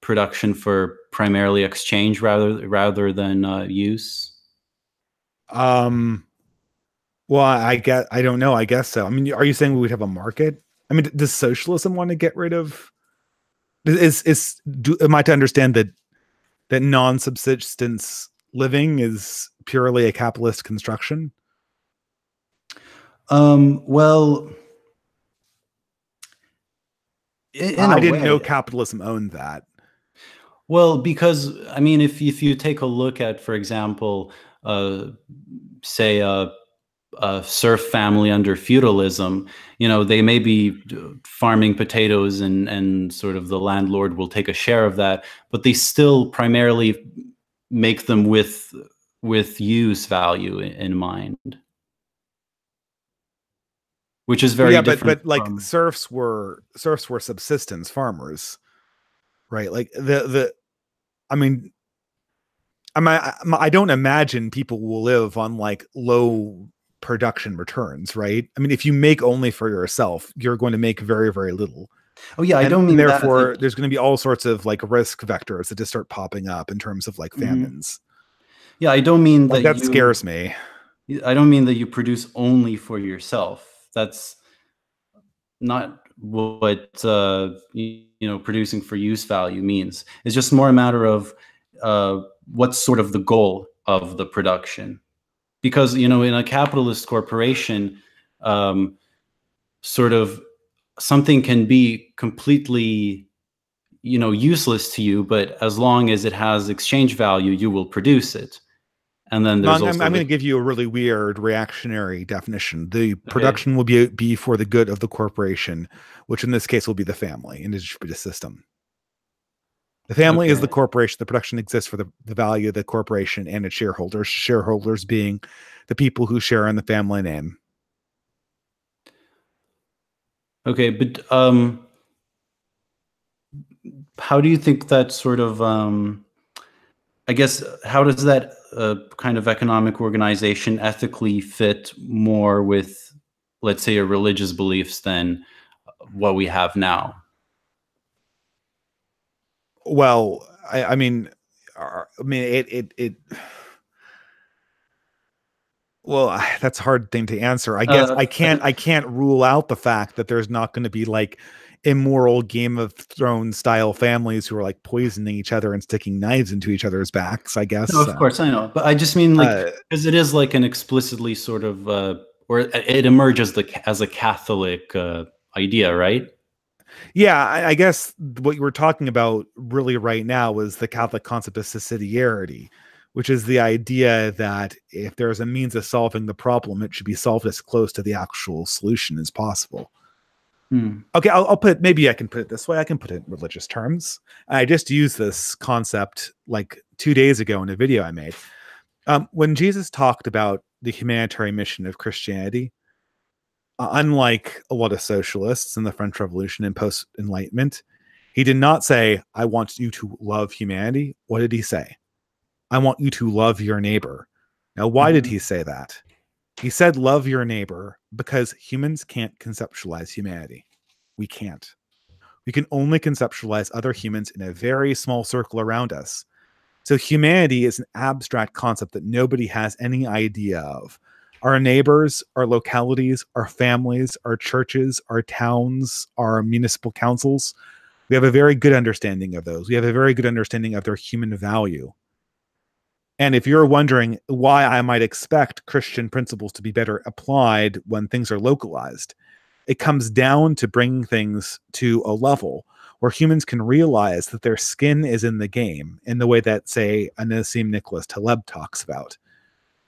production for primarily exchange rather than use.
Um, well, I don't know. I guess so. I mean, are you saying we would have a market? I mean, does socialism want to get rid of? Am I to understand that non-subsistence living is purely a capitalist construction?
Well, in
I
a
didn't know
way.
capitalism owned that.
Well, because I mean, if you take a look at, for example, uh, say a serf family under feudalism, they may be farming potatoes, and sort of the landlord will take a share of that, but they still primarily make them with use value in mind, which is
Well,
very
yeah, but
different
like
from.
serfs were subsistence farmers, right? Like the I mean, I don't imagine people will live on like low production returns, right? I mean, if you make only for yourself, you're going to make very, very little.
Oh yeah, I
And,
don't
and
mean that.
therefore there's going to be all sorts of like risk vectors that just start popping up in terms of like
Mhm.
famines.
Yeah, I don't mean
Like
that
that
you.
scares me.
I don't mean that you produce only for yourself. That's not what producing for use value means. It's just more a matter of what's sort of the goal of the production. Because in a capitalist corporation, um, sort of something can be completely useless to you, but as long as it has exchange value, you will produce it. And then there's
I'm
also
going
the.
to give you a really weird reactionary definition. The
Okay.
production will be for the good of the corporation, which in this case will be the family and the distributed system. The family is the
Okay.
corporation. The production exists for the value of the corporation and its shareholders, shareholders being the people who share in the family name.
Okay, but how do you think that sort of I guess how does that kind of economic organization ethically fit more with, let's say, a religious beliefs than what we have now?
Well, I mean, it. Well, that's a hard thing to answer. I guess I
I
can't rule out the fact that there's not going to be like immoral Game of Thrones style families who are like poisoning each other and sticking knives into each other's backs. I
No,
guess.
of course I know, but I just mean like
Uh,
because it is like an explicitly sort of or it emerges as a Catholic idea, right?
Yeah, I guess what you were talking about really right now is the Catholic concept of subsidiarity, which is the idea that if there's a means of solving the problem, it should be solved as close to the actual solution as possible.
Hmm.
Okay, I'll put, maybe I can put it this way. I can put it in religious terms. I just used this concept like 2 days ago in a video I made. When Jesus talked about the humanitarian mission of Christianity, unlike a lot of socialists in the French Revolution and post Enlightenment, he did not say, I want you to love humanity. What did he say? I want you to love your neighbor. Now, why did he
Mhm.
say that? He said, love your neighbor because humans can't conceptualize humanity. We can't. We can only conceptualize other humans in a very small circle around us. So humanity is an abstract concept that nobody has any idea of. Our neighbors, our localities, our families, our churches, our towns, our municipal councils, we have a very good understanding of those. We have a very good understanding of their human value. And if you're wondering why I might expect Christian principles to be better applied when things are localized, it comes down to bringing things to a level where humans can realize that their skin is in the game in the way that, say, Nassim Nicholas Taleb talks about.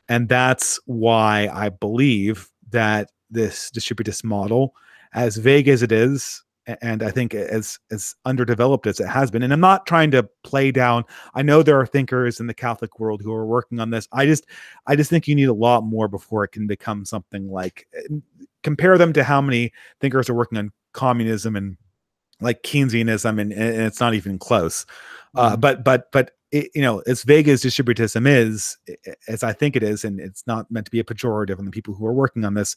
And that's why I believe that this distributist model, as vague as it is, and I think as underdeveloped as it has been, and I'm not trying to play down. I know there are thinkers in the Catholic world who are working on this. I just think you need a lot more before it can become something like, compare them to how many thinkers are working on communism and like Keynesianism, and it's not even close.
Mhm.
But it, as vague as distributism is, as I think it is, and it's not meant to be a pejorative on the people who are working on this,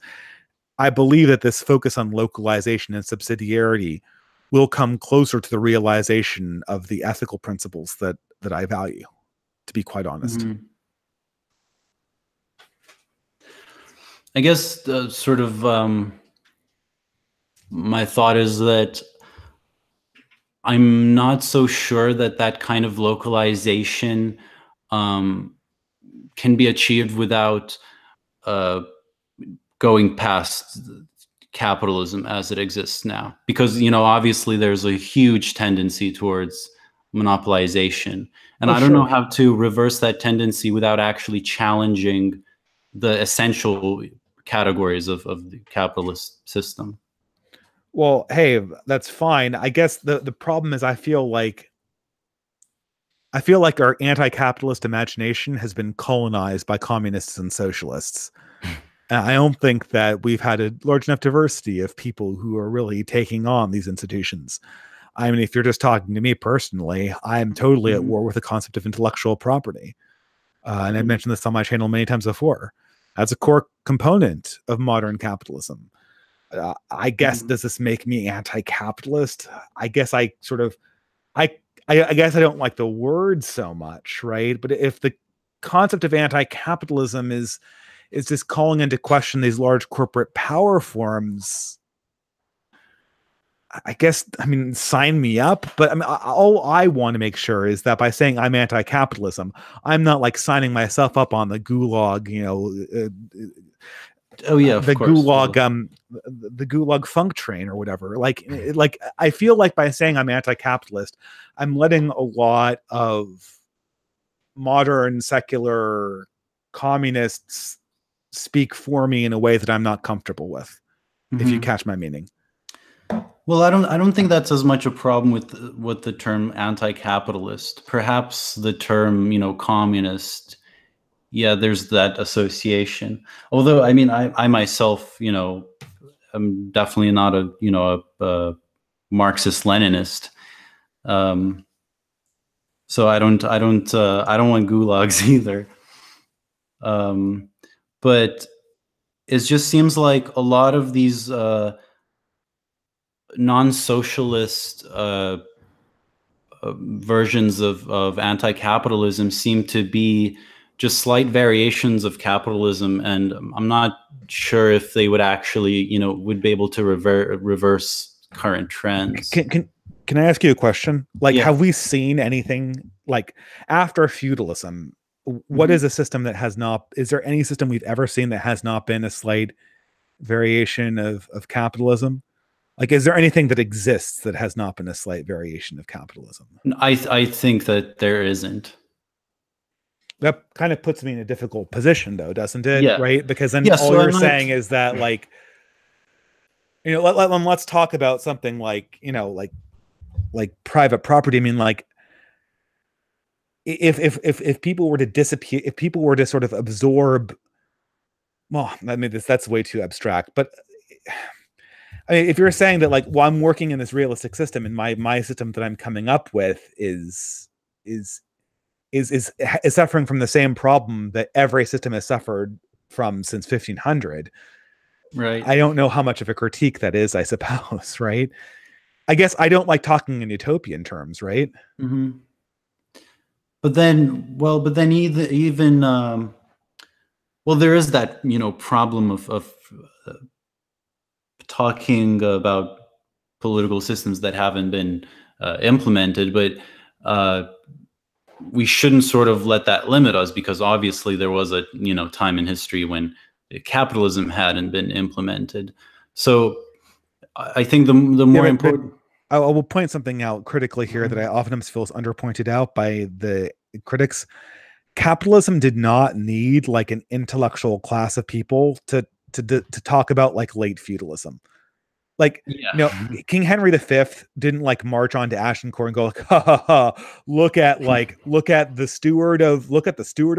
I believe that this focus on localization and subsidiarity will come closer to the realization of the ethical principles that I value, to be quite honest.
Mhm. I guess sort of my thought is that I'm not so sure that that kind of localization um, can be achieved without uh, going past capitalism as it exists now. Because, obviously there's a huge tendency towards monopolization. And
Oh,
I don't know
sure.
how to reverse that tendency without actually challenging the essential categories of the capitalist system.
Well, hey, that's fine. I guess the problem is I feel like our anti-capitalist imagination has been colonized by communists and socialists. And I don't think that we've had a large enough diversity of people who are really taking on these institutions. I mean, if you're just talking to me personally, I'm totally at
Mhm.
war with the concept of intellectual property. And I've
Mhm.
mentioned this on my channel many times before. That's a core component of modern capitalism. I guess,
Mhm.
does this make me anti-capitalist? I guess I sort of I, I guess I don't like the word so much, right? But if the concept of anti-capitalism is just calling into question these large corporate power forms, I guess, I mean, sign me up. But I mean, all I want to make sure is that by saying I'm anti-capitalism, I'm not like signing myself up on the gulag,
Oh yeah, of
the
course,
gulag,
totally.
the gulag funk train or whatever. Like I feel like by saying I'm anti-capitalist, I'm letting a lot of modern secular communists speak for me in a way that I'm not comfortable with, if you
Mhm.
catch my meaning.
Well, I don't think that's as much a problem with the term anti-capitalist. Perhaps the term, communist. Yeah, there's that association. Although, I mean, I myself, I'm definitely not a Marxist-Leninist. So I don't want gulags either. But it just seems like a lot of these non-socialist versions of anti-capitalism seem to be just slight variations of capitalism, and I'm not sure if they would actually, would be able to reverse current trends.
Can I ask you a question? Like,
Yeah.
have we seen anything like after feudalism? What is a system that has not? Is there any system we've ever seen that has not been a slight variation of capitalism? Like, is there anything that exists that has not been a slight variation of capitalism?
I think that there isn't.
That kind of puts me in a difficult position, though, doesn't it?
Yeah.
Right? Because then
Yeah,
all
so
you're
I'm not-
saying is that, like, let's talk about something like, like private property. I mean, like, if people were to disappear, if people were to sort of absorb, well, I mean, that's way too abstract, but I mean, if you're saying that, like, well, I'm working in this realistic system, and my system that I'm coming up with is is suffering from the same problem that every system has suffered from since 1500.
Right.
I don't know how much of a critique that is, I suppose, right? I guess I don't like talking in utopian terms, right?
Mm-hmm. But then even well, there is that problem of talking about political systems that haven't been implemented, but we shouldn't sort of let that limit us, because obviously there was a time in history when capitalism hadn't been implemented. So I think the more important.
I will point something out critically here that I often feel is underpointed out by the critics. Capitalism did not need like an intellectual class of people to talk about like late feudalism. Like, King Henry V didn't like march on to Agincourt and go like, ha ha ha, look at the steward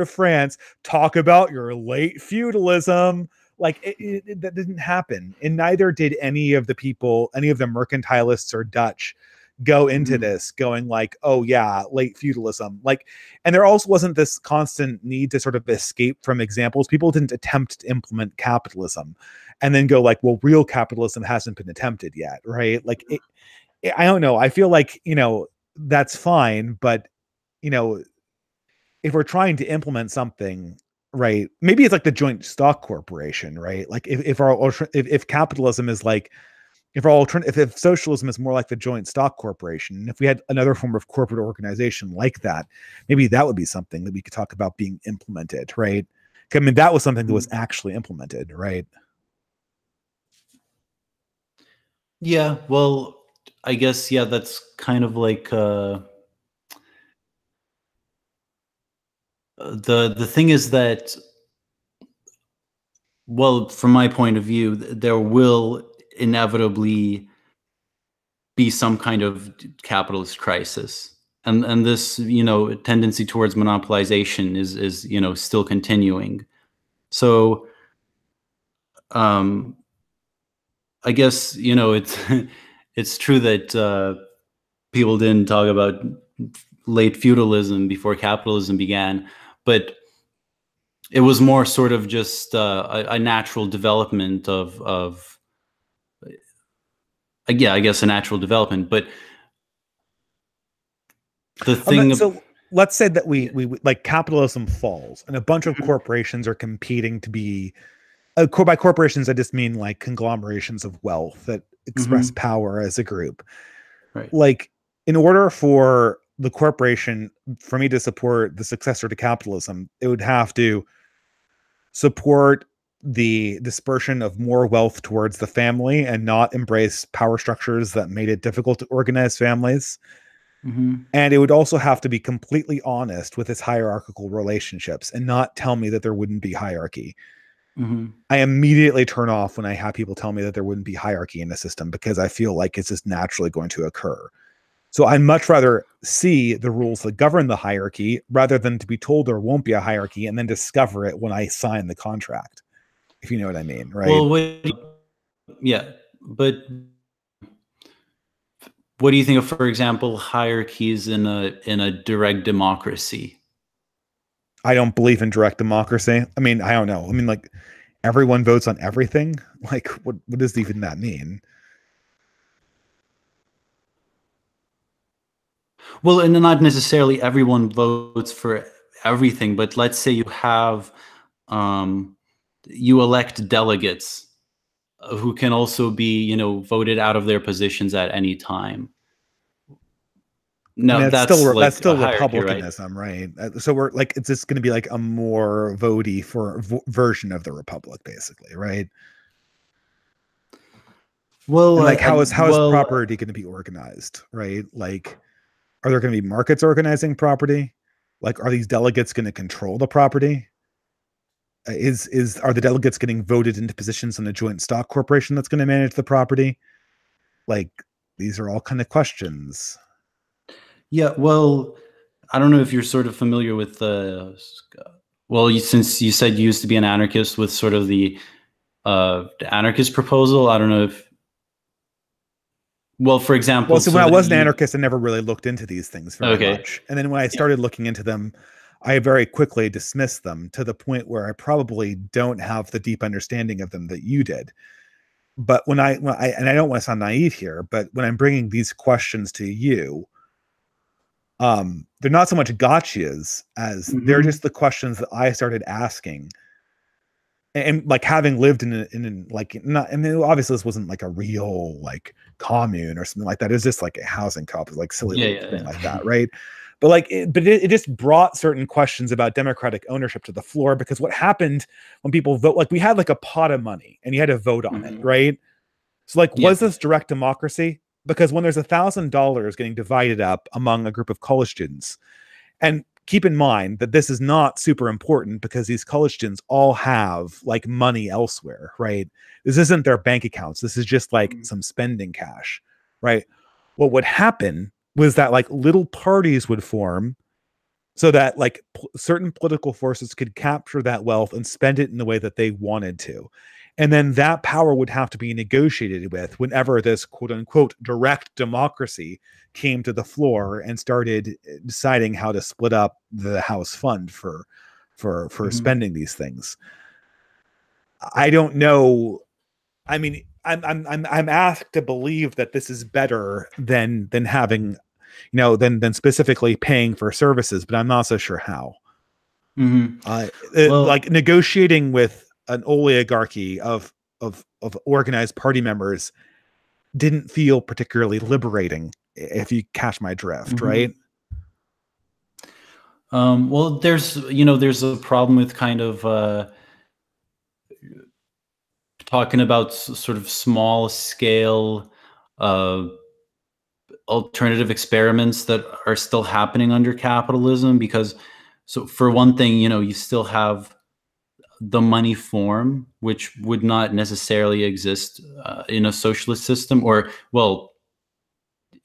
of France, talk about your late feudalism. Like, that didn't happen, and neither did any of the mercantilists or Dutch go into this going like, oh yeah, late feudalism. Like, and there also wasn't this constant need to sort of escape from examples. People didn't attempt to implement capitalism and then go like, well, real capitalism hasn't been attempted yet, right? Like, I don't know. I feel like, that's fine, but if we're trying to implement something, right, maybe it's like the joint stock corporation, right? Like, if capitalism is like, if socialism is more like the joint stock corporation, and if we had another form of corporate organization like that, maybe that would be something that we could talk about being implemented, right? I mean, that was something that was actually implemented, right?
Yeah, well, I guess, yeah, that's kind of like the thing is that, well, from my point of view, there will inevitably be some kind of capitalist crisis, and this tendency towards monopolization is still continuing. So I guess it's it's true that people didn't talk about late feudalism before capitalism began, but it was more sort of just a natural development of yeah, I guess a natural development. But the thing.
So let's say that we like capitalism falls and a bunch of corporations are competing to be by corporations, I just mean like conglomerations of wealth that express power as a group.
Right.
Like, in order for the corporation, for me to support the successor to capitalism, it would have to support the dispersion of more wealth towards the family and not embrace power structures that made it difficult to organize families. And it would also have to be completely honest with its hierarchical relationships and not tell me that there wouldn't be hierarchy. I immediately turn off when I have people tell me that there wouldn't be hierarchy in the system, because I feel like it's just naturally going to occur. So I'd much rather see the rules that govern the hierarchy rather than to be told there won't be a hierarchy and then discover it when I sign the contract, if you know what I mean, right?
Well, yeah, but what do you think of, for example, hierarchies in a direct democracy?
I don't believe in direct democracy. I mean, I don't know. I mean, like, everyone votes on everything. Like, what does even that mean?
Well, and not necessarily everyone votes for everything, but let's say you have you elect delegates who can also be, voted out of their positions at any time.
I
No,
mean,
that's
that's
like a
still
hierarchy, right?
republicanism, right? So we're like, it's just going to be like a more votey version of the republic, basically, right?
Well,
And like, how is
well,
property going to be organized, right? Like, are there going to be markets organizing property? Like, are these delegates going to control the property? Are the delegates getting voted into positions in a joint stock corporation that's going to manage the property? Like, these are all kind of questions.
yeah, well, I don't know if you're sort of familiar with well, since you said you used to be an anarchist, with sort of the anarchist proposal. I don't know if, well, for
Well,
example,
so when
so
I
that
was an
you,
anarchist, I never really looked into these things very
okay,
much. And then when I
yeah,
started looking into them, I very quickly dismissed them, to the point where I probably don't have the deep understanding of them that you did. But and I don't want to sound naive here, but when I'm bringing these questions to you, they're not so much gotchas as they're just the questions that I started asking. And like, having lived in like, not, I mean, obviously this wasn't like a real like commune or something like that. It was just like a housing co-op, like silly
yeah,
little
yeah,
thing
yeah.
like that, right? But like, it just brought certain questions about democratic ownership to the floor, because what happened when people vote, like, we had like a pot of money and you had to vote on it, right? So like,
Yeah.
was this direct democracy? Because when there's $1,000 getting divided up among a group of college students, and keep in mind that this is not super important, because these college students all have like money elsewhere, right? This isn't their bank accounts. This is just like some spending cash, right? What would happen was that like little parties would form, so that like certain political forces could capture that wealth and spend it in the way that they wanted to. And then that power would have to be negotiated with whenever this quote unquote direct democracy came to the floor and started deciding how to split up the house fund for spending these things. I don't know. I mean, I'm asked to believe that this is better than having, than specifically paying for services, but I'm not so sure how.
Well,
Like, negotiating with an oligarchy of organized party members didn't feel particularly liberating, if you catch my drift, right?
well, there's a problem with kind of talking about sort of small scale uh, alternative experiments that are still happening under capitalism, because, so for one thing, you still have the money form, which would not necessarily exist in a socialist system, or, well,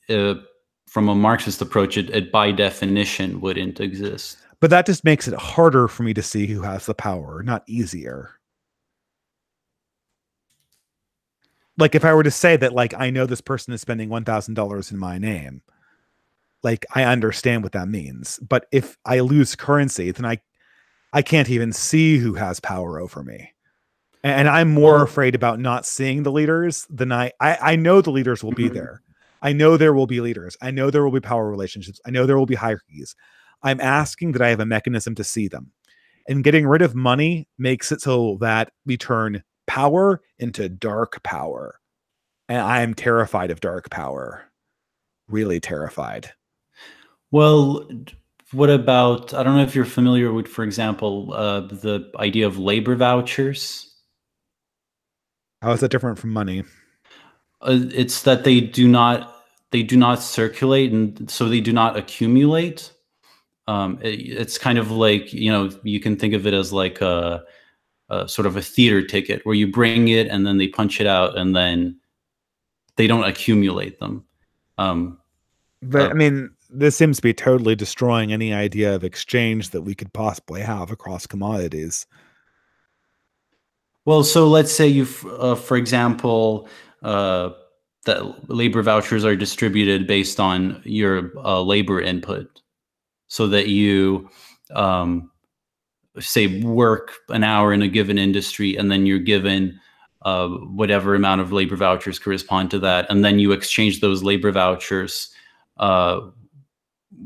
uh, from a Marxist approach, it by definition wouldn't exist.
But that just makes it harder for me to see who has the power, not easier. Like, if I were to say that, like, I know this person is spending $1,000 in my name, like, I understand what that means. But if I lose currency, then I can't even see who has power over me. And I'm more
Well,
afraid about not seeing the leaders than I know the leaders will be there. I know there will be leaders. I know there will be power relationships. I know there will be hierarchies. I'm asking that I have a mechanism to see them. And getting rid of money makes it so that we turn power into dark power. And I am terrified of dark power. Really terrified.
well, what about, I don't know if you're familiar with, for example, the idea of labor vouchers.
How is that different from money?
It's that they do not circulate, and so they do not accumulate. It's kind of like, you can think of it as like sort of a theater ticket where you bring it and then they punch it out and then they don't accumulate them.
But I mean, this seems to be totally destroying any idea of exchange that we could possibly have across commodities.
Well, so let's say you, for example, that labor vouchers are distributed based on your labor input, so that you say work an hour in a given industry, and then you're given whatever amount of labor vouchers correspond to that, and then you exchange those labor vouchers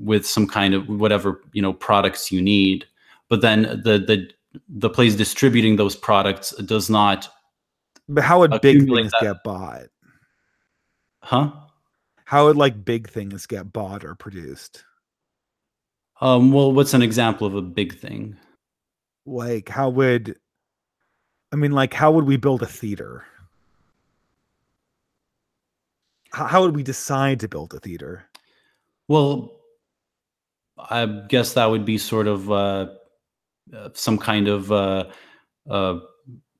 with some kind of whatever products you need. But then the place distributing those products does not.
But how would big things get bought?
Huh?
How would like big things get bought or produced?
Well, what's an example of a big thing?
Like, how would we build a theater? How would we decide to build a theater?
Well, I guess that would be sort of some kind of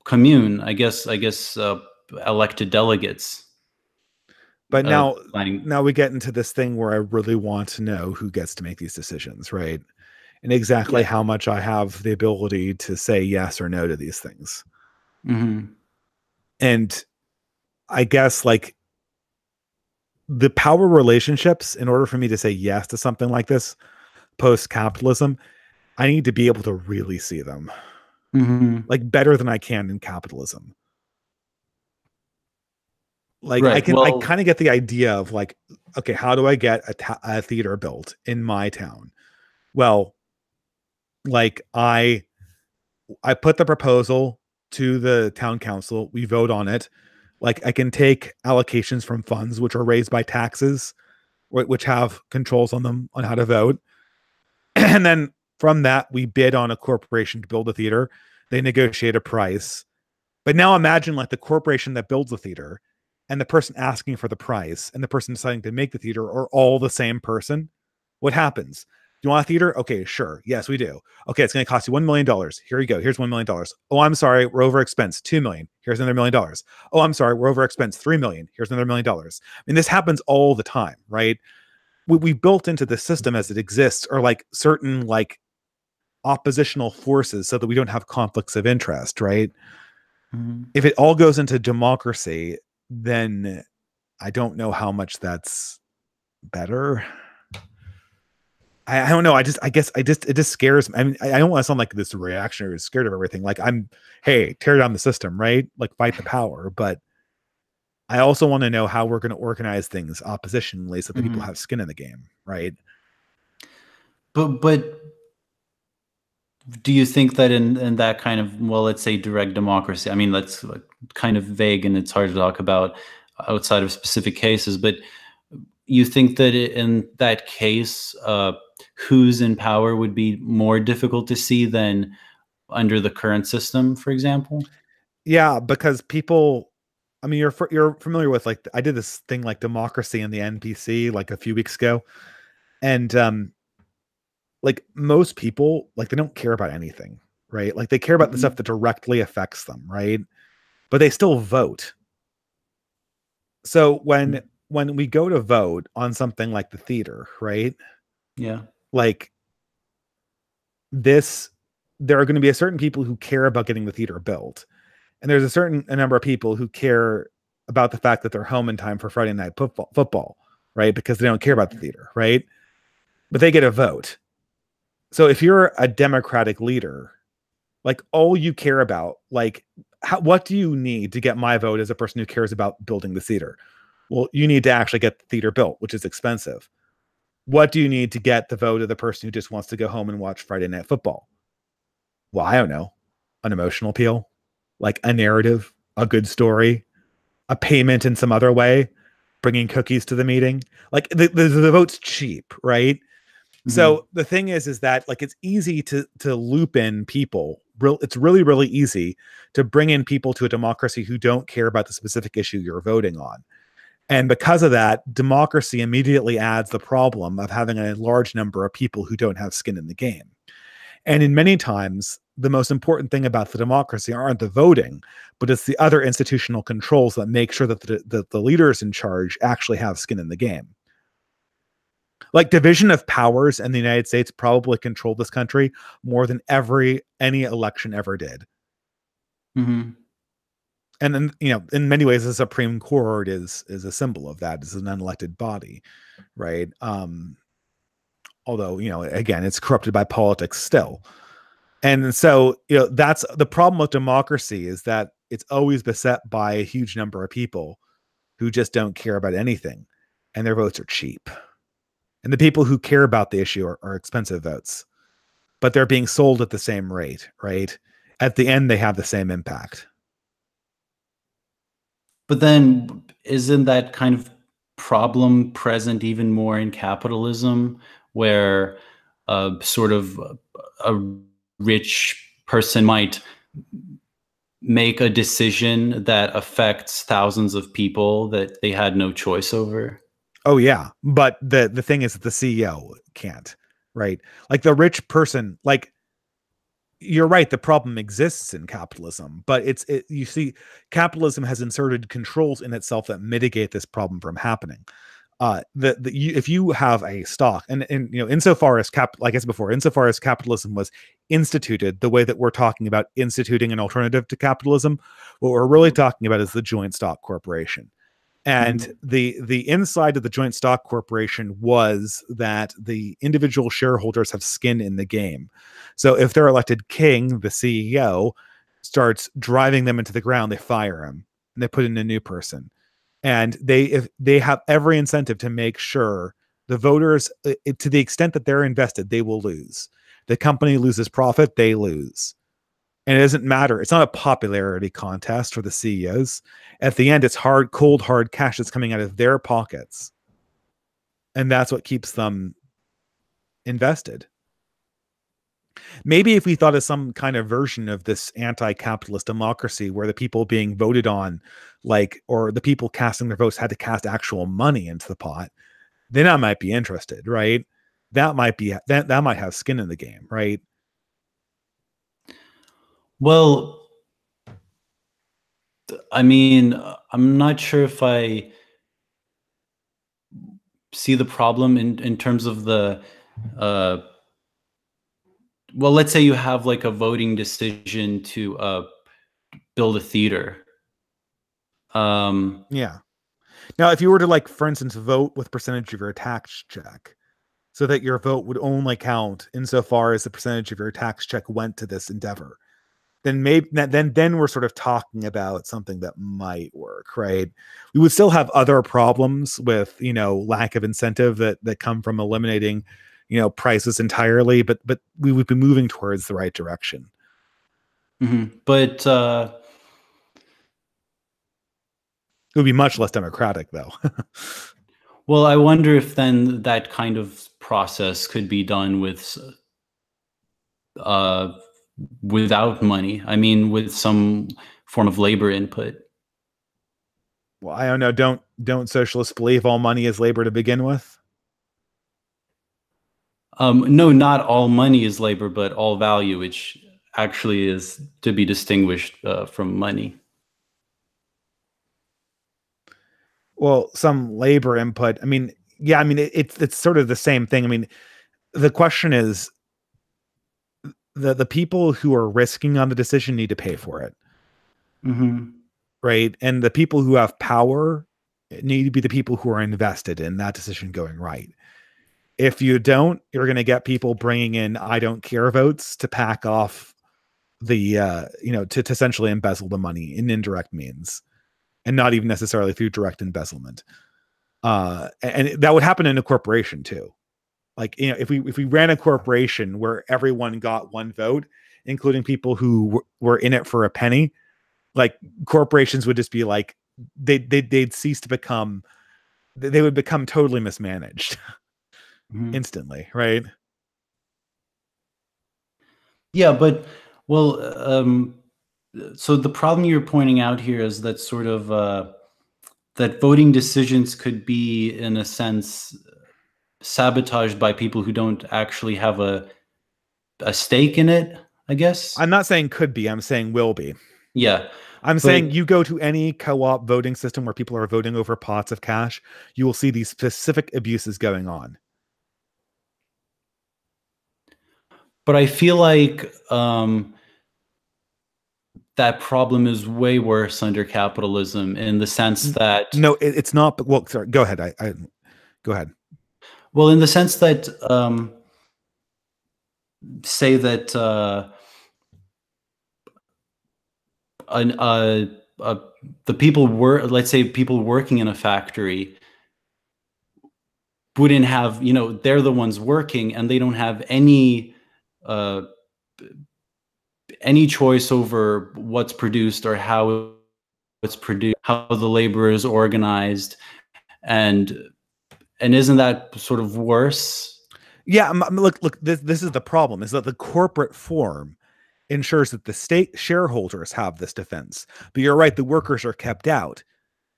commune. I guess elected delegates.
But now we get into this thing where I really want to know who gets to make these decisions, right? And exactly how much I have the ability to say yes or no to these things.
Mm-hmm.
And I guess like the power relationships, in order for me to say yes to something like this, post-capitalism, I need to be able to really see them.
Mm-hmm.
Like better than I can in capitalism. Like
right.
I kind of get the idea of like, okay, how do I get a theater built in my town? Well, like I put the proposal to the town council, we vote on it. Like I can take allocations from funds which are raised by taxes, which have controls on them on how to vote. And then from that, we bid on a corporation to build a theater. They negotiate a price. But now imagine like the corporation that builds the theater and the person asking for the price and the person deciding to make the theater are all the same person. What happens? Do you want a theater? Okay, sure. Yes, we do. Okay, it's going to cost you $1 million. Here you go. Here's $1 million. Oh, I'm sorry. We're over expense. $2 million. Here's another $1 million. Oh, I'm sorry. We're over expense. $3 million. Here's another $1 million. I mean, this happens all the time, right? We built into the system as it exists are like certain like oppositional forces so that we don't have conflicts of interest, right?
Mm-hmm.
If it all goes into democracy, then I don't know how much that's better. I don't know. It just scares me. I mean, I don't want to sound like this reactionary who's scared of everything. Like hey, tear down the system, right? Like fight the power. But I also want to know how we're going to organize things oppositionally so that people have skin in the game, right?
But do you think that in that kind of, well, let's say direct democracy, I mean, that's kind of vague and it's hard to talk about outside of specific cases, but you think that in that case, who's in power would be more difficult to see than under the current system, for example?
Yeah, because people, I mean, you're familiar with like I did this thing like democracy in the NPC like a few weeks ago, and like most people like they don't care about anything, right? Like they care about the stuff that directly affects them, right? But they still vote. So when we go to vote on something like the theater, right?
Yeah.
Like this, there are going to be a certain people who care about getting the theater built. And there's a number of people who care about the fact that they're home in time for Friday night football, right? Because they don't care about the theater, right? But they get a vote. So if you're a democratic leader, like all you care about, like what do you need to get my vote as a person who cares about building the theater? Well, you need to actually get the theater built, which is expensive. What do you need to get the vote of the person who just wants to go home and watch Friday night football? Well, I don't know. An emotional appeal, like a narrative, a good story, a payment in some other way, bringing cookies to the meeting. Like the vote's cheap, right? Mm-hmm. So the thing is that like it's easy to loop in people. It's really, really easy to bring in people to a democracy who don't care about the specific issue you're voting on. And because of that, democracy immediately adds the problem of having a large number of people who don't have skin in the game. And in many times, the most important thing about the democracy aren't the voting, but it's the other institutional controls that make sure that the leaders in charge actually have skin in the game. Like division of powers in the United States probably controlled this country more than any election ever did.
Mm-hmm.
And then, in many ways, the Supreme Court is a symbol of that. It's an unelected body, right? Although, again, it's corrupted by politics still. And so, that's the problem with democracy, is that it's always beset by a huge number of people who just don't care about anything, and their votes are cheap. And the people who care about the issue are expensive votes, but they're being sold at the same rate, right? At the end, they have the same impact.
But then isn't that kind of problem present even more in capitalism, where sort of a rich person might make a decision that affects thousands of people that they had no choice over?
Oh yeah, but the thing is that the CEO can't, right? Like the rich person, like, you're right, the problem exists in capitalism, but you see, capitalism has inserted controls in itself that mitigate this problem from happening. If you have a stock, and insofar as like I said before, insofar as capitalism was instituted the way that we're talking about instituting an alternative to capitalism, what we're really talking about is the joint stock corporation. And the inside of the joint stock corporation was that the individual shareholders have skin in the game. So if they're elected king, the CEO starts driving them into the ground, they fire him and they put in a new person. And if they have every incentive to make sure the voters, to the extent that they're invested, they will lose. The company loses profit, they lose. And it doesn't matter. It's not a popularity contest for the CEOs. At the end, it's hard cash that's coming out of their pockets. And that's what keeps them invested. Maybe if we thought of some kind of version of this anti-capitalist democracy where the people being voted on, or the people casting their votes had to cast actual money into the pot, then I might be interested, right? That might have skin in the game, right?
Well, I mean, I'm not sure if I see the problem in terms of the well, let's say you have like a voting decision to build a theater.
Yeah. Now, if you were to, for instance, vote with percentage of your tax check, so that your vote would only count insofar as the percentage of your tax check went to this endeavor, then then we're sort of talking about something that might work, right? We would still have other problems with, lack of incentive that come from eliminating, prices entirely, but we would be moving towards the right direction.
Mm-hmm. But
it would be much less democratic, though.
well, I wonder if then that kind of process could be done without money. I mean, with some form of labor input.
Well, I don't know. Don't socialists believe all money is labor to begin with?
No, not all money is labor, but all value, which actually is to be distinguished from money.
Well, some labor input. I mean, yeah, I mean, it's sort of the same thing. I mean, the question is, the people who are risking on the decision need to pay for it.
Mm-hmm.
Right? And the people who have power need to be the people who are invested in that decision going right. If you don't, you're going to get people bringing in I don't care votes to pack off the, to essentially embezzle the money in indirect means, and not even necessarily through direct embezzlement. And that would happen in a corporation too. If we ran a corporation where everyone got one vote, including people who were in it for a penny, corporations would just be they'd cease to become, they would become totally mismanaged instantly, right?
Yeah, but well, so the problem you're pointing out here is that sort of that voting decisions could be, in a sense, sabotaged by people who don't actually have a a stake in it, I guess.
I'm not saying could be, I'm saying will be.
Yeah.
I'm
But
saying you go to any co-op voting system where people are voting over pots of cash, you will see these specific abuses going on.
but I feel like that problem is way worse under capitalism in the sense that,
No, it's not. But well, sorry, go ahead. Go ahead.
well, in the sense that, say that an, the people were, let's say, people working in a factory wouldn't have, they're the ones working, and they don't have uh, any choice over what's produced or how it's produced, how the labor is organized, and isn't that sort of worse?
Yeah, look. This is the problem: is that the corporate form ensures that the state shareholders have this defense. But you're right; the workers are kept out.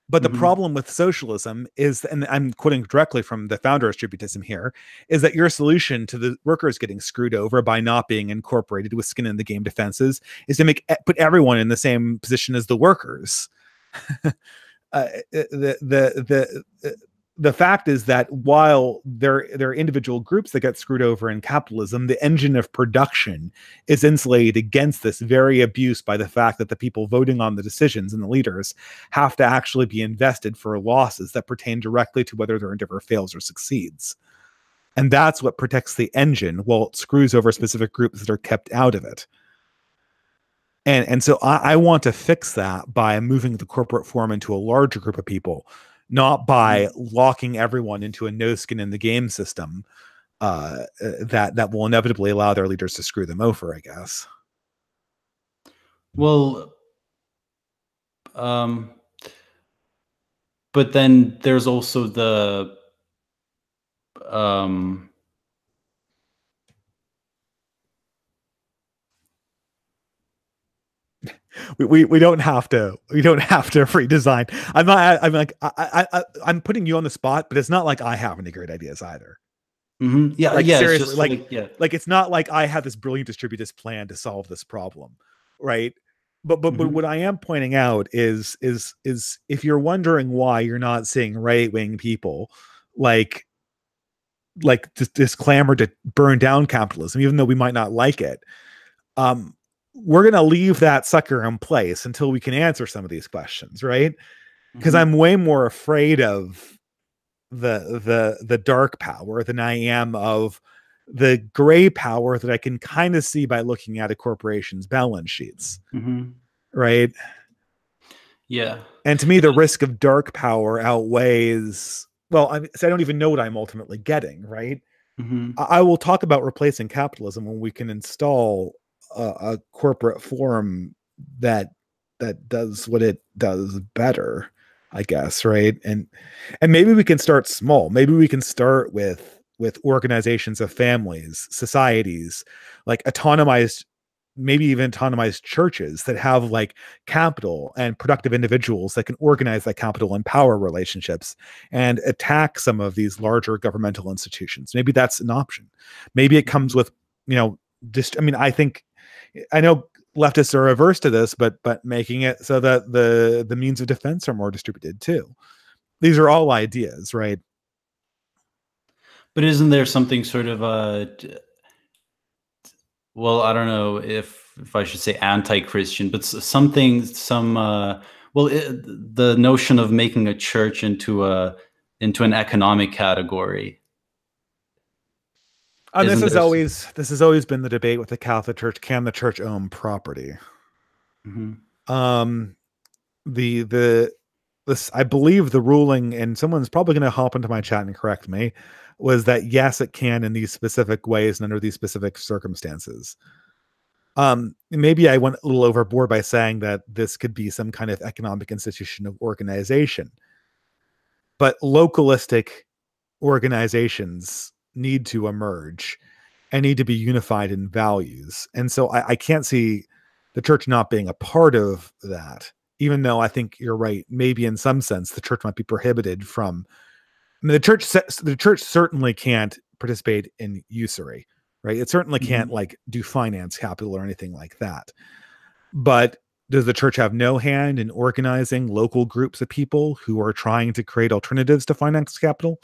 But the
Mm-hmm.
problem with socialism is, and I'm quoting directly from the founder of Tributism here, is that your solution to the workers getting screwed over by not being incorporated with skin in the game defenses is to put everyone in the same position as the workers. The fact is that while there are individual groups that get screwed over in capitalism, the engine of production is insulated against this very abuse by the fact that the people voting on the decisions and the leaders have to actually be invested for losses that pertain directly to whether their endeavor fails or succeeds. And that's what protects the engine while it screws over specific groups that are kept out of it. And so I want to fix that by moving the corporate form into a larger group of people, not by locking everyone into a no skin in the game system that will inevitably allow their leaders to screw them over, I guess.
Well, but then there's also the
we don't have to redesign. I'm putting you on the spot, but it's not like I have any great ideas either.
Yeah,
Like
yeah, it's
seriously,
just like, yeah.
like it's not like I have this brilliant distributist plan to solve this problem, right? But what I am pointing out is if you're wondering why you're not seeing right-wing people like this clamor to burn down capitalism, even though we might not like it, we're going to leave that sucker in place until we can answer some of these questions, right? Because I'm way more afraid of the dark power than I am of the gray power that I can kind of see by looking at a corporation's balance sheets, right?
Yeah.
And to me, the risk of dark power outweighs, well, I don't even know what I'm ultimately getting, right? I will talk about replacing capitalism when we can install a corporate form that does what it does better, I guess, right? And maybe we can start small. Maybe we can start with organizations of families, societies, like autonomized, maybe even autonomized churches that have like capital and productive individuals that can organize that capital and power relationships and attack some of these larger governmental institutions. Maybe that's an option. Maybe it comes with, just, I mean, I know leftists are averse to this, but making it so that the means of defense are more distributed too. These are all ideas, right?
But isn't there something sort of well, I don't know if I should say anti-Christian, but the notion of making a church into an economic category.
And this has always been the debate with the Catholic Church: can the church own property? I believe the ruling, and someone's probably going to hop into my chat and correct me, was that yes, it can in these specific ways and under these specific circumstances. Maybe I went a little overboard by saying that this could be some kind of economic institution of organization, but localistic organizations need to emerge and need to be unified in values. And so I can't see the church not being a part of that, even though I think you're right. Maybe in some sense, the church might be prohibited from, I mean, the church certainly can't participate in usury. right? It certainly can't like do finance capital or anything like that. But does the church have no hand in organizing local groups of people who are trying to create alternatives to finance capital?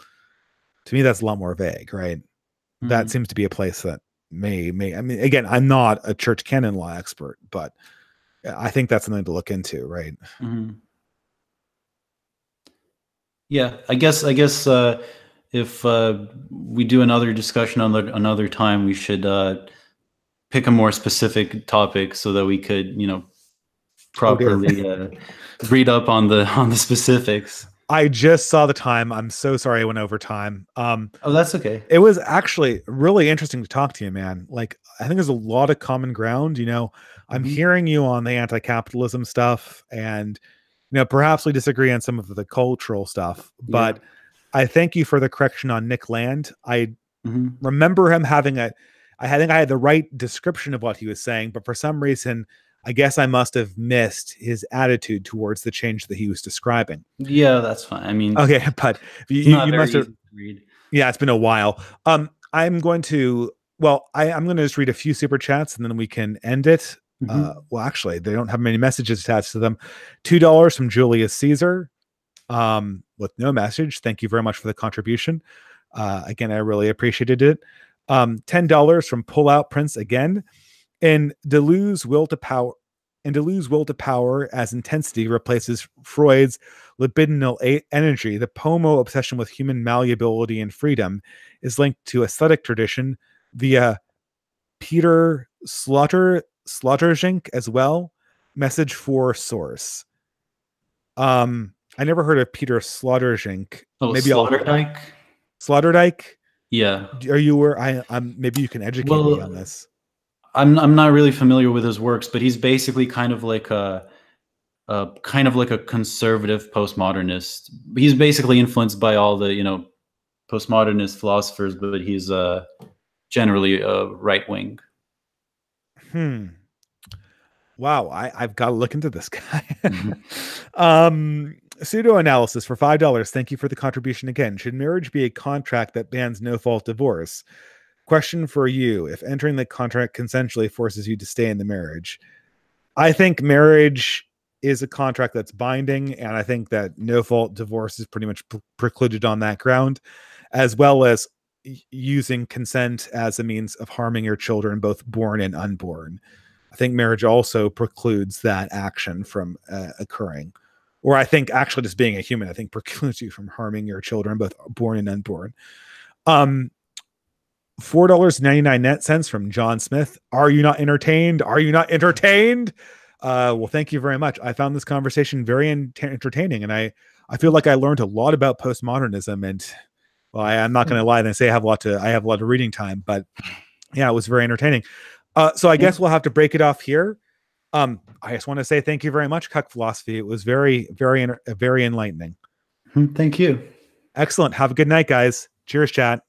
To me, that's a lot more vague, right? That seems to be a place that may, I mean, again, I'm not a church canon law expert, but I think that's something to look into, right?
Yeah, I guess if we do another discussion on another time, we should pick a more specific topic so that we could, properly read up on the specifics.
I just saw the time. I'm so sorry I went over time.
Oh, that's okay.
It was actually really interesting to talk to you, man. Like, I think there's a lot of common ground. I'm hearing you on the anti-capitalism stuff, and perhaps we disagree on some of the cultural stuff, but I thank you for the correction on Nick Land. I remember him having I think I had the right description of what he was saying, but for some reason, I guess I must have missed his attitude towards the change that he was describing.
Yeah, that's fine. I mean,
okay, but you must have read. Yeah, it's been a while. I'm going to I'm going to just read a few super chats and then we can end it. Well, actually, they don't have many messages attached to them. $2 from Julius Caesar, with no message. Thank you very much for the contribution. Again, I really appreciated it. $10 from Pull Out Prince again. In Deleuze's will to power as intensity replaces Freud's libidinal energy, the Pomo obsession with human malleability and freedom is linked to aesthetic tradition via Peter Sloterdijk as well. Message for source. I never heard of Peter Sloterdijk.
Oh, maybe Sloterdijk.
Sloterdijk.
Yeah.
Are you where I'm? Maybe you can educate me on this.
I'm not really familiar with his works, but he's basically kind of like a conservative postmodernist. He's basically influenced by all the postmodernist philosophers, but he's generally right wing.
Wow, I've got to look into this guy. Pseudo analysis for $5. Thank you for the contribution again. Should marriage be a contract that bans no-fault divorce? Question for you: if entering the contract consensually forces you to stay in the marriage, I think marriage is a contract that's binding, and I think that no-fault divorce is pretty much precluded on that ground, as well as using consent as a means of harming your children, both born and unborn. I think marriage also precludes that action from occurring. Or I think actually just being a human, I think precludes you from harming your children, both born and unborn. $4.99 from John Smith. Are you not entertained? Are you not entertained? Well, thank you very much. I found this conversation very entertaining, and I feel like I learned a lot about postmodernism. And well, I'm not going to lie and say I have a lot of reading time, but yeah, it was very entertaining. So I guess we'll have to break it off here. I just want to say thank you very much, Cuck Philosophy. It was very, very enlightening.
Thank you.
Excellent. Have a good night, guys. Cheers, chat.